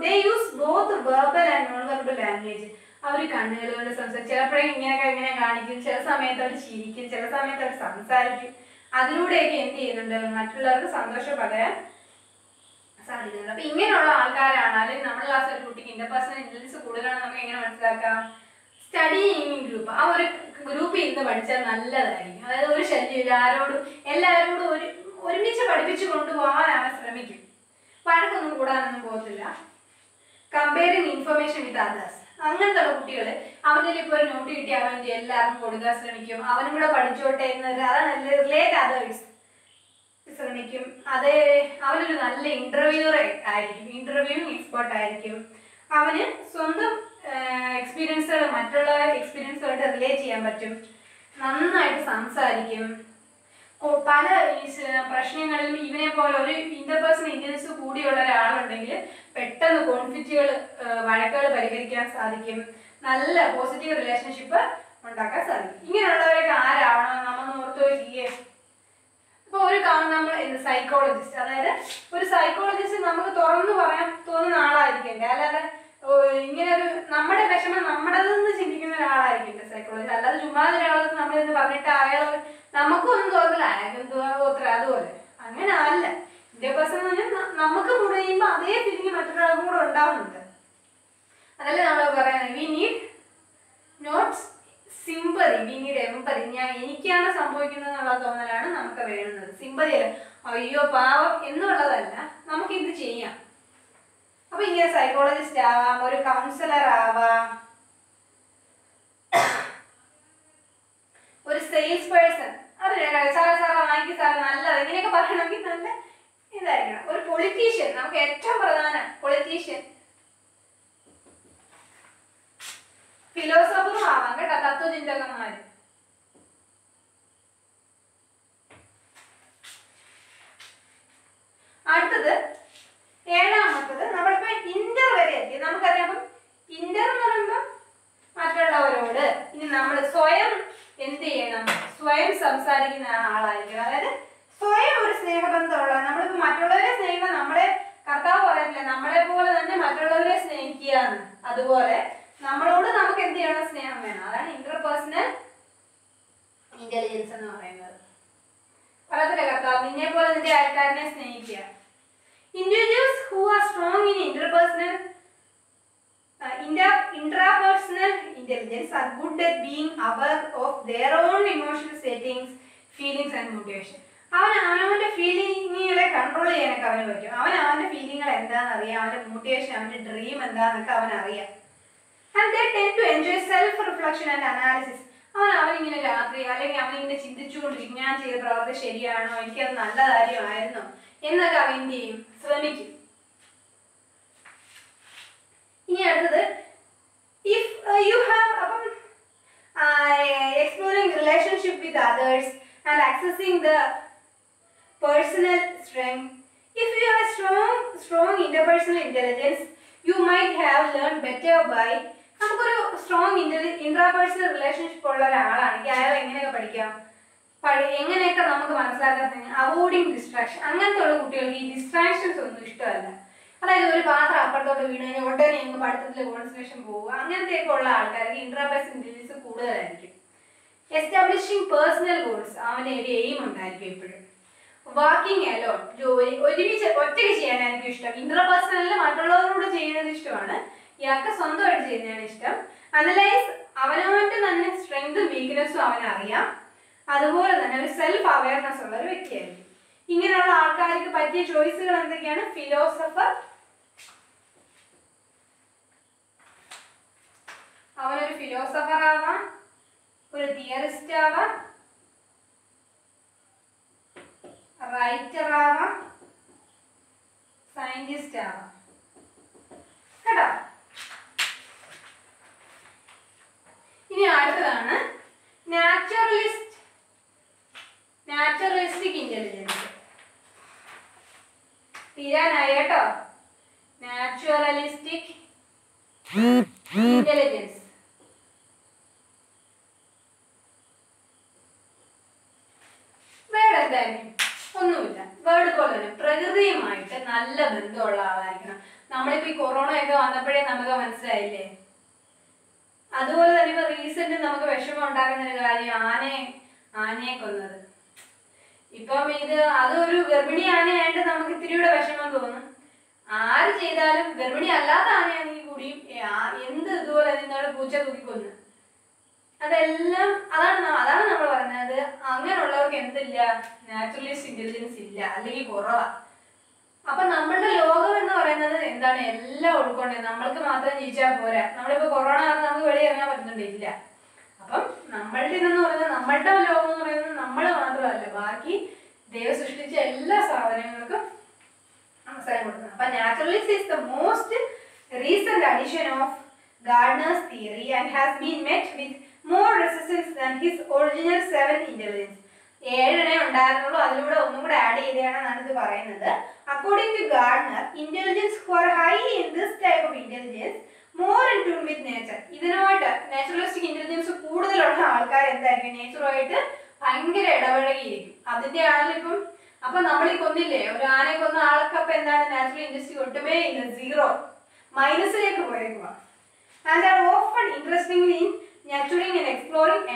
They use both verbal and non-verbal language. അവർ കണ്ണുകളോട് സംസാരിക്കും, ചിലപ്പോഴേ ഇങ്ങനെ കാണിക്കും, ചില സമയത്ത് അവർ ചിരിക്കും, ചില സമയത്ത് അവർ സംസാരിക്കും. അതിലൂടെയൊക്കെ എന്ത് ചെയ്യുന്നുണ്ട്? മറ്റുള്ളവർക്ക് സന്തോഷം പകരാൻ സാധിക്കുന്നുണ്ട്. അപ്പൊ ഇങ്ങനെയുള്ള ആൾക്കാരാണ്, അല്ലെങ്കിൽ നമ്മുടെ ക്ലാസ്സിൽ ഒരു കുട്ടിക്ക് ഇന്റർപേഴ്സണൽ ഇന്റലിജൻസ് കൂടുതലാണ് നമുക്ക് എങ്ങനെ മനസ്സിലാക്കാം? സ്റ്റഡിയിങ് ഗ്രൂപ്പ്, ആ ഒരു ഗ്രൂപ്പിൽ ഇരുന്ന് പഠിച്ചാൽ നല്ലതായിരിക്കും. അതായത് ഒരു ശല്യമില്ല, എല്ലാവരോടും ഒരുമിച്ച് പഠിപ്പിച്ചു കൊണ്ടുപോകാൻ അവൻ ശ്രമിക്കും, വഴക്കൊന്നും കൂടാനൊന്നും പോകത്തില്ല. കമ്പയറിങ് ഇൻഫർമേഷൻ വിത്ത് അതേഴ്സ്, അങ്ങനത്തെ കുട്ടികൾ അവൻ്റെ ഇപ്പോൾ ഒരു നോട്ട് കിട്ടി അവൻ എല്ലാവർക്കും കൊടുക്കാൻ ശ്രമിക്കും, അവനും കൂടെ പഠിച്ചോട്ടെ എന്നത്, അതാണ് റിലേറ്റ് അതേഴ്സ് ശ്രമിക്കും. അതേ അവനൊരു നല്ല ഇന്റർവ്യൂവർ ആയിരിക്കും, ഇന്റർവ്യൂവിംഗ് എക്സ്പേർട്ട് ആയിരിക്കും. അവന് സ്വന്തം എക്സ്പീരിയൻസുകൾ മറ്റുള്ള എക്സ്പീരിയൻസുമായിട്ട് റിലേറ്റ് ചെയ്യാൻ പറ്റും, നന്നായിട്ട് സംസാരിക്കും. പല പ്രശ്നങ്ങളിലും ഇവനെ പോലെ ഒരു ഇന്റർപേഴ്സണൽ ഇന്റലിജൻസ് കൂടിയുള്ള ഒരാളുണ്ടെങ്കിൽ പെട്ടെന്ന് കോൺഫ്ലിക്റ്റുകൾ, വഴക്കുകൾ പരിഹരിക്കാൻ സാധിക്കും, നല്ല പോസിറ്റീവ് റിലേഷൻഷിപ്പ് ഉണ്ടാക്കാൻ സാധിക്കും. ഇങ്ങനെയുള്ളവരൊക്കെ ആരാവണം? നമ്മൾ ഓർത്ത് നോക്കിയേ. ഇപ്പൊ നമ്മൾ സൈക്കോളജിസ്റ്റ്, അതായത് ഒരു സൈക്കോളജിസ്റ്റ് നമുക്ക് തുറന്നു പറയാൻ തോന്നുന്ന ആളായിരിക്കണ്ടേ, അല്ലാതെ ഇങ്ങനെ ഒരു നമ്മുടെ വിഷമം നമ്മുടേതെന്ന് ചിന്തിക്കുന്ന ഒരാളായിരിക്കട്ടെ സൈക്കോളജിസ്റ്റ്. അല്ലാതെ ചുമ്മാ ഒരാളത്ത് നമ്മളിന്ന് പറഞ്ഞിട്ട് അയാൾ നമുക്കും ഒന്നും തോന്നില്ല, അയാൾക്കെന്തോത്ര അതുപോലെ. അങ്ങനെ അല്ല. ഇന്റർപേഴ്സണൽ എന്ന് പറഞ്ഞാൽ നമുക്ക് കൂടെ ചെയ്യുമ്പോൾ അതേ ഫീലിംഗ് മറ്റൊരാൾക്കും കൂടെ ഉണ്ടാവുന്നുണ്ട്. അതല്ലേ നമ്മൾ പറയുന്നത്, we need not sympathy, we need empathy. എനിക്കാണ് സംഭവിക്കുന്നത് എന്നുള്ള തോന്നലാണ് നമുക്ക് വേണ്ടുന്നത്. സിമ്പതി അല്ല, അയ്യോ പാവം എന്നുള്ളതല്ല, നമുക്കിത് ചെയ്യാം. അപ്പൊ ഇങ്ങനെ സൈക്കോളജിസ്റ്റ് ആവാം, ഒരു കൗൺസിലർ ആവാം, ഒരു സെയിൽസ് പേഴ്സൺ, സാറേ വാങ്ങിക്കും സാറേ നല്ലത്, ഇങ്ങനെയൊക്കെ പറയണമെങ്കിൽ നല്ല ഇതായിരിക്കണം. ഒരു പൊളിറ്റീഷ്യൻ, നമുക്ക് ഏറ്റവും പ്രധാനം പൊളിറ്റീഷ്യൻ. ഫിലോസഫറും ആവാം കേട്ടോ, തത്വചിന്തകന്മാര്. അടുത്തത് 7ാമത്തത്, നമ്മളിപ്പോ ഇന്റർ വരെ എത്തി. നമുക്കറിയാം ഇന്റർ എന്ന് പറയുമ്പോ മറ്റുള്ളവരോട്. ഇനി നമ്മൾ സ്വയം എന്ത് ചെയ്യണം? സ്വയം സംസാരിക്കുന്ന ആളായിരിക്കണം. അതായത് സ്വയം ഒരു സ്നേഹബന്ധമുള്ള, നമ്മളിപ്പോ മറ്റുള്ളവരെ സ്നേഹിക്കണം. നമ്മളെ കർത്താവ് പറയത്തില്ല നമ്മളെ പോലെ തന്നെ മറ്റുള്ളവരെ സ്നേഹിക്കുകയാണ്. അതുപോലെ നമ്മളോട് നമുക്ക് എന്ത് ചെയ്യണം? സ്നേഹം വേണം. അതാണ് ഇന്റർപേഴ്സണൽ ഇന്റലിജൻസ് എന്ന് പറയുന്നത്. പറയത്തില്ല കർത്താവ് നിന്നെ പോലെ നിന്റെ ആൾക്കാരനെ സ്നേഹിക്കുക. Individuals who are strong in intrapersonal intelligence are good at being aware of their own emotional settings, feelings and motivation. അവനവന്റെ ഫീലിങ്ങുകളെ കൺട്രോൾ ചെയ്യാനൊക്കെ അവന് പറ്റും. അവന്റെ ഫീലിങ്ങുകൾ എന്താണെന്ന് അറിയാം, അവന്റെ മോട്ടിവേഷൻ, അവന്റെ ഡ്രീം എന്താണെന്നൊക്കെ അവനറിയാം. And they tend to enjoy self-reflection and analysis. അവനിങ്ങനെ രാത്രി അല്ലെങ്കിൽ അവനിങ്ങനെ ചിന്തിച്ചുകൊണ്ടിരിക്കും, ഞാൻ ചെയ്ത പ്രവർത്തി ശരിയാണോ, എനിക്കത് നല്ല കാര്യമായിരുന്നോ എന്നൊക്കെ അവൻ എന്ത് ചെയ്യും? ശ്രമിക്കും. ഇനി അടുത്തത് if you have exploring relationship with others and accessing the personal strength. If you have strong interpersonal intelligence, you might have learned better by നമുക്കൊരു സ്ട്രോങ് ഇൻട്രാപേഴ്സണൽ റിലേഷൻഷിപ്പ് ഉള്ള ഒരാളാണെങ്കിൽ അയാൾ എങ്ങനെയൊക്കെ പഠിക്കാം, എങ്ങനെയൊക്കെ നമുക്ക് മനസ്സിലാക്കാൻ അവോയ്ഡിങ് ഡിസ്ട്രാക്ഷൻ. അങ്ങനത്തെ ഉള്ള കുട്ടികൾക്ക് ഈ ഡിസ്ട്രാക്ഷൻസ് ഒന്നും ഇഷ്ടമല്ല. അതായത് ഒരു പാത്രം അപ്പുറത്തോട്ട് വീണ് കഴിഞ്ഞാൽ ഉടനെ ഞങ്ങൾക്ക് പഠിത്തത്തിൽ കോൺസെൻട്രേഷൻ പോവുക, അങ്ങനത്തെയൊക്കെ ഉള്ള ആൾക്കാർക്ക് ഇൻട്രാപേഴ്സണൽ ഇന്റലിജൻസ് കൂടുതലായിരിക്കും. എസ്റ്റാബ്ലിഷിംഗ് പേഴ്സണൽ ഗോൾസ്, അവന് ഒരു എയിം ഉണ്ടായിരിക്കും എപ്പോഴും. വാക്കിംഗ് അലോൺ, ജോലി ഒരുമിച്ച് ഒറ്റയ്ക്ക് ചെയ്യാനായിരിക്കും ഇഷ്ടം. ഇന്റർപേഴ്സണലിൽ മറ്റുള്ളവരോട് ചെയ്യുന്നത് ഇഷ്ടമാണ്, ഇയാൾക്ക് സ്വന്തമായിട്ട് ചെയ്യുന്നതാണ് ഇഷ്ടം. അനലൈസ്, അവനവന്റെ തന്നെ സ്ട്രെങ്തും വീക്ക്നെസ്സും അവനറിയാം. അതുപോലെ തന്നെ ഒരു സെൽഫ് അവയർനെസ് ഉള്ള ഒരു വ്യക്തിയായിരിക്കും. ഇങ്ങനെയുള്ള ആൾക്കാർക്ക് പറ്റിയ ചോയ്സുകൾ എന്തൊക്കെയാണ്? ഫിലോസഫർ, അവനൊരു ഫിലോസഫർ ആവാം, ഒരു തിയറിസ്റ്റ് ആവാം, റൈറ്റർ ആവാം, സയന്റിസ്റ്റ് ആവാം. കേട്ടോ? ഇനി അടുത്തതാണ് നാച്ചുറലിസ്റ്റിക് ഇന്റലിജൻസ്. തീരാനായി കേട്ടോ. Naturalistic intelligence. വേർഡ് എന്തായാലും ഒന്നുമില്ല, വേർഡ് പോലെ തന്നെ പ്രകൃതിയുമായിട്ട് നല്ല ബന്ധമുള്ള ആളായിരിക്കണം. നമ്മളിപ്പോ ഈ കൊറോണയൊക്കെ വന്നപ്പോഴേ നമുക്ക് മനസ്സിലായില്ലേ. അതുപോലെ തന്നെ ഇപ്പൊ റീസെന്റ് നമുക്ക് വിഷമം ഉണ്ടാക്കുന്ന ഒരു കാര്യം ആനയെ കൊന്നത്. ഇപ്പം അതൊരു ഗർഭിണി ആനയായിട്ട് നമുക്ക് ഇത്തിരിയുടെ വിഷമം തോന്നും. ആര് ചെയ്താലും ഗർഭിണി അല്ലാത്ത ആനയാണെങ്കിൽ കൂടിയും എന്ത് ഇതുപോലെ നിന്നോട് പൂച്ച തൂക്കിക്കൊന്ന്, അതെല്ലാം അതാണ് നമ്മൾ പറയുന്നത്. അങ്ങനെയുള്ളവർക്ക് എന്തില്ല? നാച്ചുറലിസ്റ്റ് ഇന്റലിജൻസ് ഇല്ല, അല്ലെങ്കിൽ കുറവാ. അപ്പൊ നമ്മളുടെ ലോകം എന്ന് പറയുന്നത് എന്താണ്? എല്ലാം ഉൾക്കൊണ്ടേ നമ്മൾക്ക് മാത്രം ജീവിച്ചാൽ പോരാ. നമ്മളിപ്പോ കൊറോണ കാരണം നമുക്ക് വെളിയിൽ ഇറങ്ങാൻ പറ്റുന്നുണ്ടില്ല. അപ്പം നമ്മളുടെ ഇതെന്ന് പറയുന്നത്, നമ്മളുടെ ലോകം എന്ന് പറയുന്നത് നമ്മൾ മാത്രമല്ല, ബാക്കി ദൈവം സൃഷ്ടിച്ച എല്ലാ സാധനങ്ങൾക്കും അവസരം കൊടുക്കുന്നത്. അപ്പൊ naturalist is the most recent addition of Gardner's theory and has been met with more resistance than his original 7 intelligence. 7 ഉണ്ടായിരുന്നുള്ളൂ, അതിലൂടെ ഒന്നും കൂടെ ആഡ് ചെയ്തതാണെന്നാണ് ഇത് പറയുന്നത്. According to Gardner, intelligence for high in this type of intelligence more in tune with nature. ഇതിനുമായിട്ട് നാച്ചുറലിസ്റ്റിക് ഇന്റലിജൻസ് കൂടുതലുള്ള ആൾക്കാർ എന്തായിരിക്കും? നേച്ചറുമായിട്ട് ഭയങ്കര ഇടപഴകിയിരിക്കും. അതിന്റെ ആണെങ്കിലും ഇപ്പം അപ്പൊ നമ്മൾ ഈ കൊന്നില്ലേ, ഒരു ആനയെ കൊന്ന ആൾക്ക് അപ്പൊ എന്താണ്? നാച്ചുറൽ ഇന്റലിജൻസ് ഒട്ടുമേ ഇല്ല, 0 മൈനസിലേക്ക് പോയേക്കുക. And are often interestingly in nurturing and exploring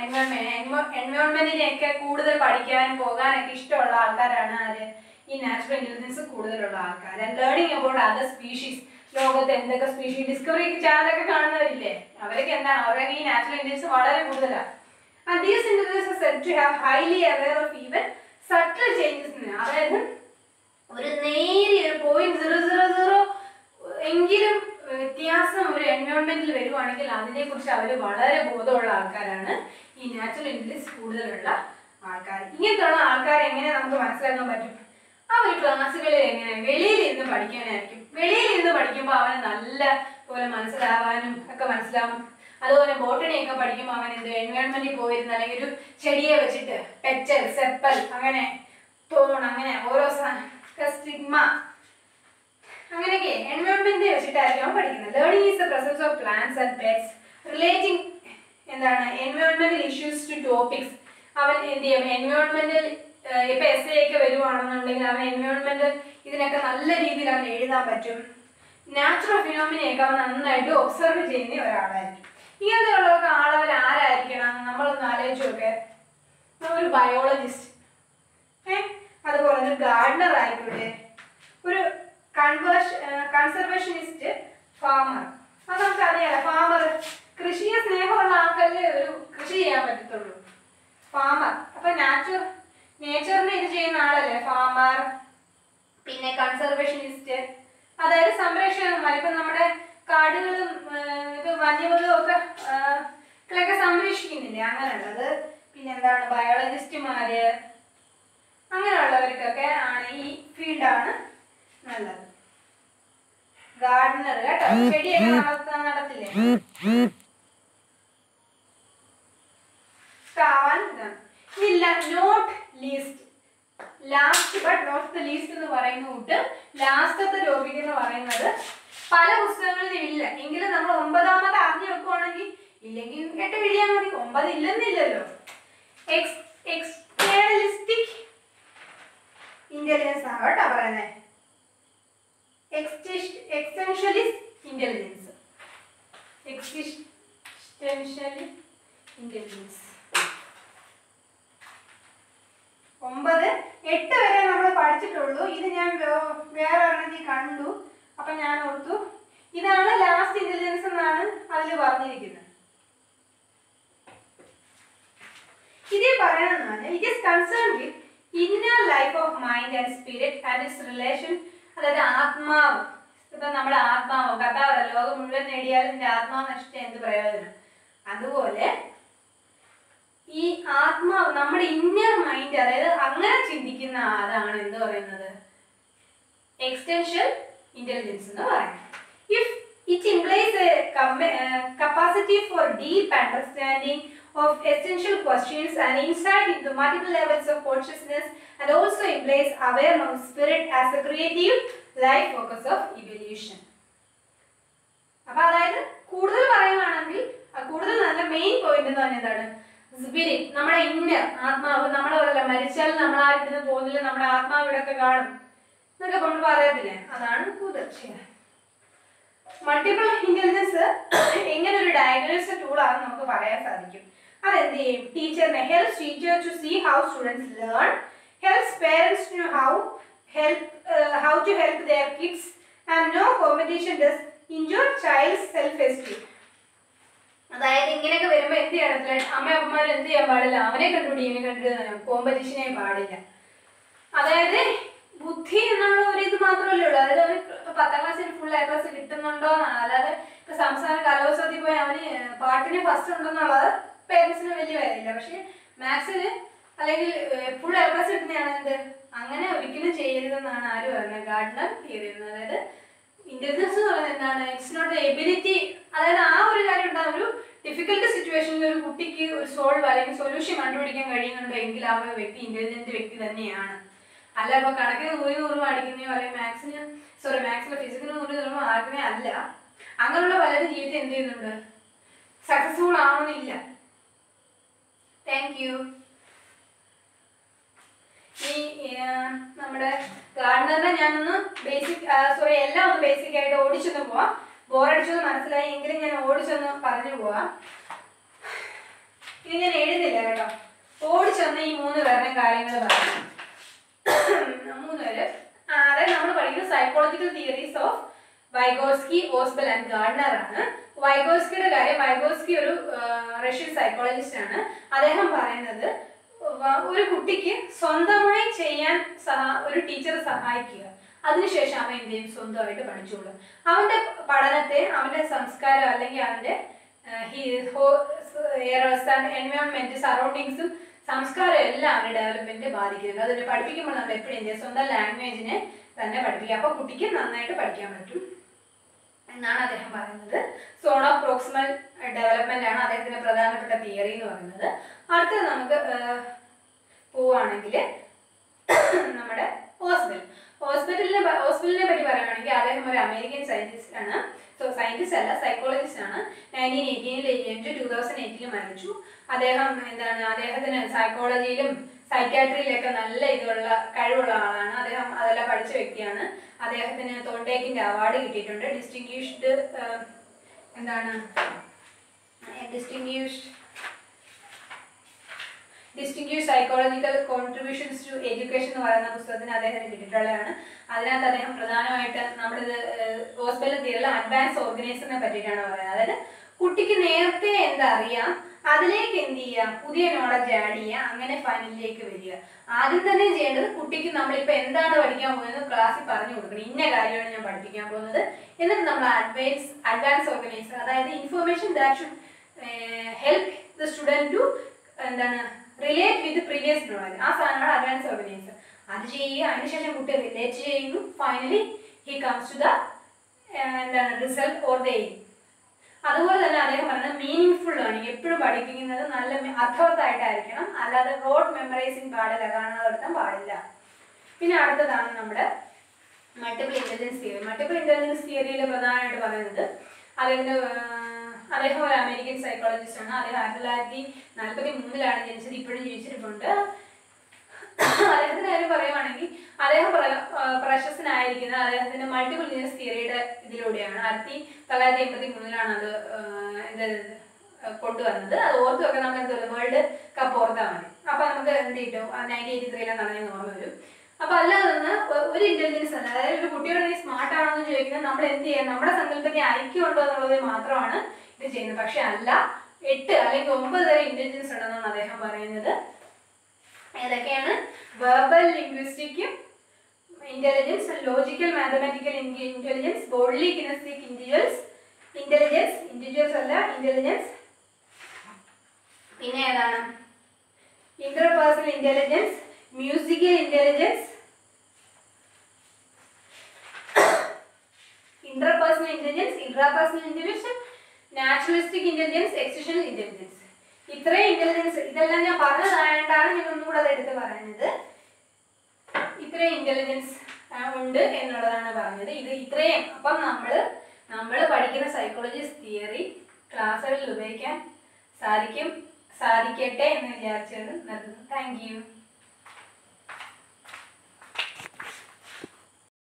എൻവയോൺമെന്റിനെയൊക്കെ കൂടുതൽ പഠിക്കാനും പോകാനൊക്കെ ഇഷ്ടമുള്ള ആൾക്കാരാണ് ആര്? ഈ നാച്ചുറൽ ഇന്റലിജൻസ് കൂടുതലുള്ള ആൾക്കാർ. And learning about other species, ലോകത്ത് എന്തൊക്കെ സ്പീഷീസ്, ഡിസ്കവറി ചാനലൊക്കെ കാണുന്നവരില്ലേ, അവരൊക്കെ എന്താണ്? അവരൊക്കെ ഈ നാച്ചുറൽ ഇന്റലിജൻസ് വളരെ കൂടുതലാണ്. And these intelligences are said to have highly aware of even subtle changes. അതായത് ഒരു നേരിയ 0.000 എങ്കിലും വ്യത്യാസം ഒരു എൻവയോൺമെന്റിൽ വരുവാണെങ്കിൽ അതിനെക്കുറിച്ച് അവർ വളരെ ബോധമുള്ള ആൾക്കാരാണ് ഈ നാച്ചുറൽ ഇന്റലിജൻസ് കൂടുതലുള്ള ആൾക്കാർ. ഇങ്ങനത്തുള്ള ആൾക്കാരെ എങ്ങനെ നമുക്ക് മനസ്സിലാക്കാൻ പറ്റും? അവർ ക്ലാസ്സുകളിൽ എങ്ങനെ വെളിയിൽ ഇരുന്ന് പഠിക്കാനായിരിക്കും. വെളിയിൽ ഇരുന്ന് പഠിക്കുമ്പോൾ അവന് നല്ല പോലെ മനസ്സിലാവാനും ഒക്കെ മനസ്സിലാവും. അതുപോലെ ബോട്ടണിയൊക്കെ പഠിക്കുമ്പോൾ അവൻ എൻവയോൺമെന്റിൽ പോയിരുന്ന, അല്ലെങ്കിൽ ഒരു ചെടിയെ വെച്ചിട്ട് പെറ്റൽ, സെപ്പൽ, അങ്ങനെ തോൺ, അങ്ങനെ ഓരോ സ്റ്റിഗ്മ, അങ്ങനെയൊക്കെ എൻവയോൺമെന്റിനെ വെച്ചിട്ടായിരിക്കും അവൻ പഠിക്കുന്നത്. Learning is the presence of plants and pets relating എൻവയോൺമെന്റൽ ഇഷ്യൂസ് ടു ടോപ്പിക്സ്. അവൻ എന്ത് ചെയ്യും? എൻവയോൺമെന്റൽ ഇപ്പൊ എസ് എ ഒക്കെ വരുവാണെന്നുണ്ടെങ്കിൽ അവൻ എൻവയോൺമെന്റൽ ഇതിനൊക്കെ നല്ല രീതിയിൽ അവൻ എഴുതാൻ പറ്റും. നാച്ചുറൽ ഫിനോമിനയൊക്കെ അവൻ നന്നായിട്ട് ഒബ്സർവ് ചെയ്യുന്ന ഒരാളായിരിക്കും. ഇങ്ങനത്തെയുള്ളവർക്ക് ആരായിരിക്കണം? നമ്മളൊന്ന് ആലോചിച്ച് നോക്കെ. ഒരു ബയോളജിസ്റ്റ്, അതുപോലെ ഒരു ഗാർഡനർ ആയിക്കോട്ടെ, ഒരു കൺസർവേഷനിസ്റ്റ്, ഫാമർ. അത് നമുക്ക് അറിയാലോ. ഫാമർ, കൃഷിയെ സ്നേഹമുള്ള ആൾക്കല്ലേ ഒരു കൃഷി ചെയ്യാൻ പറ്റത്തുള്ളൂ. ഫാമർ അപ്പൊ നേച്ചറിനെ ഇത് ചെയ്യുന്ന ആളല്ലേ ഫാമർ. പിന്നെ കൺസർവേഷനിസ്റ്റ്, അതായത് സംരക്ഷകന്മാർ. ഇപ്പൊ നമ്മുടെ കാടുകളും ഇപ്പൊ വന്യമൃഗവും ഒക്കെ സംരക്ഷിക്കുന്നില്ലേ, അങ്ങനെയുള്ളത്. പിന്നെന്താണ്? ബയോളജിസ്റ്റുമാര്, അങ്ങനെയുള്ളവർക്കൊക്കെ ആണ് ഈ ഫീൽഡാണ് നല്ലത്. ഗാർഡനർ കേട്ടോ, ചെടിയൊക്കെ നടത്തില്ലേ. ഇല്ല, not least, last but not the least എന്ന് പറയുന്ന കൂട്ട് ലാസ്റ്റത്തെ ടോപ്പിക് എന്ന് പറയുന്നത് പല പുസ്തകങ്ങളിലും ഇല്ല എങ്കിലും നമ്മൾ 9ാമത് അറിഞ്ഞു വെക്കുവാണെങ്കിൽ, ഇല്ലെങ്കിൽ 8 എഴുതിയാൽ മതി, 9 ഇല്ലെന്നില്ലല്ലോ. എക്സ്റ്റേണലിസ്റ്റിക് ഇന്റലിജൻസ് ആണ് കേട്ടോ പറയുന്നത്. എക്സ്റ്റൻഷ്യലിസ്റ്റ് ഇന്റലിജൻസ്, എക്സിസ്റ്റൻഷ്യൽ ഇന്റലിജൻസ്. 9, 8 വരെ നമ്മൾ പഠിച്ചിട്ടുള്ളൂ. ഇത് ഞാൻ വേറെ ഒരെണ്ണത്തിൽ കണ്ടു, അപ്പൊ ഞാൻ ഓർത്തു ഇതാണ് ലാസ്റ്റ് ഇന്റലിജൻസ് എന്നാണ് അതിൽ പറഞ്ഞിരിക്കുന്നത്. ഇതിൽ പറയണമെന്ന് പറഞ്ഞാൽ it is concern with inner life of mind and spirit and it's relation. അതായത് ആത്മാവ്, ഇപ്പൊ നമ്മുടെ ആത്മാവ് കഥാവറ ലോകം മുഴുവൻ നേടിയാലും എന്റെ ആത്മാവ് നശിച്ച എന്ത് പ്രയോജനം, അതുപോലെ ഈ ആത്മാവ് നമ്മുടെ ഇന്നർ മൈൻഡ്, അതായത് അങ്ങനെ ചിന്തിക്കുന്ന അതാണ് എന്ത് പറയുന്നത് എക്സ്റ്റൻഷ്യൽ ഇന്റലിജൻസ് എന്ന് പറയുന്നത്. If it implies A capacity for deep understanding of essential questions and insight into multiple levels of consciousness, and also implies awareness of spirit as a creative life focus of evolution. അപ്പൊ അതായത് കൂടുതൽ പറയുകയാണെങ്കിൽ കൂടുതൽ നല്ല മെയിൻ പോയിന്റ് എന്ന് പറഞ്ഞാൽ എന്താണ്, സ്പിരിറ്റ്, നമ്മുടെ ഇന്നർ ആത്മാവ്. നമ്മളല്ല മരിച്ചാൽ നമ്മൾ ആരുടെ പോകുന്നില്ല, നമ്മുടെ ആത്മാവ് ഇവിടെയൊക്കെ കാണും എന്നൊക്കെ നമ്മൾ പറയത്തില്ലേ, അതാണ് കുതിർച്ച. മൾട്ടിപ്പിൾ ഇന്റലിജൻസ് എങ്ങനെ ഒരു ഡയഗ്നോസിസ് ടൂൾ ആണെന്ന് നമുക്ക് പറയാൻ സാധിക്കും. അതെന്ത് ചെയ്യും, ടീച്ചറിനെ helps teacher to see how students learn, helps parents to how to help their kids, and no competition does injure child self esteem. അതായത് ഇങ്ങനെയൊക്കെ വരുമ്പോ എന്ത് ചെയ്യണം, അമ്മയപ്പന്മാർ എന്ത് ചെയ്യാൻ പാടില്ല, അവനെ കണ്ടുപിടി ഇവനെ കണ്ടുപിടി, കോമ്പറ്റീഷനെ പാടില്ല. അതായത് ബുദ്ധി എന്നുള്ള ഒരു ഇത് മാത്രമല്ലേ ഉള്ളൂ. അതായത് അവന് 10ാം ക്ലാസ്സിൽ ഫുൾ A+ കിട്ടുന്നുണ്ടോ എന്നാണ്. അല്ലാതെ ഇപ്പൊ സംസ്ഥാന കലോത്സവത്തിൽ പോയി അവന് പാട്ടിന് ഫസ്റ്റ് ഉണ്ടെന്നുള്ളത് പേരൻസിന് വലിയ കാര്യമില്ല. പക്ഷെ മാത്സിന് അല്ലെങ്കിൽ ഫുൾ A+ കിട്ടുന്നതാണ് എന്ത്, അങ്ങനെ ഒരിക്കലും ചെയ്യരുതെന്നാണ് ആര് പറഞ്ഞത്, ഗാർഡനർ തിയറി. അതായത് ഇന്റലിജൻസ് എന്ന് പറയുന്നത് എന്താണ്, ഇറ്റ്സ് നോട്ട് ദ എബിലിറ്റി. അതായത് ആ ഒരു കാര്യം ഉണ്ടാകും, ഒരു ഡിഫിക്കൽട്ട് സിറ്റുവേഷനിൽ ഒരു കുട്ടിക്ക് ഒരു സോൾവ് അല്ലെങ്കിൽ സൊല്യൂഷൻ കണ്ടുപിടിക്കാൻ കഴിയുന്നുണ്ടോ എങ്കിൽ ആ ഒരു വ്യക്തി ഇന്റലിജന്റ് വ്യക്തി തന്നെയാണ്. അല്ല ഇപ്പൊ കണക്കിന് 100 അടിക്കുന്നയോ അല്ലെങ്കിൽ മാത്സിലെ ഫിസിക്സിന് 100 മാർക്കിനെ അല്ല. അങ്ങനെയുള്ള പലരും ജീവിതത്തിൽ എന്ത് ചെയ്യുന്നുണ്ട്, സക്സസ്ഫുൾ ആവണമെന്നില്ല. Thank you. ഈ നമ്മുടെ ഗാർഡനറിനെ ഞാനൊന്ന് എല്ലാം ഒന്ന് ബേസിക് ആയിട്ട് ഓടിച്ചൊന്ന് പോവാം. ബോറടിച്ചൊന്ന് മനസ്സിലായി എങ്കിലും ഞാൻ ഓടിച്ചൊന്ന് പറഞ്ഞു പോവാം. ഇനി ഞാൻ എഴുതില്ല കേട്ടോ, ഓടിച്ചൊന്ന് ഈ 3 പേരുടെ കാര്യങ്ങൾ പറഞ്ഞു. 3 പേര്, അതായത് നമ്മൾ പഠിക്കുന്നത് psychological theories of Vygotsky, Ausubel and Gardner ആണ്. വൈഗോസ്കിയുടെ കാര്യം, വൈഗോസ്കി ഒരു റഷ്യൻ സൈക്കോളജിസ്റ്റ് ആണ്. അദ്ദേഹം പറയുന്നത് ഒരു കുട്ടിക്ക് സ്വന്തമായി ചെയ്യാൻ ഒരു ടീച്ചർ സഹായിക്കുക, അതിനുശേഷം അവൻ എന്ത് ചെയ്യും, സ്വന്തമായിട്ട് പഠിച്ചോളും. അവന്റെ പഠനത്തെ അവന്റെ സംസ്കാരം അല്ലെങ്കിൽ അവന്റെ എൻവയോൺമെന്റ് സറൗണ്ടിങ്സും സംസ്കാരം എല്ലാം അവരുടെ ഡെവലപ്മെന്റ് ബാധിക്കുന്നുണ്ട്. അതിനെ പഠിപ്പിക്കുമ്പോൾ നമ്മൾ എപ്പോഴും എന്ത് ചെയ്യും, സ്വന്തം ലാംഗ്വേജിനെ തന്നെ പഠിപ്പിക്കുക. അപ്പൊ കുട്ടിക്ക് നന്നായിട്ട് പഠിക്കാൻ പറ്റും എന്നാണ് അദ്ദേഹം പറയുന്നത്. സോൺ ഓഫ് പ്രോക്സിമൽ ഡെവലപ്മെന്റ് ആണ് അദ്ദേഹത്തിന്റെ പ്രധാനപ്പെട്ട തിയറി എന്ന് പറയുന്നത്. അടുത്തത് നമുക്ക് പോവുകയാണെങ്കിൽ നമ്മുടെ ഹോസ്പിറ്റലിനെ പറ്റി പറയുകയാണെങ്കിൽ അദ്ദേഹം ഒരു അമേരിക്കൻ സയന്റിസ്റ്റ് ആണ്. സയന്റിസ്റ്റ് അല്ല, സൈക്കോളജിസ്റ്റ് ആണ്. 1918 2018 മരിച്ചു. അദ്ദേഹം അദ്ദേഹത്തിന് സൈക്കോളജിയിലും സൈക്കാട്രിയിലൊക്കെ നല്ല ഇതുള്ള കഴിവുള്ള ആളാണ്. അദ്ദേഹം അതെല്ലാം പഠിച്ച വ്യക്തിയാണ്. അദ്ദേഹത്തിന് തോണ്ടേക്കിന്റെ അവാർഡ് കിട്ടിയിട്ടുണ്ട്. Distinguished psychological contributions to education എന്ന് പറയുന്ന പുസ്തകത്തിന് അദ്ദേഹത്തിന് കിട്ടിയിട്ടുള്ളതാണ്. അതിനകത്ത് അദ്ദേഹം പ്രധാനമായിട്ട് നമ്മളിത് ഓസ്ബെൽ തിയറിയിലെ അഡ്വാൻസ് ഓർഗനൈസറിനെ പറ്റിയിട്ടാണ് പറയുന്നത്. അതായത് കുട്ടിക്ക് നേരത്തെ എന്താ അറിയാം, അതിലേക്ക് എന്ത് ചെയ്യാം, പുതിയ നോളജ് ആഡ് ചെയ്യുക, അങ്ങനെ ഫൈനലിലേക്ക് വരിക. ആദ്യം തന്നെ ചെയ്യേണ്ടത് കുട്ടിക്ക് നമ്മളിപ്പോൾ എന്താണ് പഠിക്കാൻ പോകുന്നത് ക്ലാസ്സിൽ പറഞ്ഞു കൊടുക്കണം, ഇന്ന കാര്യമാണ് ഞാൻ പഠിപ്പിക്കാൻ പോകുന്നത്. എന്നിട്ട് നമ്മൾ അഡ്വാൻസ് ഓർഗനൈസർ, അതായത് information that should help the student to relate with previous knowledge. ആ സാധനമാണ് അഡ്വാൻസ് ഓർഗനൈസർ. അത് ചെയ്യുക, അതിനുശേഷം കുട്ടി റിലേറ്റ് ചെയ്യുന്നു. Finally he comes to the എന്താണ് റിസൾട്ട് ഓർ ദ എയിം. അതുപോലെ തന്നെ അദ്ദേഹം പറയുന്നത് മീനിങ് ഫുൾ ലേണിംഗ്, എപ്പോഴും പഠിപ്പിക്കുന്നത് നല്ല അർത്ഥവത്തായിട്ടായിരിക്കണം, അല്ലാതെ റോഡ് മെമ്മറൈസിങ് പാടില്ല, കാണാതെ നടത്താൻ പാടില്ല. പിന്നെ അടുത്തതാണ് നമ്മുടെ multiple intelligence theory. Multiple intelligence തിയറിയിൽ പ്രധാനമായിട്ട് പറയുന്നത് അദ്ദേഹം ഒരു അമേരിക്കൻ സൈക്കോളജിസ്റ്റ് ആണ്. അദ്ദേഹം 1943 ജനിച്ചത്, ഇപ്പോഴും ജീവിച്ചിട്ടുണ്ട്. അദ്ദേഹത്തിന്റെ കാര്യം പറയുവാണെങ്കിൽ അദ്ദേഹം പ്രശസ്തനായിരിക്കുന്ന അദ്ദേഹത്തിന്റെ മൾട്ടിപ്പിൾ ഇന്റലിജൻസ് തിയറിയുടെ ഇതിലൂടെയാണ്. 1983 അത് കൊണ്ടുവന്നത്. അത് ഓർത്ത് വെക്കാൻ നമ്മൾ എന്ത് പറയും, വേൾഡ് കപ്പ് ഓർത്താൽ മതി. അപ്പൊ നമുക്ക് എന്ത് കിട്ടും, 1983 നടന്നെന്ന് ഓർമ്മ വരും. അപ്പൊ അല്ലാതെ നിന്ന് ഒരു ഇന്റലിജൻസ് അല്ല, അതായത് ഒരു കുട്ടിയോട് നീ സ്മാർട്ട് ആണെന്ന് ചോദിക്കുന്നത് നമ്മൾ എന്ത് ചെയ്യാം, നമ്മുടെ സങ്കല്പത്തെ ഐക്യമുണ്ടോ എന്നുള്ളത് മാത്രമാണ് ഇത് ചെയ്യുന്നത്. പക്ഷെ അല്ല, 8 അല്ലെങ്കിൽ 9 തരം ഇന്റലിജൻസ് ഉണ്ടെന്നാണ് അദ്ദേഹം പറയുന്നത്. ഏതൊക്കെയാണ്? Verbal linguistic intelligence, logical mathematical intelligence, body kinesthetic intelligence അല്ല ഇന്റലിജൻസ്. പിന്നെ ഏതാണ്? Interpersonal intelligence, musical intelligence, interpersonal intelligence, intrapersonal intelligence, naturalistic intelligence, existential intelligence. ഇത്രയും ഇന്റലിജൻസ്, ഇതെല്ലാം ഞാൻ പറഞ്ഞതായിട്ടാണ് ഞാൻ ഒന്നുകൂടെ അത് എടുത്ത് പറയുന്നത്. ഇത്രയും ഇന്റലിജൻസ് ഉണ്ട് എന്നുള്ളതാണ് പറഞ്ഞത്. ഇത് ഇത്രയും അപ്പം നമ്മൾ പഠിക്കുന്ന സൈക്കോളജി തിയറി ക്ലാസ്സുകളിൽ ഉപയോഗിക്കാൻ സാധിക്കട്ടെ എന്ന് വിചാരിച്ചത് നിർത്തുന്നു. Thank you.